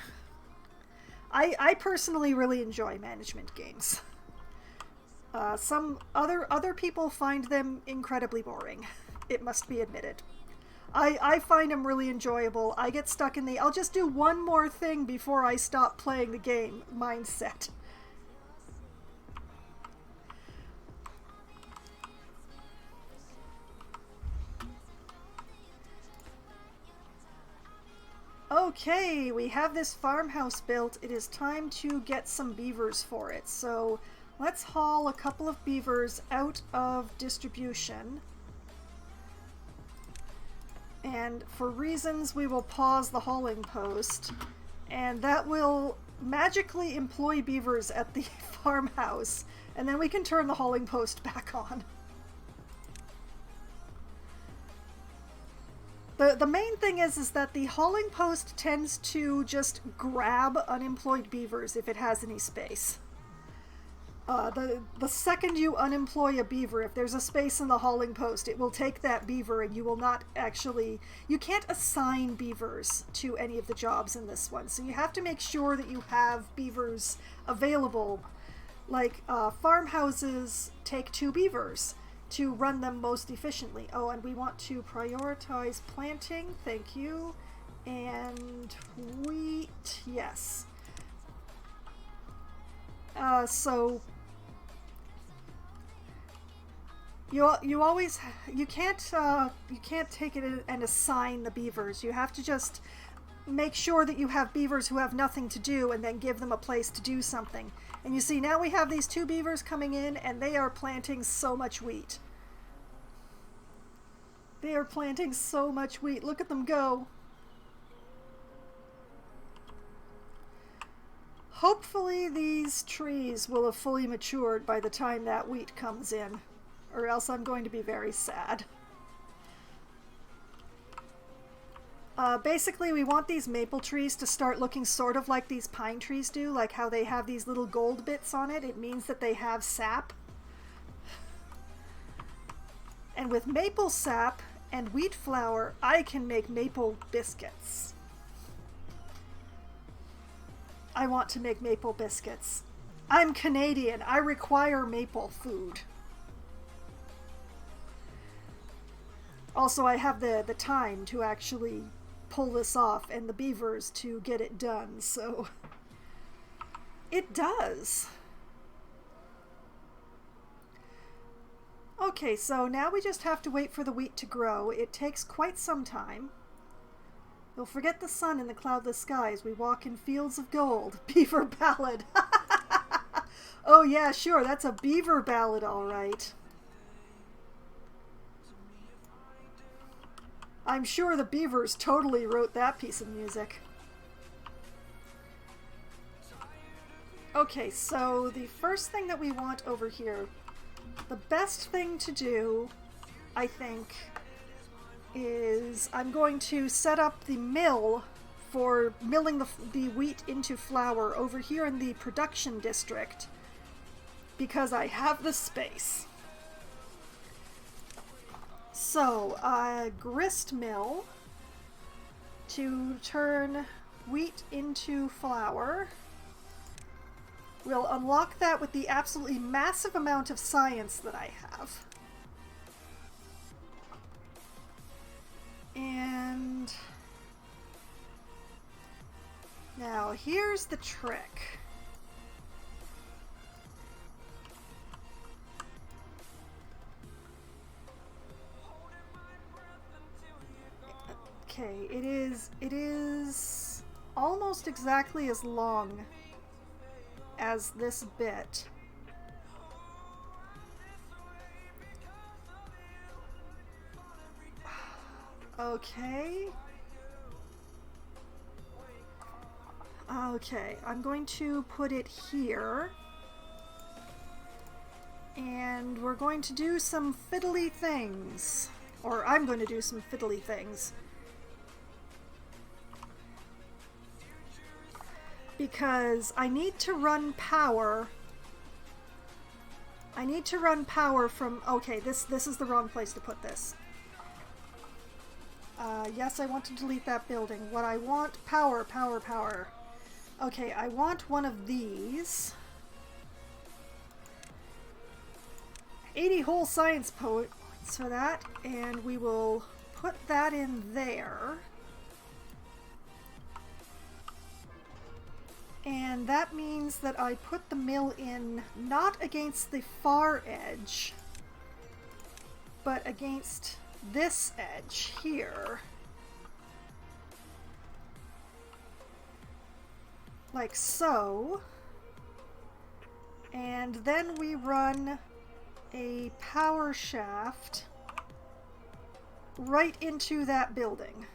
I personally really enjoy management games. Some other people find them incredibly boring. It must be admitted. I find them really enjoyable. I get stuck in the I'll just do one more thing before I stop playing the game mindset. Okay, we have this farmhouse built. It is time to get some beavers for it. So let's haul a couple of beavers out of distribution. And for reasons, we will pause the hauling post, and that will magically employ beavers at the farmhouse, and then we can turn the hauling post back on. The main thing is that the hauling post tends to just grab unemployed beavers if it has any space. The second you unemploy a beaver, if there's a space in the hauling post, it will take that beaver, and you will not actually... You can't assign beavers to any of the jobs in this one, so you have to make sure that you have beavers available. Like, farmhouses take 2 beavers to run them most efficiently. Oh, and we want to prioritize planting, thank you, and wheat, yes. So you always you can't take it and assign the beavers. You have to just make sure that you have beavers who have nothing to do, and then give them a place to do something. And you see, now we have these 2 beavers coming in, and they are planting so much wheat. They are planting so much wheat. Look at them go. Hopefully these trees will have fully matured by the time that wheat comes in, or else I'm going to be very sad. Basically, we want these maple trees to start looking sort of like these pine trees do, like how they have these little gold bits on it. It means that they have sap. And with maple sap and wheat flour, I can make maple biscuits. I want to make maple biscuits. I'm Canadian. I require maple food. Also, I have the time to actually pull this off, and the beavers to get it done, so it does. Okay, so now we just have to wait for the wheat to grow. It takes quite some time. You'll forget the sun in the cloudless skies. We walk in fields of gold. Beaver ballad. Oh yeah, sure, that's a beaver ballad, all right. I'm sure the beavers totally wrote that piece of music. Okay, so the first thing that we want over here, the best thing to do, I think, is I'm going to set up the mill for milling the wheat into flour over here in the production district, because I have the space. So, grist mill to turn wheat into flour. We'll unlock that with the absolutely massive amount of science that I have. And now here's the trick. Okay, it is almost exactly as long as this bit. Okay. Okay, I'm going to put it here. And we're going to do some fiddly things. Or I'm going to do some fiddly things. Because I need to run power. I need to run power from... Okay, this is the wrong place to put this. Yes, I want to delete that building. What I want... Power. Okay, I want one of these. 80 whole science points for that, and we will put that in there. And that means that I put the mill in not against the far edge, but against this edge here. Like so. And then we run a power shaft right into that building.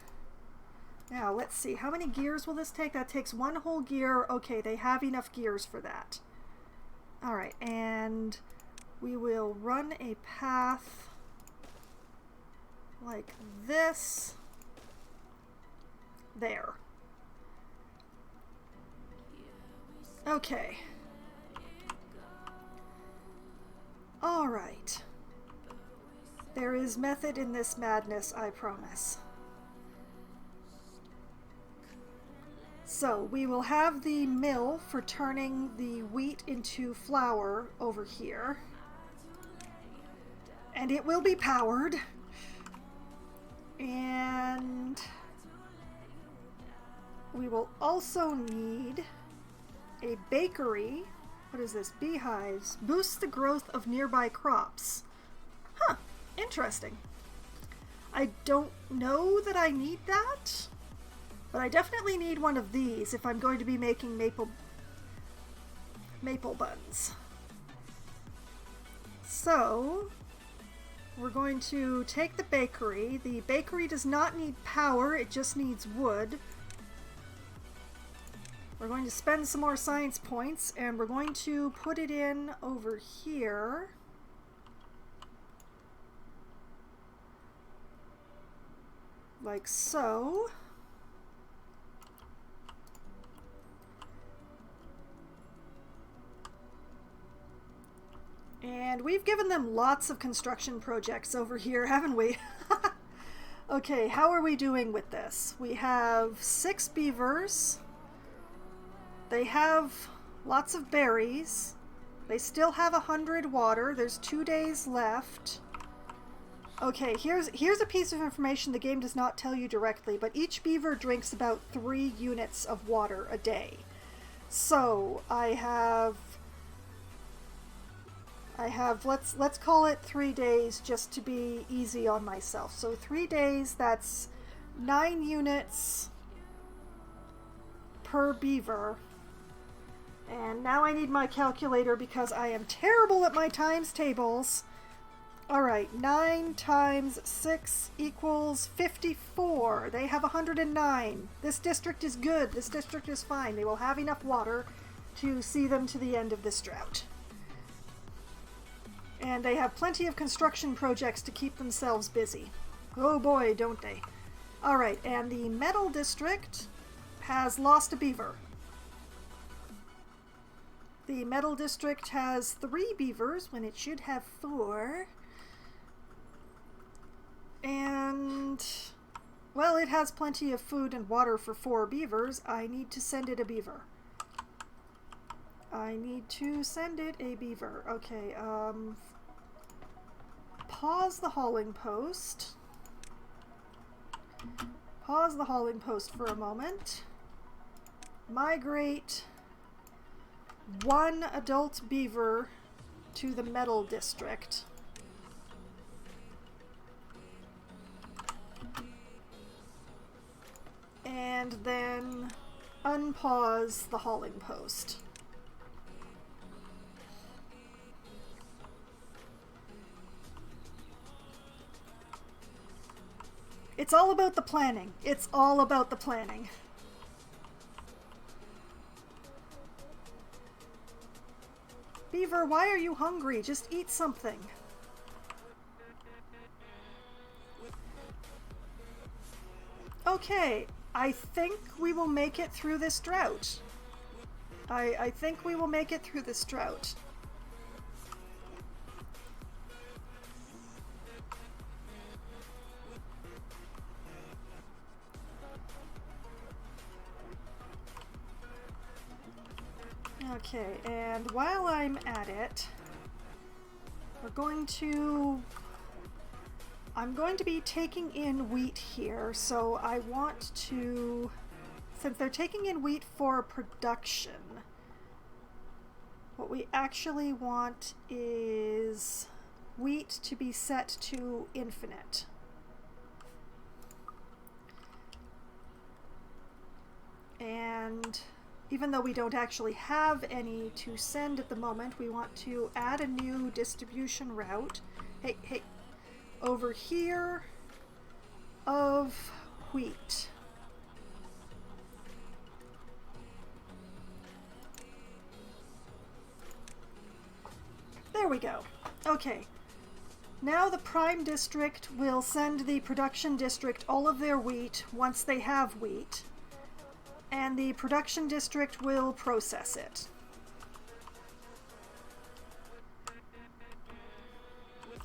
Now, let's see. How many gears will this take? That takes one whole gear. Okay, they have enough gears for that. Alright, and we will run a path like this. There. Okay. Alright. There is method in this madness, I promise. So, we will have the mill for turning the wheat into flour over here. And it will be powered. And we will also need a bakery. What is this? Beehives. Boosts the growth of nearby crops. Huh. Interesting. I don't know that I need that. But I definitely need one of these if I'm going to be making maple buns. So, we're going to take the bakery. The bakery does not need power, it just needs wood. We're going to spend some more science points, and we're going to put it in over here. Like so. And we've given them lots of construction projects over here, haven't we? Okay, how are we doing with this? We have 6 beavers. They have lots of berries. They still have 100 water. There's 2 days left. Okay, here's a piece of information the game does not tell you directly, but each beaver drinks about 3 units of water a day. So, I have, let's call it 3 days just to be easy on myself. So 3 days, that's 9 units per beaver. And now I need my calculator because I am terrible at my times tables. Alright, 9 times 6 equals 54. They have 109. This district is good. This district is fine. They will have enough water to see them to the end of this drought. And they have plenty of construction projects to keep themselves busy. Oh boy, don't they. Alright, and the metal district has lost a beaver. The metal district has 3 beavers when it should have 4. And, well, it has plenty of food and water for 4 beavers. I need to send it a beaver. I need to send it a beaver. Okay, pause the hauling post. Pause the hauling post for a moment. Migrate 1 adult beaver to the metal district. And then unpause the hauling post. It's all about the planning. It's all about the planning. Beaver, why are you hungry? Just eat something. Okay, I think we will make it through this drought. I think we will make it through this drought. Okay, and while I'm at it, I'm going to be taking in wheat here, so I want to, since they're taking in wheat for production, what we actually want is wheat to be set to infinite. And even though we don't actually have any to send at the moment, we want to add a new distribution route. Hey, over here of wheat. There we go. Okay. Now the Prime District will send the Production District all of their wheat once they have wheat, and the Production District will process it.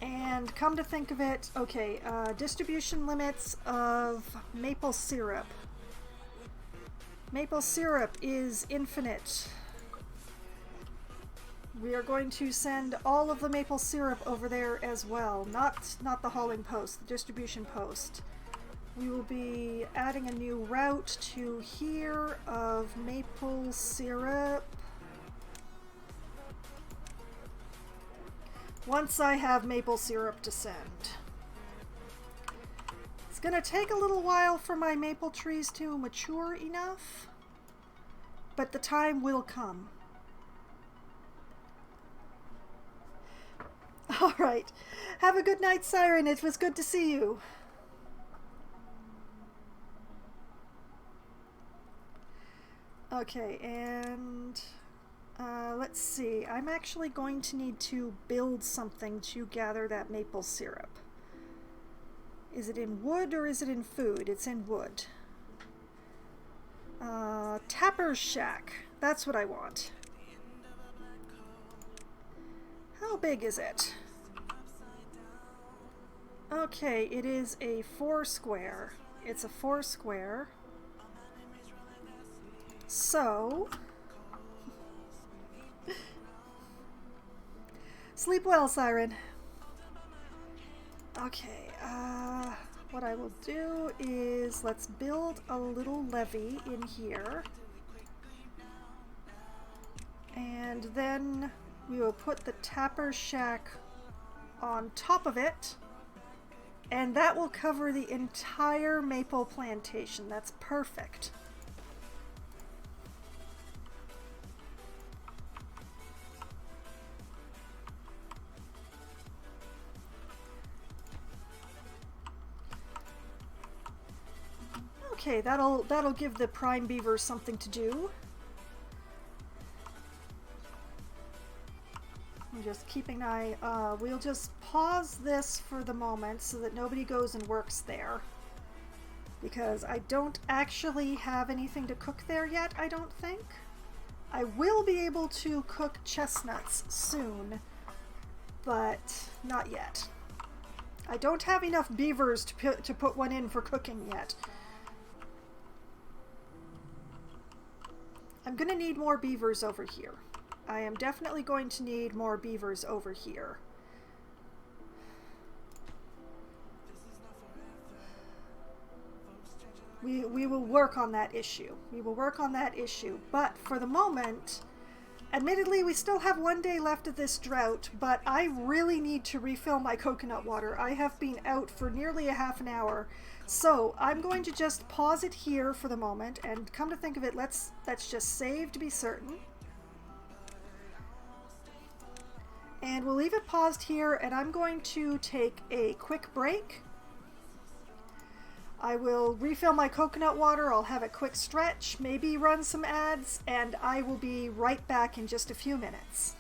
And come to think of it, okay, distribution limits of maple syrup. Maple syrup is infinite. We are going to send all of the maple syrup over there as well. Not the hauling post, the distribution post. We will be adding a new route to here of maple syrup. Once I have maple syrup to send. It's gonna take a little while for my maple trees to mature enough, but the time will come. All right. Have a good night, Siren. It was good to see you. Okay, and let's see. I'm actually going to need to build something to gather that maple syrup. Is it in wood or is it in food? It's in wood. Tapper's shack. That's what I want. How big is it? Okay, it is a 4 square. It's a 4 square. So, sleep well, Siren. Okay, what I will do is let's build a little levee in here. And then we will put the Tapper Shack on top of it. And that will cover the entire maple plantation. That's perfect. Okay, that'll give the prime beavers something to do. I'm just keeping an eye. We'll just pause this for the moment so that nobody goes and works there. Because I don't actually have anything to cook there yet, I don't think. I will be able to cook chestnuts soon, but not yet. I don't have enough beavers to put one in for cooking yet. I'm gonna need more beavers over here. I am definitely going to need more beavers over here. We will work on that issue. We will work on that issue. But for the moment, admittedly, we still have 1 day left of this drought, but I really need to refill my coconut water. I have been out for nearly a half an hour. So I'm going to just pause it here for the moment, and come to think of it, let's just save to be certain. And we'll leave it paused here, and I'm going to take a quick break. I will refill my coconut water, I'll have a quick stretch, maybe run some ads, and I will be right back in just a few minutes.